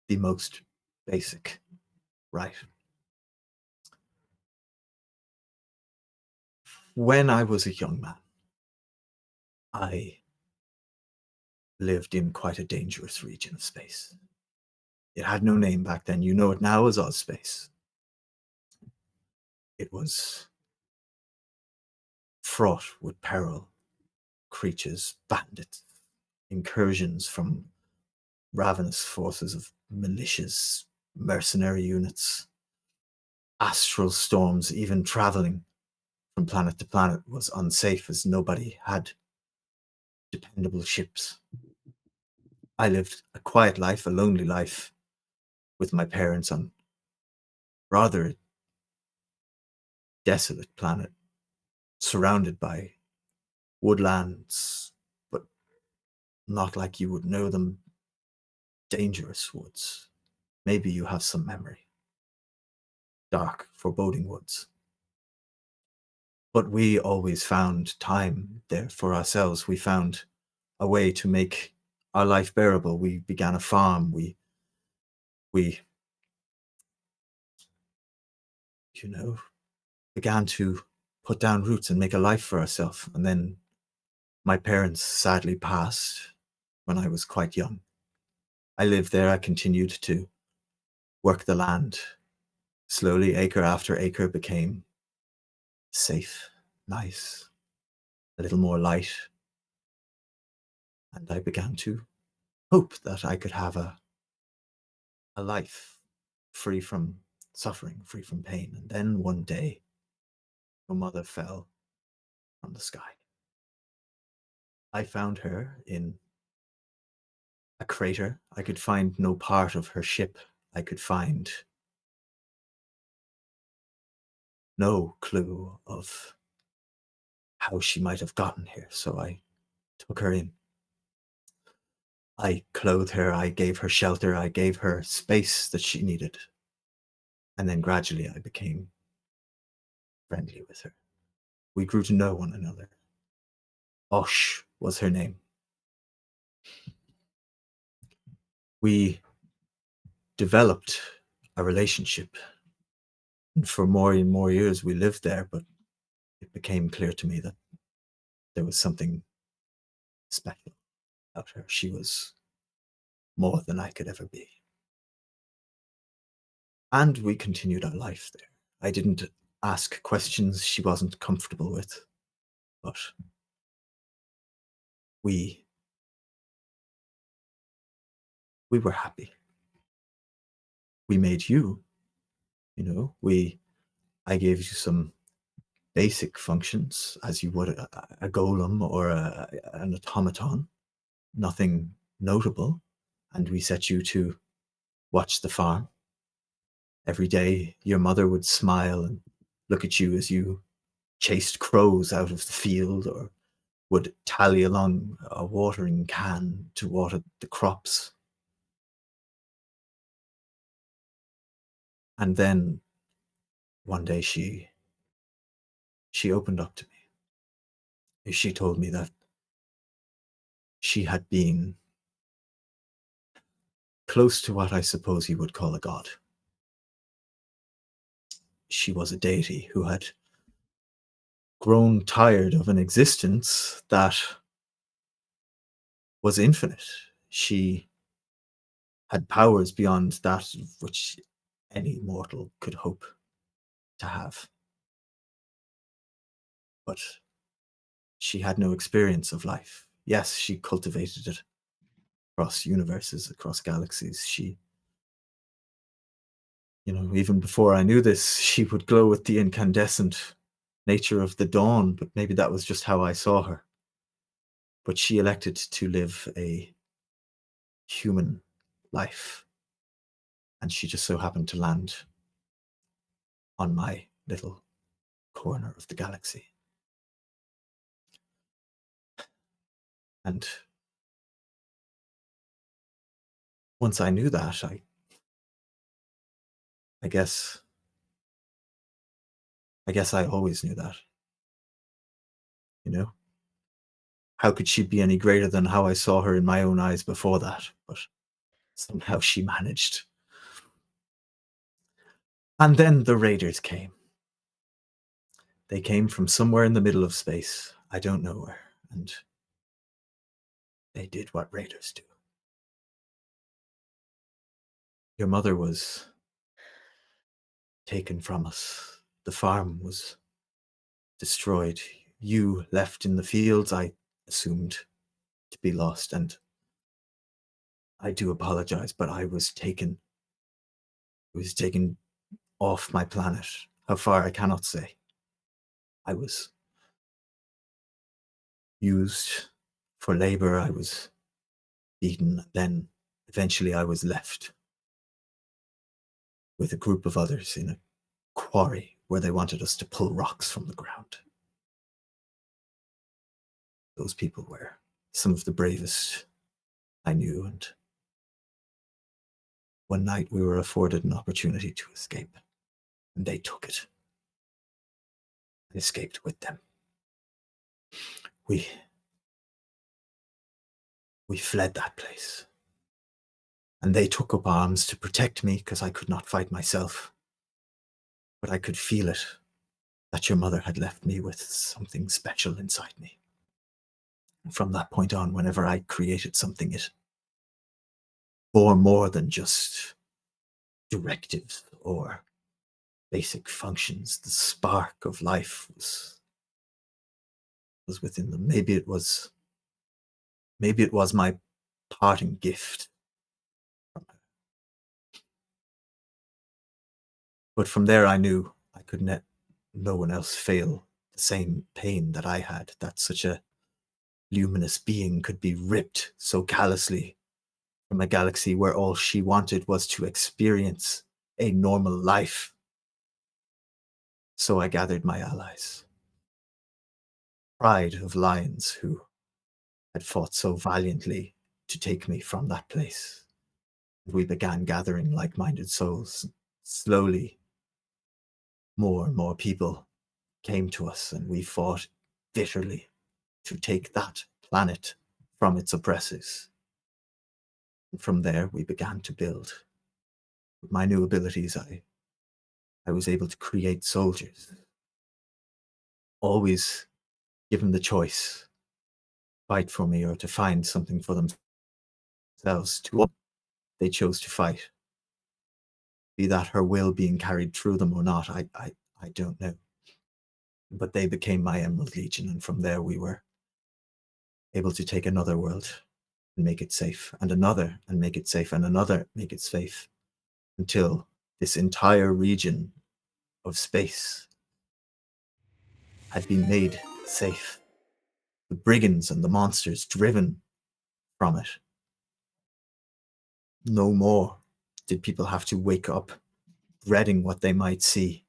the most basic right. When I was a young man, I lived in quite a dangerous region of space. It had no name back then. You know it now as Ozspace. It was fraught with peril, creatures, bandits, incursions from ravenous forces of militias, mercenary units, astral storms. Even traveling from planet to planet was unsafe as nobody had dependable ships. I lived a quiet life, a lonely life, with my parents on rather desolate planet, surrounded by woodlands, but not like you would know them, dangerous woods. Maybe you have some memory. Dark, foreboding woods. But we always found time there for ourselves. We found a way to make our life bearable. We began a farm. We began to put down roots and make a life for ourselves. And then my parents sadly passed when I was quite young. I lived there. I continued to work the land. Slowly, acre after acre became safe, nice, a little more light. And I began to hope that I could have a life free from suffering, free from pain. And then one day, my mother fell from the sky. I found her in a crater. I could find no part of her ship. I could find no clue of how she might have gotten here. So I took her in. I clothed her. I gave her shelter. I gave her space that she needed. And then gradually I became friendly with her. We grew to know one another. Osh was her name. We developed a relationship. And for more and more years we lived there, but it became clear to me that there was something special about her. She was more than I could ever be. And we continued our life there. I didn't ask questions she wasn't comfortable with, but we were happy. We made you, I gave you some basic functions as you would a golem or an automaton, nothing notable. And we set you to watch the farm. Every day, your mother would smile and look at you as you chased crows out of the field or would tally along a watering can to water the crops. And then one day she opened up to me. She told me that she had been close to what I suppose you would call a god. She was a deity who had grown tired of an existence that was infinite. She had powers beyond that which any mortal could hope to have. But she had no experience of life. Yes, she cultivated it across universes, across galaxies. She, even before I knew this, she would glow with the incandescent nature of the dawn, but maybe that was just how I saw her. But she elected to live a human life, and she just so happened to land on my little corner of the galaxy. And once I knew that, I guess I always knew that. How could she be any greater than how I saw her in my own eyes before that? But somehow she managed. And then the raiders came. They came from somewhere in the middle of space. I don't know where. And They did what raiders do. Your mother was taken from us. The farm was destroyed. You left in the fields, I assumed to be lost, and I do apologize, but I was taken off my planet. How far I cannot say. I was used for labor, I was beaten, then eventually I was left with a group of others in a quarry where they wanted us to pull rocks from the ground. Those people were some of the bravest I knew, and one night we were afforded an opportunity to escape, and they took it. I escaped with them. We fled that place, and they took up arms to protect me because I could not fight myself. But I could feel it, that your mother had left me with something special inside me. And from that point on, whenever I created something, it bore more than just directives or basic functions. The spark of life was within them. Maybe it was my parting gift. But from there I knew I could let no one else feel the same pain that I had, that such a luminous being could be ripped so callously from a galaxy where all she wanted was to experience a normal life. So I gathered my allies. Pride of lions who had fought so valiantly to take me from that place. We began gathering like-minded souls. Slowly, more and more people came to us, and we fought bitterly to take that planet from its oppressors. And from there, we began to build. With my new abilities, I was able to create soldiers. Always given the choice, fight for me or to find something for themselves. They chose to fight. Be that her will being carried through them or not, I don't know. But they became my Emerald Legion, and from there we were able to take another world and make it safe, and another and make it safe, and another make it safe, until this entire region of space had been made safe. The brigands and the monsters driven from it. No more did people have to wake up dreading what they might see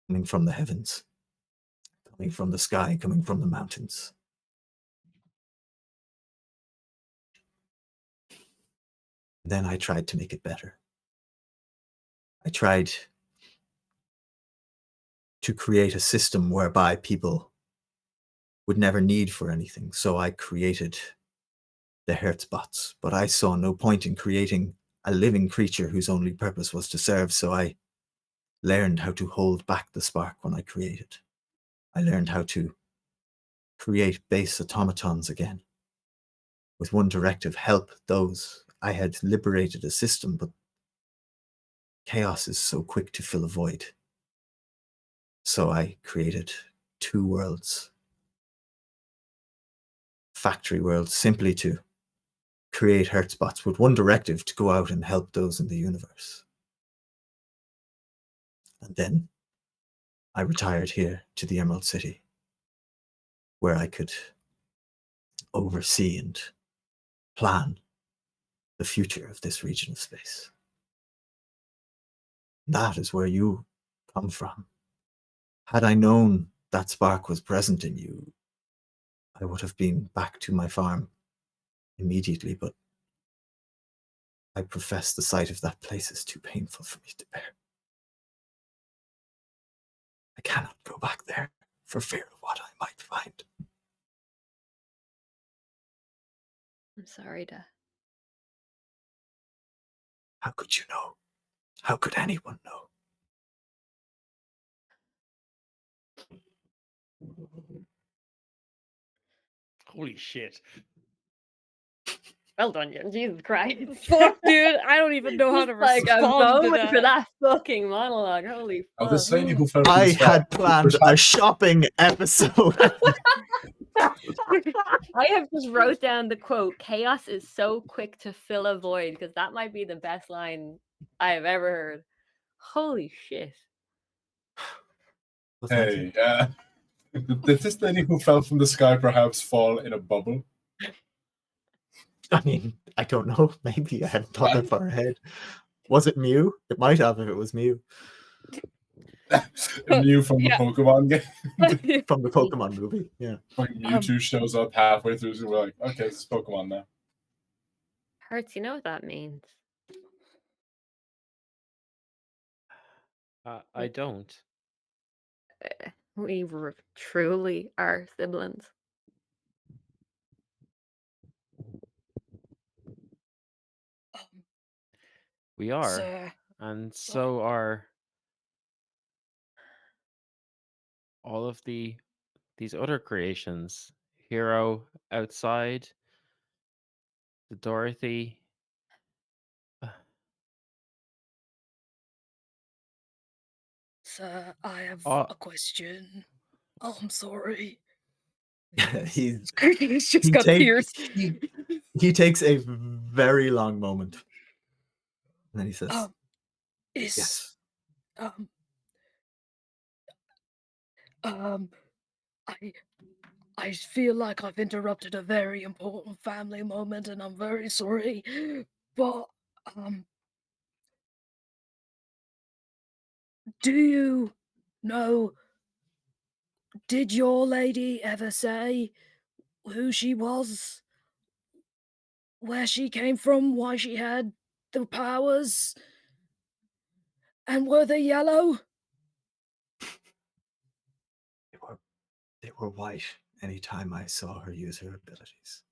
coming from the heavens, coming from the sky, coming from the mountains. Then I tried to make it better. I tried to create a system whereby people would never need for anything. So I created the Hertz bots, but I saw no point in creating a living creature whose only purpose was to serve. So I learned how to hold back the spark when I created. I learned how to create base automatons again. With one directive, help those. I had liberated a system, but chaos is so quick to fill a void. So I created 2 worlds. Factory worlds, simply to create Hertzbots with one directive to go out and help those in the universe. And then I retired here to the Emerald City, where I could oversee and plan the future of this region of space. That is where you come from. Had I known that spark was present in you, I would have been back to my farm immediately, but I profess the sight of that place is too painful for me to bear. I cannot go back there for fear of what I might find. I'm sorry to. How could you know? How could anyone know? Holy shit. Well done, you. Jesus Christ. Fuck, dude. I don't even know how to Like I'm respond to going for that. that fucking monologue. Holy Now, fuck. this lady who fell from I the sky. had planned a shopping episode. I have just wrote down the quote, chaos is so quick to fill a void, because that might be the best line I have ever heard. Holy shit. Well, thank you. Hey, did this lady who fell from the sky perhaps fall in a bubble? I mean, I don't know. Maybe I hadn't thought that far ahead. Was it Mew? It might have if it was Mew Mew from the Yeah. Pokemon game. from the Pokemon movie. Yeah. Like Mewtwo shows up halfway through, so we're like, okay, this is Pokemon now. Hertz, you know what that means? I don't. We truly are siblings. We are, Sir, and so are all of these other creations. Hero outside, the Dorothy. sir, I have Oh. a question. Oh, I'm sorry. He's He's just he got take- tears. he takes a very long moment, and then he says, Is "Yes." I feel like I've interrupted a very important family moment, and I'm very sorry. But do you know? Did your lady ever say who she was, where she came from, why she had the powers, and were they yellow? They were white anytime I saw her use her abilities.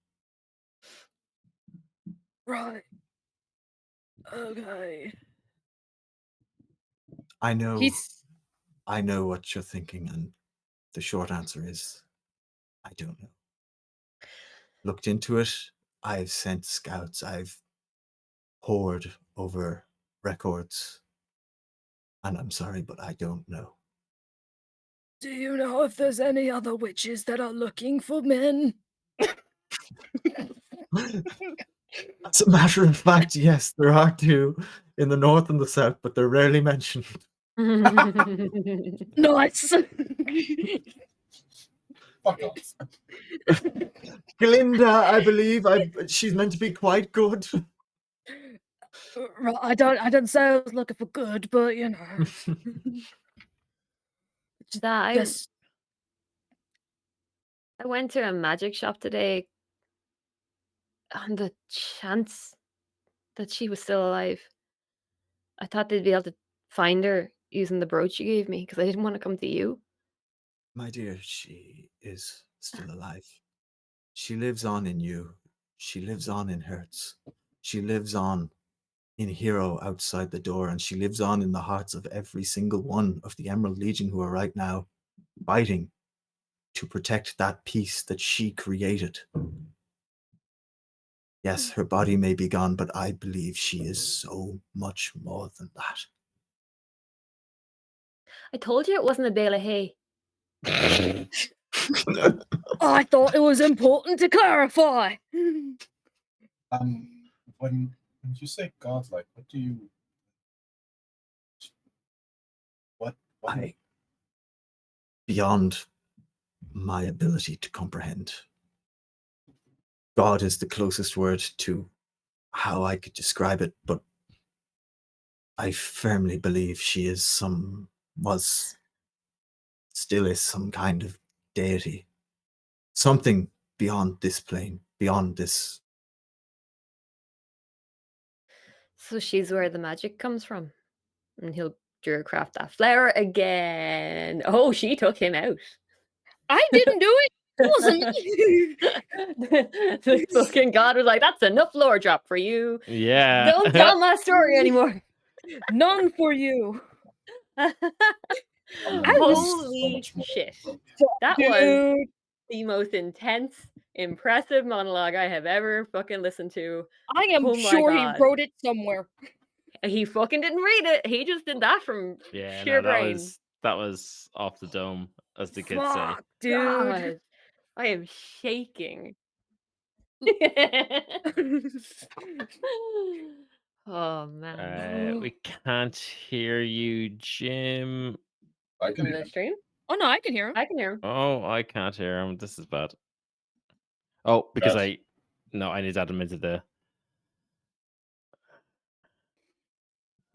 Right. Okay. I know He's what you're thinking, and the short answer is, I don't know. Looked into it. I've sent scouts. I've pored over records, and I'm sorry, but I don't know. Do you know if there's any other witches that are looking for men? As a matter of fact, yes, there are two in the north and the south, but they're rarely mentioned. Nice. Fuck off. Glinda, I believe, she's meant to be quite good. Right, I don't say I was looking for good, but you know. I Yes. went to a magic shop today on the chance that she was still alive. I thought they'd be able to find her using the brooch you gave me, because I didn't want to come to you. My dear, she is still alive. She lives on in you. She lives on in Hertz. She lives on in Hero outside the door, and she lives on in the hearts of every single one of the Emerald Legion who are right now fighting to protect that peace that she created. Yes, her body may be gone, but I believe she is so much more than that. I told you it wasn't a bale of hay. I thought it was important to clarify. When you say godlike, what do you? What? Beyond my ability to comprehend. God is the closest word to how I could describe it, but I firmly believe she is still is some kind of deity. Something beyond this plane, beyond this. So she's where the magic comes from. And he'll craft that flower again. Oh, she took him out. I didn't do it. It wasn't me. The fucking god was like, that's enough lore drop for you. Yeah. Don't tell my story anymore. None for you. Holy shit. That was Dude. the most intense impressive monologue I have ever fucking listened to. I am Oh my sure he God. wrote it somewhere. He fucking didn't read it. He just did that from Yeah, sheer no, that brain. was off the dome, as the kids say. Fuck, dude. God, I am shaking. Oh man. We can't hear you, Jim. I can On hear the him. stream? Oh no, I can hear him. I can hear him. Oh, I can't hear him. This is bad. Oh, because Yes. I need to add him into the.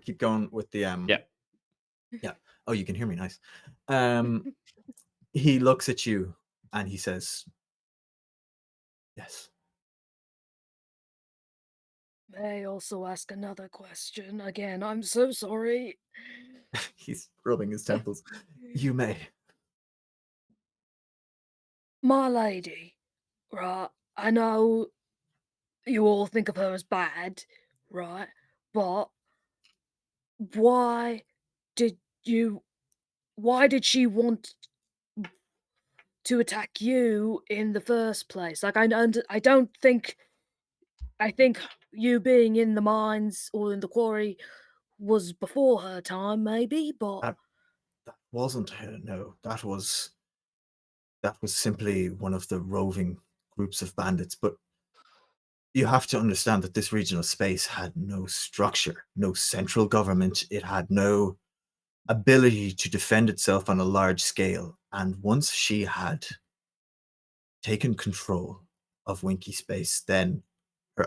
Keep going with the Yeah. Yeah. Oh, you can hear me. Nice. He looks at you and he says, "Yes." May I also ask another question? Again, I'm so sorry. He's rubbing his temples. You may. My lady, right? I know you all think of her as bad, right? But why did she want to attack you in the first place? Like, I don't think. I think you being in the mines or in the quarry was before her time, maybe, but That wasn't her. No, that was simply one of the roving groups of bandits. But you have to understand that this regional space had no structure, no central government. It had no ability to defend itself on a large scale. And once she had taken control of Winky Space, then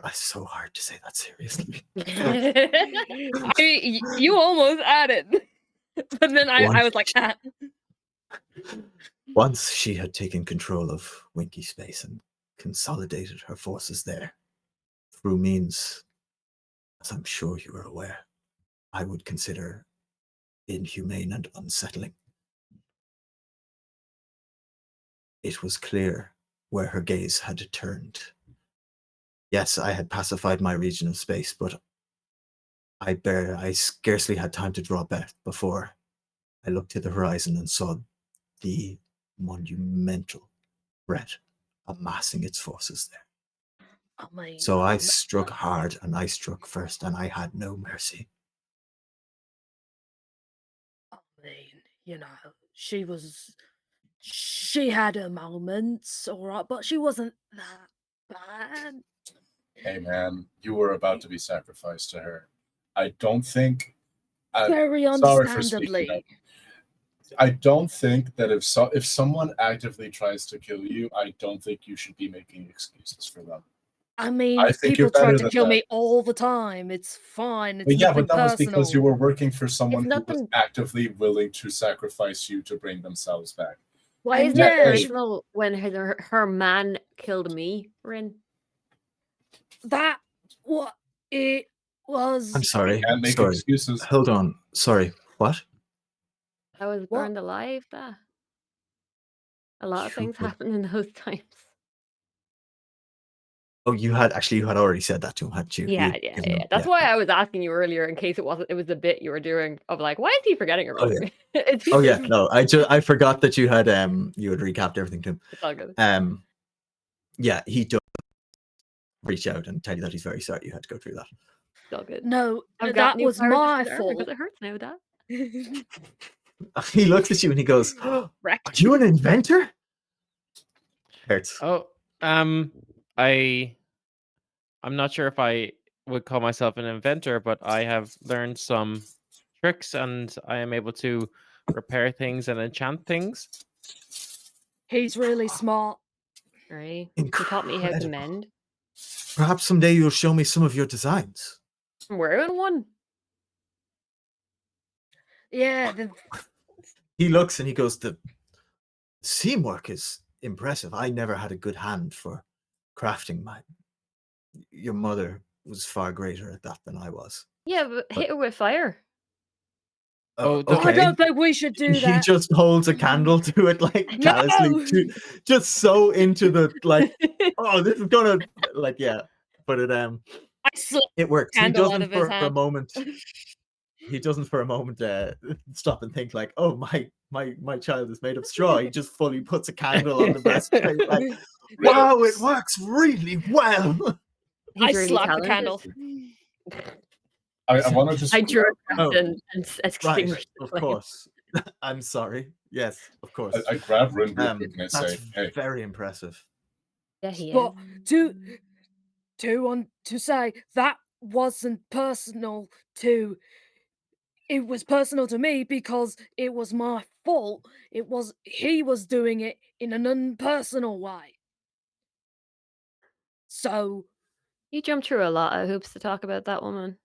it's so hard to say that seriously. I mean, you almost added, but then I was like, ah. Once she had taken control of Winky Space and consolidated her forces there, through means, as I'm sure you are aware, I would consider inhumane and unsettling. It was clear where her gaze had turned. Yes, I had pacified my region of space, but I scarcely had time to draw breath before I looked to the horizon and saw the monumental threat amassing its forces there. I mean, So I struck hard, and I struck first, and I had no mercy. I mean, you know, she had her moments, all right, but she wasn't that bad. Hey man, you were about to be sacrificed to her. I don't think. Very Sorry for speaking up. understandably. I don't think that if someone actively tries to kill you, I don't think you should be making excuses for them. I mean, I think people you're try better to than kill that. me all the time. It's fine. It's But yeah, nothing but that was personal. because you were working for someone It's who was nothing. actively willing to sacrifice you to bring themselves back. Why And isn't yeah, it personal when her man killed me, Rinn? that what it was. I'm sorry. Can't make Sorry. excuses. Hold on. Sorry. What? I was What? burned alive. That a lot of You things were- happened in those times. Oh, you had already said that to him, hadn't you? You Yeah, had yeah, given yeah. him- That's why I was asking you earlier, in case it was the bit you were doing of like, why is he forgetting about Oh, me? It's Oh yeah, no, I forgot that you had recapped everything to him. It's all good. Yeah, he does reach out and tell you that he's very sorry you had to go through that. It's all good. No, I've got that new was powers of my armor fault. because it hurts now, Dad. He looks at you and he goes, "Are Wrecked. you an inventor?" Hertz. Oh, I'm not sure if I would call myself an inventor, but I have learned some tricks and I am able to repair things and enchant things. He's really smart. Right? He taught me how to Incredible. mend. Perhaps someday you'll show me some of your designs. I'm wearing one. Yeah, He looks and he goes, "The seam work is impressive. I never had a good hand for crafting. Your mother was far greater at that than I was." Yeah, but hit her with fire. Oh, I Okay. don't think we should do He that. just holds a candle to it like No! callously, just so into the like. Oh, this is gonna like yeah, but I slipped it works. He candle out doesn't of his for a hand. moment. He doesn't for a moment stop and think like, oh my child is made of straw. He just fully puts a candle on the breastplate. Like, Wow, it works really well. He's I really slapped the talented. candle. I want to just. I drew a Oh, craft and Right, extinguished the of flame. course. I'm sorry. Yes, of course. I grab Rinn real quick and I That's say, "Hey, very impressive. Yeah, he is. But to say that wasn't personal to it was personal to me because it was my fault. He was doing it in an unpersonal way. So You jumped through a lot of hoops to talk about that woman.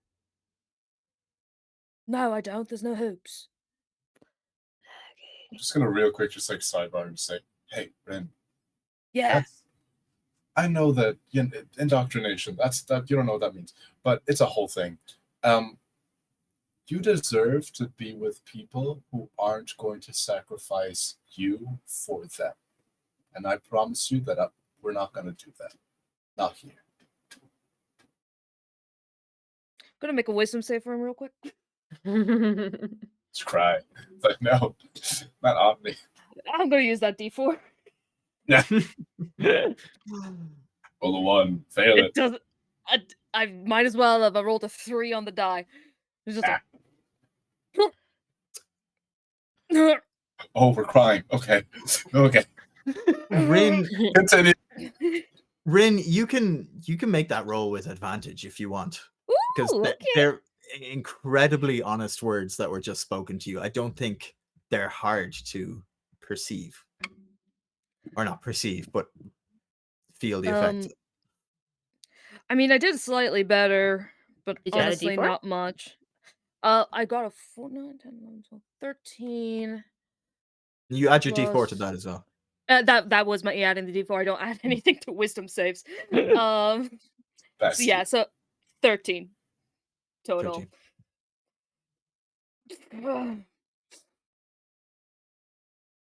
no, I don't. There's no hoops. I'm just gonna real quick just like sidebar and say, hey, Rinn, Yeah. that's I know that indoctrination. That you don't know what that means, but it's a whole thing. You deserve to be with people who aren't going to sacrifice you for them, and I promise you that we're not going to do that. Not here. I'm gonna make a wisdom save for him real quick. Just cry. It's like no, not on me. I'm gonna use that D4. Yeah. Roll a 1, fail It it. doesn't. I might as well have. I rolled a 3 on the die. It's just like. Oh, we're crying. Okay, okay. Rinn, Continue. Rinn, you can make that roll with advantage if you want, because Ooh, okay. they're incredibly honest words that were just spoken to you. I don't think they're hard to perceive, or not perceive, but feel the effect. I mean, I did slightly better, but Did you add a honestly, D4? not much. I got a 4, 9, 10, 11, 12, 13. You add your D4 to plus- that as well. That was my adding the D4. I don't add anything to wisdom saves. So Best. yeah, so 13 total. 13.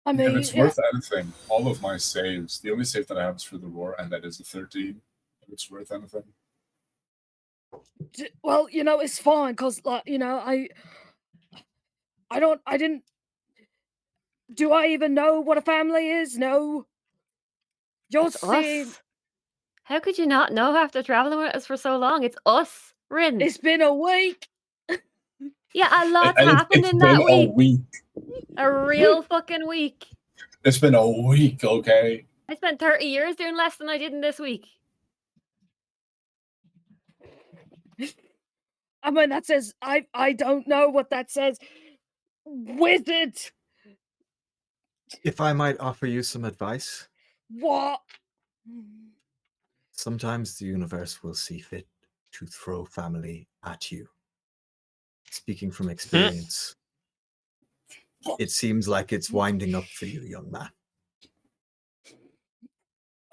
I mean, If it's worth anything, all of my saves, the only save that I have is for the roar, and that is a 13. If it's worth anything. well, it's fine because, like, I didn't. Do I even know what a family is? No. You're It's saying us. How could you not know after traveling with us for so long? It's us, Rinn. it's been a week. Yeah, a lot's And happened it's in been that a week. week. A real fucking week. It's been a week, okay? I spent 30 years doing less than I did in this week. I mean, that says I don't know what that says. Wizard. If I might offer you some advice, What? sometimes the universe will see fit to throw family at you. Speaking from experience, it seems like it's winding up for you, young man.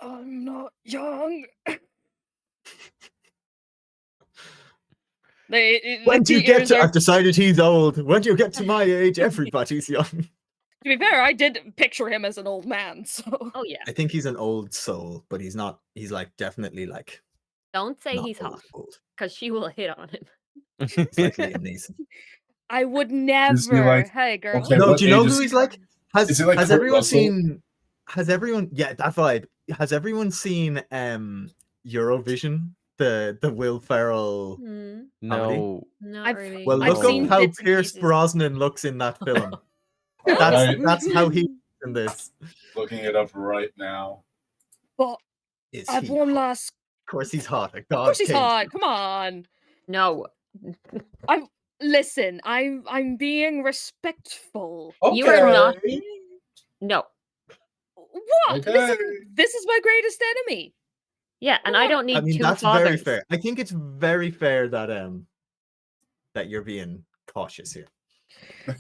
I'm not young. When do you get to? I've decided he's old. When do you get to my age, everybody's young. To be fair, I did picture him as an old man, so. Oh, yeah. I think he's an old soul, but he's not. He's like definitely like. Don't say not he's hot, old. because she will hit on him. He's like Liam Neeson. I would never. like- Hey, girl. Okay, No, what do you know age who is he's like? Is he like Has Kurt everyone Russell? seen? Has everyone? Yeah, that vibe. Has everyone seen Eurovision? The Will Ferrell. Hmm, No. not I've- really. Well, I've look seen up how bits and Pierce pieces. Brosnan looks in that film. Alright, That's how he in this. looking it up right now. But Is I've he one hot? last. Of course, he's hot. Of course he's hot. Come on. No. Listen, I'm being respectful. You are not- Okay. No. What? Okay. This is my greatest enemy. Yeah, and I don't need I mean, two that's fathers. very fair. I think it's very fair that you're being cautious here.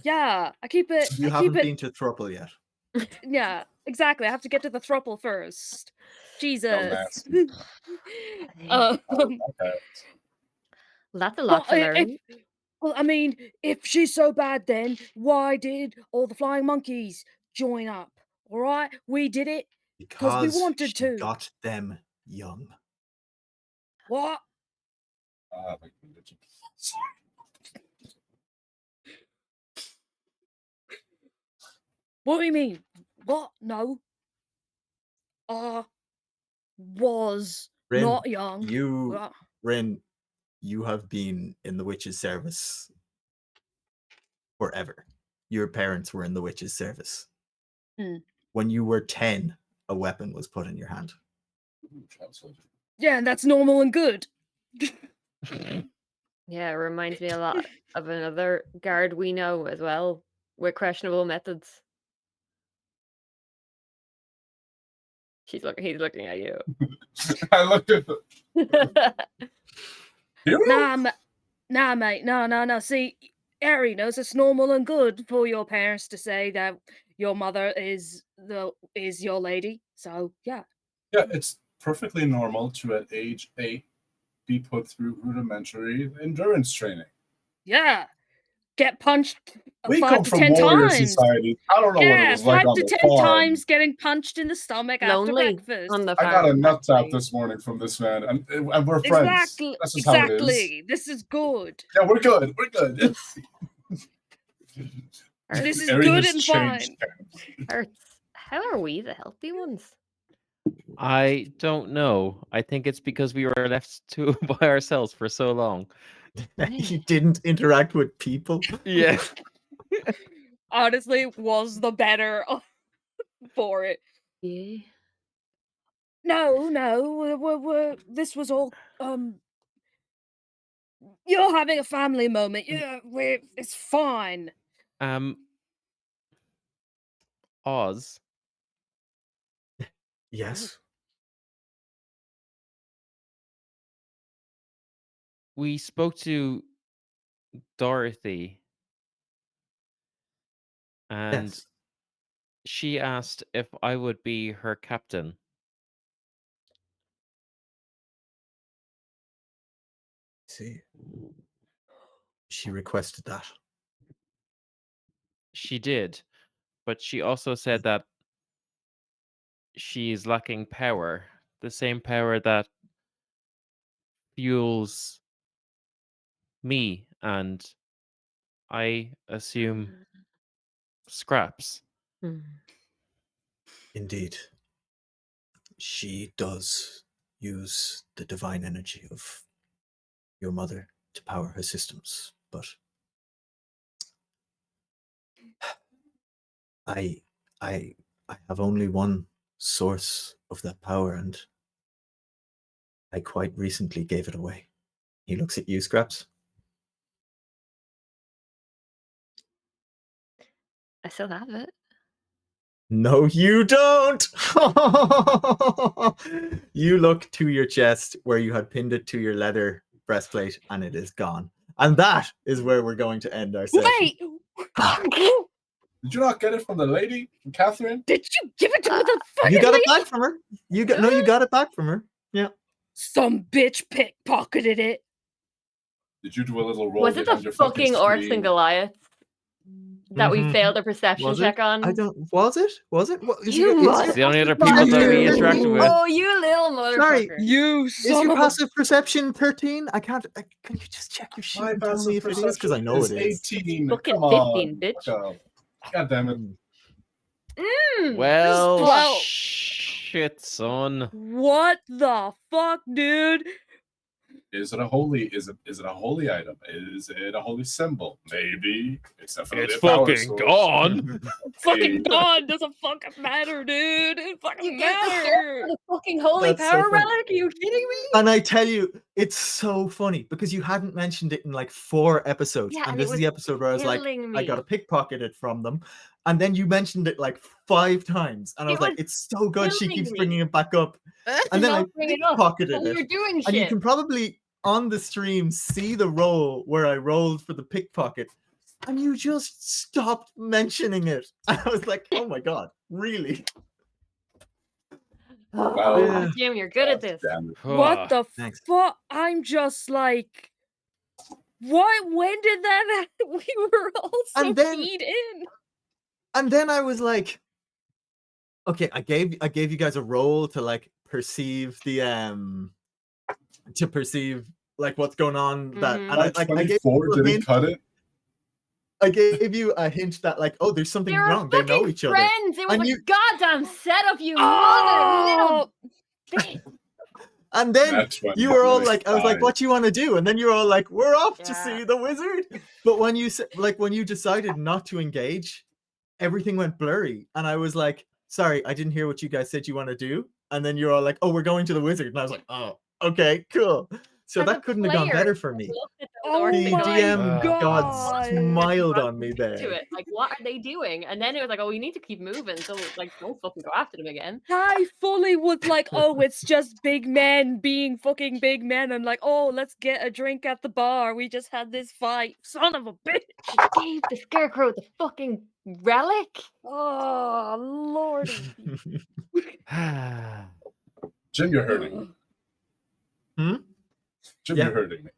Yeah, I keep it. You I haven't keep it. been to throuple yet. Yeah, exactly. I have to get to the throuple first. Jesus. nasty. Um, Okay. Well, that's a lot to Well, learn. well, I mean, if she's so bad, then why did all the flying monkeys join up? All right, we did it. Because we wanted she to. got them young. What? Like religion. What do you mean? What? No. was Rinn, not young. Rinn, you have been in the witch's service forever. Your parents were in the witch's service. Mm. When you were 10, a weapon was put in your hand. Yeah, and that's normal and good. Yeah, it reminds me a lot of another guard we know as well with questionable methods. He's looking at you. I looked at the hero. Nah, mate. No. See, Harry knows it's normal and good for your parents to say that your mother is your lady. So yeah. Yeah, it's perfectly normal to at age 8 be put through rudimentary endurance training. Yeah. Get punched We 5 come to from 10 warrior times. society. I don't know what it was like 5 on to the 10 farm. times getting punched in the stomach after Lonely breakfast. on the I got a farm, nut tap actually. this morning from this man, and we're friends. That's just how it is. Exactly. This is good. Yeah, we're good. We're good. This is Area good has and changed. fine. Hertz, how are we the healthy ones? I don't know. I think it's because we were left to by ourselves for so long. You didn't interact with people. Yeah. Honestly, was the better for it. Yeah. No. This was all you're having a family moment. Yeah, it's fine. Oz, Yes. we spoke to Dorothy, and Yes. she asked if I would be her captain. See. She requested that. She did, but she also said that she's lacking power, the same power that fuels me and I assume Scraps. Indeed. She does use the divine energy of your mother to power her systems, but I have only one source of that power, and I quite recently gave it away. He looks at you, Scraps. I still have it. No, you don't. You look to your chest where you had pinned it to your leather breastplate, and it is gone. And that is where we're going to end our session. Wait! Did you not get it from the lady, from Catherine? Did you give it to the fucking You got it lady? back from her. You got it back from her. Yeah. Some bitch pickpocketed it. Did you do a little roll? Was it behind the your fucking Orcs screen? and Goliaths that we Mhm. failed a perception Was it? check on? I don't. Was it? Was it? What, is You your, must- is It's the only other Fuck people that we you. interacted with. Oh, you little motherfucker! Sorry. You Is son your of a... passive perception 13? I can't. Can you just check your shit My and tell passive me if it is? Because I know it perception is. 18. Fucking Come on. 15, bitch. Fuck off. God damn it. Well, Well- shit, son. What the fuck, dude? Is it a holy? Is it a holy item? Is it a holy symbol? Maybe. It's definitely It's a power fucking source. gone. Fucking gone doesn't fucking matter, dude. It fucking You get the shit matter. for the fucking holy That's so power funny. relic? Are you kidding me? And I tell you, it's so funny because you hadn't mentioned it in like 4 episodes. Yeah, and and this it is the was episode where I was like, killing I got to me. pickpocket it from them. And then you mentioned it like 5 times. And I It was like, was it's so good. She killing keeps me. bringing it back up. And then I Not bring it up. pickpocketed But we were it. doing And you shit. can probably on the stream see the roll where I rolled for the pickpocket. And you just stopped mentioning it. And I was like, oh my God, really? Oh, Yeah. Jim, you're good at this. Damn it. What the Thanks. fuck? I'm just like, what? When did that happen? We were all so And then- keyed in. And then I was like, okay, I gave you guys a roll to like perceive the like what's going on that Mhm. and I gave 24 you a didn't hint. cut it. I gave you a hint that like, oh, there's something They were wrong. They know fucking each other. friends. It was And a you- goddamn setup, you mother Oh, little. bitch. And then That's when you were all Nick like, I was like, died. what do you want to do? And then you were all like, we're off to Yeah. see the wizard. But when you when you decided not to engage, everything went blurry. And I was like, sorry, I didn't hear what you guys said you want to do. And then you're all like, oh, we're going to the wizard. And I was like, oh, okay, cool. So As that a couldn't have gone player, better for me. looked at those Oh orcs The and going, DM God. God smiled on me to there. it. Like, what are they doing? And then it was like, oh, we need to keep moving. So, like, don't fucking go after them again. I fully was like, oh, it's just big men being fucking big men. And like, oh, let's get a drink at the bar. We just had this fight. Son of a bitch. Dave the Scarecrow, the fucking relic. Oh, lordy. Jim, you're hurting me. Hmm? Jim, Yeah. you're hurting me.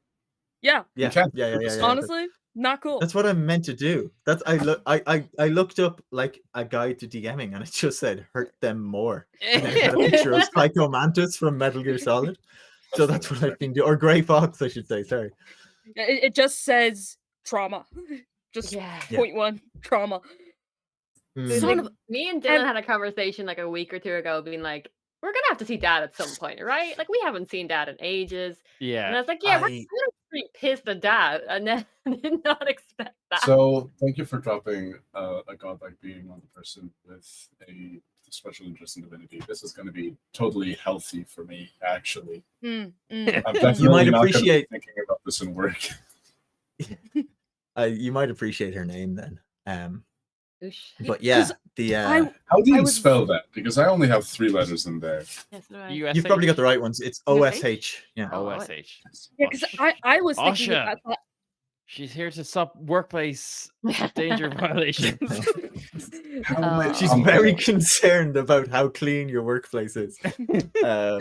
Yeah, Yeah, can't yeah. honestly, not cool. That's what I'm meant to do. That's I looked up like a guide to DMing and it just said hurt them more. And then it had a picture of Psycho Mantis from Metal Gear Solid. So that's what I've been doing. Or Grey Fox, I should say. Sorry. It just says trauma. Just Yeah. point one, trauma. Mm. Son Like, of- me and Dylan and- had a conversation like a week or two ago, being like, we're gonna have to see Dad at some point, right? Like, we haven't seen Dad in ages. And I Yeah. was like, yeah, we're I- pretty pissed at Dad, and then did not expect that. So, thank you for dropping a godlike being on the person with a special interest in divinity. This is going to be totally healthy for me, actually. Mm. I'm You definitely might not gonna be appreciate- thinking about this in work. You might appreciate her name then. Oosh. But yeah, 'Cause the I How do you was- spell that? Because I only have 3 letters in there. Yes, no, I- USH? you've probably got the right ones. It's OSH. Yeah. Oh, OSH. yeah, because I was thinking Asha. about that. She's here to stop workplace danger violations. How am I- She's I'm- very concerned about how clean your workplace is. Um, Yeah.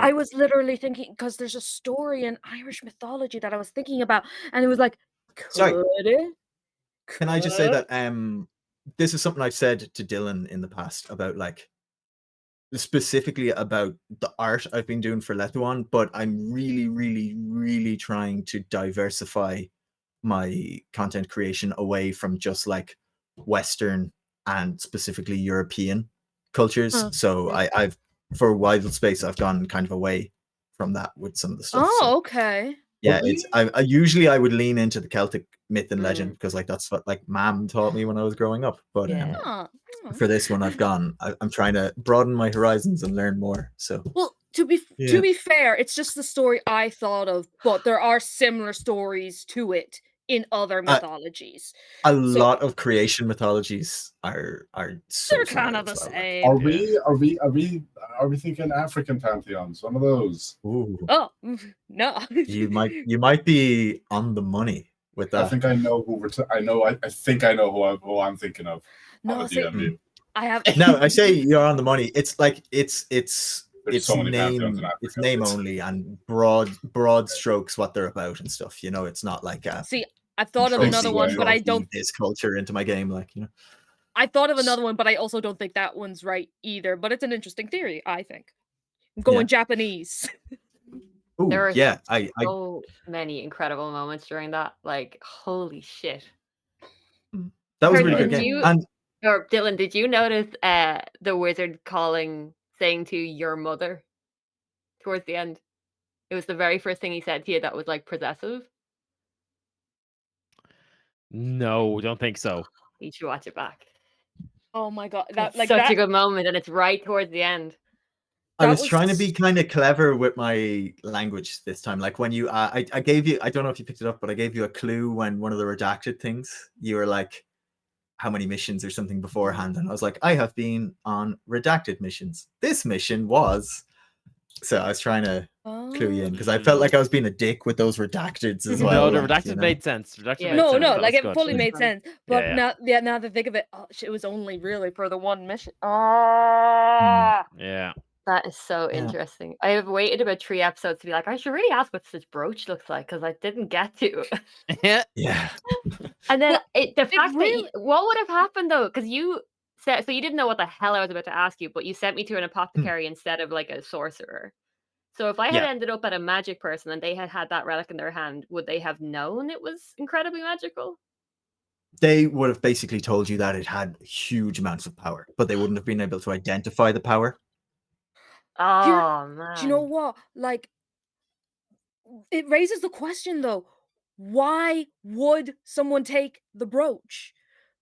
I was literally thinking because there's a story in Irish mythology that I was thinking about, and it was like, could Sorry. it? Can I just say Could? that this is something I've said to Dylan in the past about like specifically about the art I've been doing for Lethuan, but I'm really, really, really trying to diversify my content creation away from just like Western and specifically European cultures. Huh. So I've for Wildspace I've gone kind of away from that with some of the stuff. Oh, So, okay. yeah, Well, it's I usually I would lean into the Celtic myth and legend Mm. because like that's what like Mam taught me when I was growing up. But Yeah. Huh. for this one, I'm trying to broaden my horizons and learn more. So Well, to Yeah. be fair, it's just the story I thought of, but there are similar stories to it in other mythologies. a lot of creation mythologies are so They're far kind of the as well, like- same. Are we thinking African pantheons? One of those. Ooh, Oh no! you might be on the money with I that. think I know who I think I know who I'm thinking of. On No, the see, DMV. I have. No, I say you're on the money. It's like it's There's so many pantheons name in it's Africa. name only and broad strokes what they're about and stuff. You know, it's not like See, I've thought of Control another C, one, right? but I don't. this culture into my game, like, you know. I thought of another one, but I also don't think that one's right either. But it's an interesting theory, I think. I'm going Japanese. Ooh, There are yeah, I So many incredible moments during that. Like, holy shit. that was a Heard really you- good did game. you- And Or Dylan, did you notice the wizard saying to your mother towards the end? It was the very first thing he said to you that was like possessive. No, don't think so. You should watch it back. Oh my god, It's that like such that. a good moment, and it's right towards the end. I That was was trying to s- be kind of clever with my language this time. Like when you, I gave you, I don't know if you picked it up, but I gave you a clue when one of the redacted things, you were like, how many missions or something beforehand. And I was like, I have been on redacted missions. This mission was. So I was trying to clue you in because I felt like I was being a dick with those redacteds as well. No, the like, redacted you know. made sense. Redacted Yeah. made No, sense. no, That like was it good. fully It's made fine. sense. But Yeah. now that I think of it, oh, it was only really for the one mission. Ah, Yeah. That is so Yeah. interesting. I have waited about 3 episodes to be like, I should really ask what this brooch looks like because I didn't get to. Yeah. And then Well, the fact that really- what would have happened though? Because you said so you didn't know what the hell I was about to ask you, but you sent me to an apothecary instead of like a sorcerer. So if I had Yeah. ended up at a magic person and they had had that relic in their hand, would they have known it was incredibly magical? They would have basically told you that it had huge amounts of power, but they wouldn't have been able to identify the power. Oh Do you know man. what? Like, it raises the question though. Why would someone take the brooch?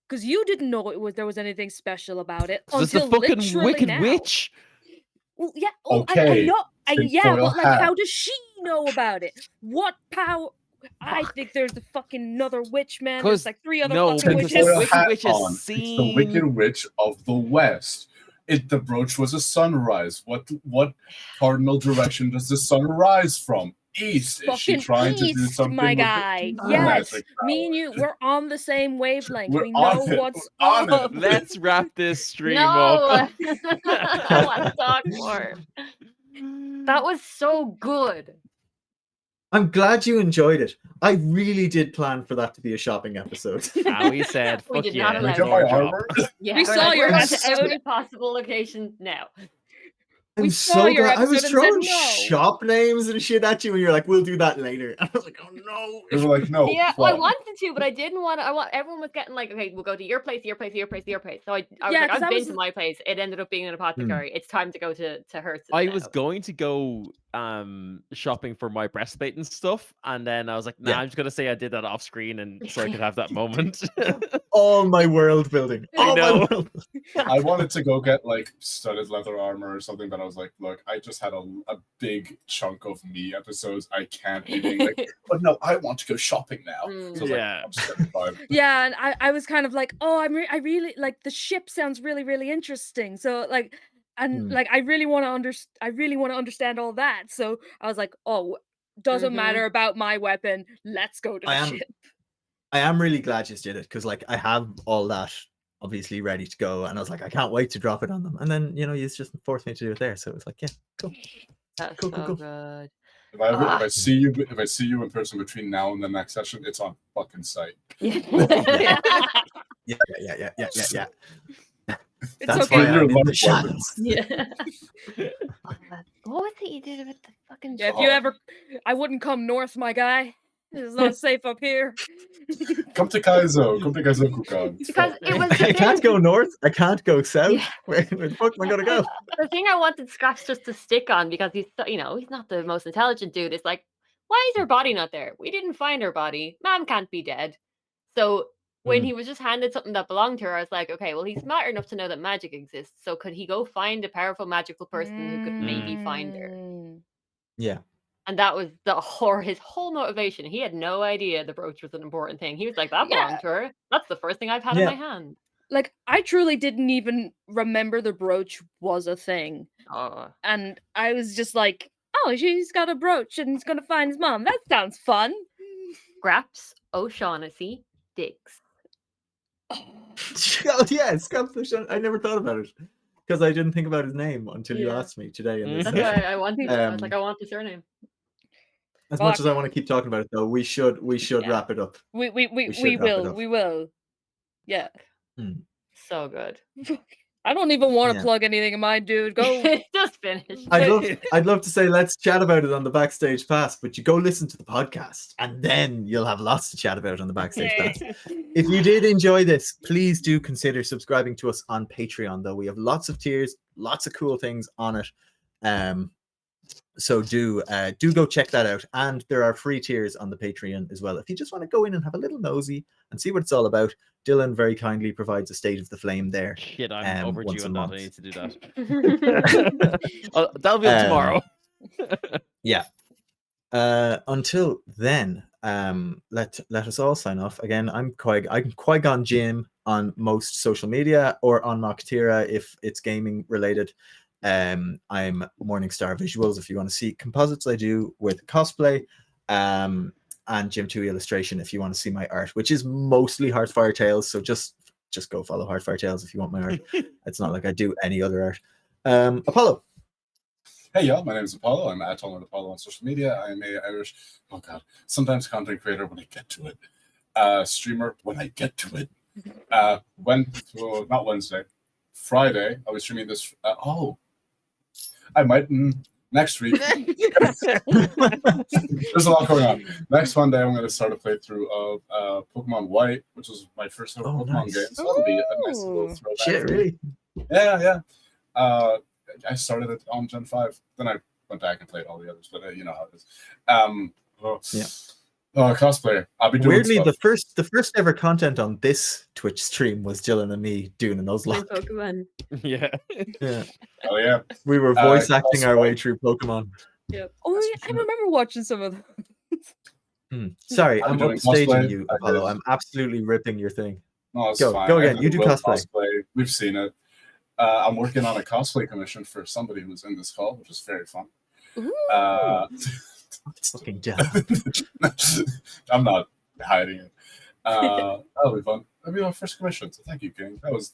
Because you didn't know there was anything special about it So it's the until fucking literally Wicked now. Witch. Well, yeah. Oh, I Okay, know. Yeah, tinfoil but like, hat. how does she know about it? What power? I Fuck. think there's the fucking another witch, man. There's 'Cause like 3 other no, fucking because witches. the Tinfoil Wicked hat Witch has on. It's the seen. Wicked Witch of the West. The brooch was a sunrise. What cardinal direction does the sun rise from? East. Is she Fucking trying to do east, something my with the guy. evil Yes, magic me and you, powers? we're on the same wavelength. We're We on know it. what's We're on it. up. Let's wrap this stream No. up. I want to talk more. That was so good. I'm glad you enjoyed it. I really did plan for that to be a shopping episode. Howie said, We "Fuck did yeah, not Can I allow get your my job." armor? Yeah, We we're saw like, your we're going to episode. every possible location now. We I'm saw so your glad. I was episode and said throwing no. shop names and shit at you, and you're like, "We'll do that later." And I was like, "Oh no!" They were like, no. Yeah, I what? wanted to, but I didn't want to. Everyone was getting like, okay, we'll go to your place, your place, your place, your place. So I was Yeah, like, 'cause I've I been was- to my place. It ended up being an apothecary. It's time to go to Hertz. I now. was going to go shopping for my breastplate and stuff, and then I was like, nah, Yeah. I'm just gonna say I did that off screen, and so I could have that moment. All my world building. I All know. my world. I wanted to go get like studded leather armor or something, but I was like, look, I just had a big chunk of me episodes. I can't be being like, but no, I want to go shopping now. Mm. So I was Yeah. like, I'm just gonna buy it. Yeah, and I was kind of like, oh, I really like the ship sounds really really interesting. So like, and Hmm. like I really want to understand all that. So I was like, oh, doesn't Mhm. matter about my weapon. Let's go to the I am- ship. I am really glad you did it because, like, I have all that obviously ready to go, and I was like, I can't wait to drop it on them. And then you just forced me to do it there, so it was like, yeah, cool. That's Cool, cool, so cool. good. If I see you in person between now and the next session, it's on fucking site. Yeah. Yeah. It's That's okay. why You're I'm in loved the ones. shadows. Yeah. What was it you did with the fucking? Yeah, if you ever, I wouldn't come north, my guy. It's not safe up here. Come to Kaizo. Come to Kaizo Kukan. Because it was. I can't go north. I can't go south. Yeah. Where the fuck am I gonna go? The thing I wanted Scratch just to stick on, because he's he's not the most intelligent dude. It's like, why is her body not there? We didn't find her body. Mom can't be dead. So when he was just handed something that belonged to her, I was like, okay, well, he's smart enough to know that magic exists. So could he go find a powerful magical person who could maybe find her? Mm. Yeah. And that was his whole motivation. He had no idea the brooch was an important thing. He was like, that Yeah. belonged to her. That's the first thing I've had in my hand. Like, I truly didn't even remember the brooch was a thing. Oh. And I was just like, oh, she's got a brooch and he's gonna find his mom. That sounds fun. Scraps O'Shaughnessy Diggs. Oh yeah, Scraps O'Shaughnessy. I never thought about it because I didn't think about his name until you Yeah. asked me today. In this That's session. why I wanted. I was like, I want the surname. As much as I want to keep talking about it, though, we should Yeah. wrap it up. We should wrap it up. will. Yeah. So good. I don't even want to Yeah. plug anything of mine, dude. Go. It's just finished. I'd love to say let's chat about it on the backstage pass, but you go listen to the podcast and then you'll have lots to chat about on the backstage pass. If you did enjoy this, please do consider subscribing to us on Patreon, though. We have lots of tiers, lots of cool things on it. So do go check that out. And there are free tiers on the Patreon as well. If you just want to go in and have a little nosy and see what it's all about, Dylan very kindly provides a State of the Flame there. Shit, I'm overdue once a on that. I month. need to do that. That'll be up tomorrow. Yeah. Until then, let us all sign off. Again, I'm Qui-Gon Jinn on most social media or on Mocktira if it's gaming related. I'm Morningstar Visuals if you want to see composites I do with cosplay. And Jim 2 illustration if you want to see my art, which is mostly Heartfire Tales. So just go follow Heartfire Tales if you want my art. It's not like I do any other art. Apollo. Hey y'all, my name is Apollo. I'm at Apollo on social media. I'm a Irish, sometimes content creator when I get to it. Streamer when I get to it. Not Wednesday, Friday. I was streaming this. I might next week. There's a lot going on. Next Monday, I'm going to start a playthrough of Pokemon White, which was my first ever Pokemon nice. game. So that'll be a nice little throwback. Shit, really? Yeah. I started it on Gen 5. Then I went back and played all the others, but you know how it is. Yeah. Cosplayer. I'll be doing Weirdly, stuff. the first ever content on this Twitch stream was Dylan and me doing a Playing Nuzlocke. Pokemon. Yeah. Yeah, Oh yeah. we were voice acting our cosplay. way through Pokemon. Yep. Oh, That's yeah, for I sure. remember watching some of them. Sorry, I'm I'm doing upstaging cosplay. you, I Apollo. did. I'm absolutely ripping your thing. No, it's Go fine. again. I You do will cosplay. We've seen it. I'm working on a cosplay commission for somebody who's in this call, which is very fun. Ooh. Fucking Dylan. I'm not hiding it. That'll be fun. That'll be my first commission. So thank you, King. That was.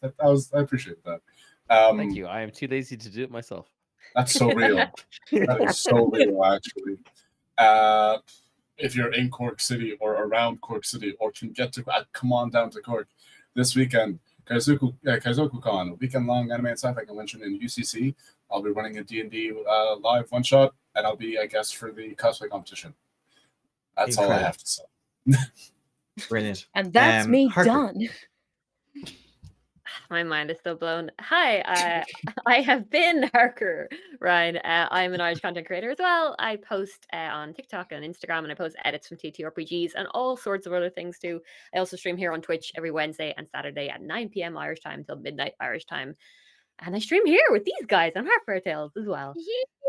I appreciate that. Thank you. I am too lazy to do it myself. That's so real. That is so real, actually. If you're in Cork City or around Cork City or can get to, come on down to Cork this weekend. KaizokuCon, a weekend-long anime and sci-fi convention in UCC. I'll be running a D&D live one-shot, and I'll be a guest for the cosplay competition. That's all I have to say. Brilliant. And that's me Harker. done. My mind is still blown. Hi, I have been Harker Ryan. I'm an Irish content creator as well. I post on TikTok and Instagram, and I post edits from TTRPGs and all sorts of other things too. I also stream here on Twitch every Wednesday and Saturday at 9 p.m. Irish time till midnight Irish time. And I stream here with these guys on Harper Tales as well.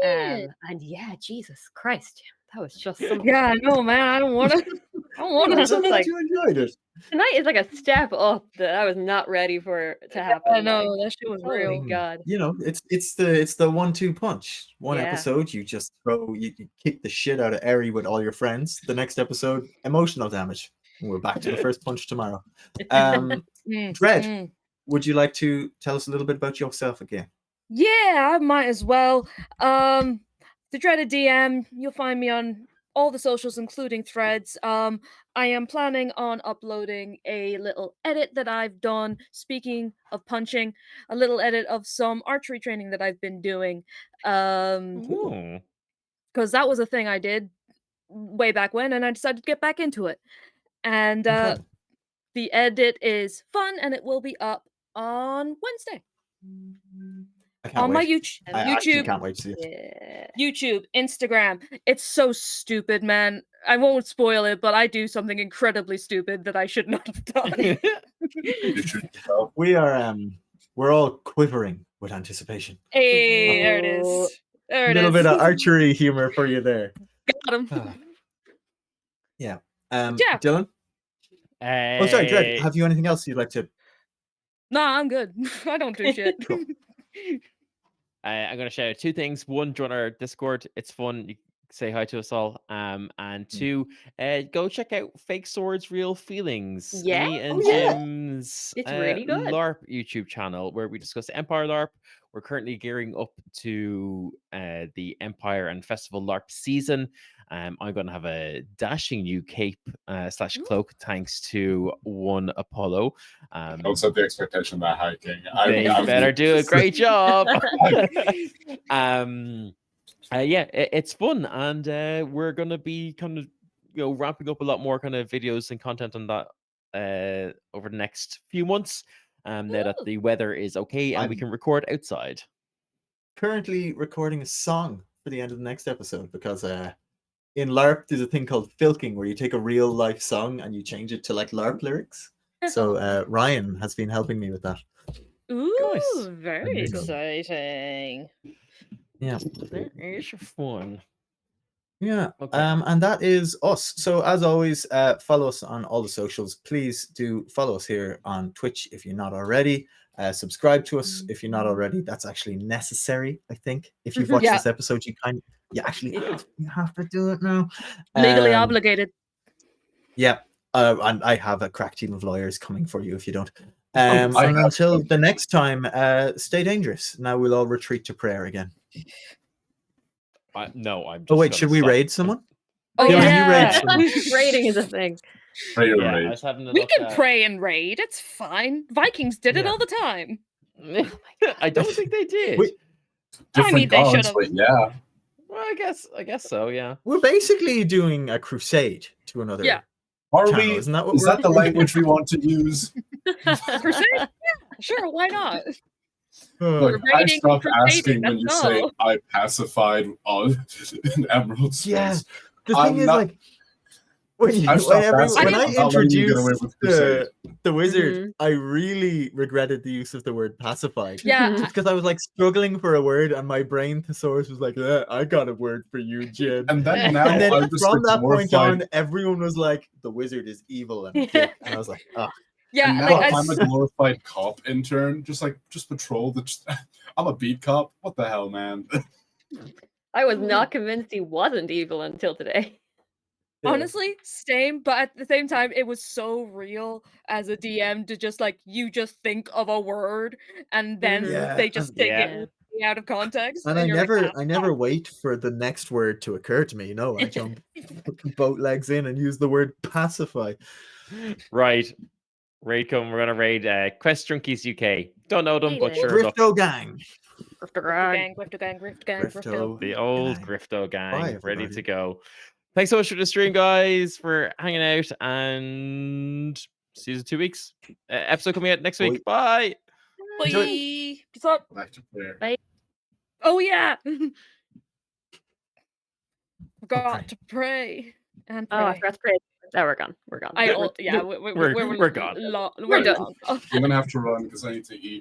Yeah. And yeah, Jesus Christ, that was just some... Yeah, I know, man. I don't want to. I don't want I'm to. so glad like- you enjoyed it. Tonight is like a step up that I was not ready for to happen. I know like, that shit was holy real. God. You know, it's the 1-2 punch. One Yeah. episode, you just you kick the shit out of Eri with all your friends. The next episode, emotional damage. And we're back to the first punch tomorrow. Dread, Mm. would you like to tell us a little bit about yourself again? Yeah, I might as well. The Dreaded DM, you'll find me on all the socials, including Threads. I am planning on uploading a little edit that I've done. Speaking of punching, a little edit of some archery training that I've been doing. Ooh. Because that was a thing I did way back when, and I decided to get back into it. And Okay. the edit is fun, and it will be up on Wednesday I can't on my wait. YouTube. I actually can't wait to see it. Yeah. YouTube, Instagram. It's so stupid, man. I won't spoil it, but I do something incredibly stupid that I should not have done. You should yourself. We are we're all quivering with anticipation. Hey, there it Oh. is. There A it little is. bit of archery humor for you there. Got him. Yeah. Yeah. Dylan? Oh, sorry, Dread. Have you anything else you'd like to? Nah, I'm good. I don't do shit. Cool. I'm going to shout out two things. One, join our Discord. It's fun. You can say hi to us all. And two, go check out Fake Swords, Real Feelings. Yeah? Me and Oh, yeah. Jim's It's really good. LARP YouTube channel where we discuss Empire LARP. We're currently gearing up to the Empire and Festival LARP season. I'm going to have a dashing new cape / cloak thanks to one Apollo. Don't set the expectation that high, King. They better do a great job. Yeah, it's fun, and we're gonna be kind of ramping up a lot more kind of videos and content on that over the next few months. Now that Ooh. the weather is okay and we I'm- can record outside. Currently recording a song for the end of the next episode because in LARP there's a thing called filking where you take a real life song and you change it to like LARP lyrics. So Ryan has been helping me with that. Ooh, Nice. very Cool. exciting. Yeah. There is your fun. Yeah. Okay. And that is us. So as always, follow us on all the socials. Please do follow us here on Twitch if you're not already. Subscribe to us if you're not already. That's actually necessary, I think. If you've watched Yeah. this episode, you actually have to do it now. Legally Um, obligated. Yeah. And I have a crack team of lawyers coming for you if you don't. I And have- until the next time, stay dangerous. Now we'll all retreat to prayer again. No, I'm. Just Oh wait, gonna should we stop. raid someone? Oh Dylan, you yeah. raid someone. Rating is a thing. Pray your Yeah, I rage. was having a We look can at- pray and raid. It's fine. Vikings did it Yeah. all the time. I don't think they did. Wait. Different mean, they gods, should've. but yeah. Well, I guess so. Yeah. We're basically doing a crusade to another. Yeah. Are channel, we? isn't that what Is we're that the language we want to use? Crusade? Yeah, sure. Why not? Oh, Look, I raiding, stopped crusading, asking when you that's say all. I pacified on an Emerald Space. yeah. The I'm thing is, not- like, when, you, I've when, stopped every, asking. when I I'm not letting you get away introduced with crusade. the wizard, Mhm. I really regretted the use of the word pacified. Yeah, Just because I was like struggling for a word, and my brain thesaurus was like, I got a word for you, Jin. And then now And then I'm just from like that point glorified. on, everyone was like, the wizard is evil and a dick. And I was like, ah. yeah. And now Like I'm a glorified cop intern, just patrol the. I'm a beat cop. What the hell, man? I was not convinced he wasn't evil until today. Yeah. honestly, same. But at the same time, it was so real as a DM to just like you just think of a word and then Yeah, they just take yeah. it really out of context. And I you're like, never, "Ah, I never fuck." wait for the next word to occur to me. No, I jump boat legs in and use the word pacify. Right. Raid come. We're gonna raid Quest Junkies UK. Don't know them, but Raid it. sure. Look, Grifto gang. Grifter Grifter Grog. gang, grifter gang, grifter gang, grifter. Grifto. the old gang. Grifto gang, Bye, ready everybody. to go. Thanks so much for the stream, guys, for hanging out, and see you in 2 weeks. Episode coming out next week. Bye. Bye. Enjoy. Peace out. Back to prayer. Bye. Oh yeah. Forgot pray. to pray and Oh, I pray. forgot to pray. Oh, we're gone. We're gone. I We're- yeah, we're gone. We're We're done. done. I'm gonna have to run because I need to eat.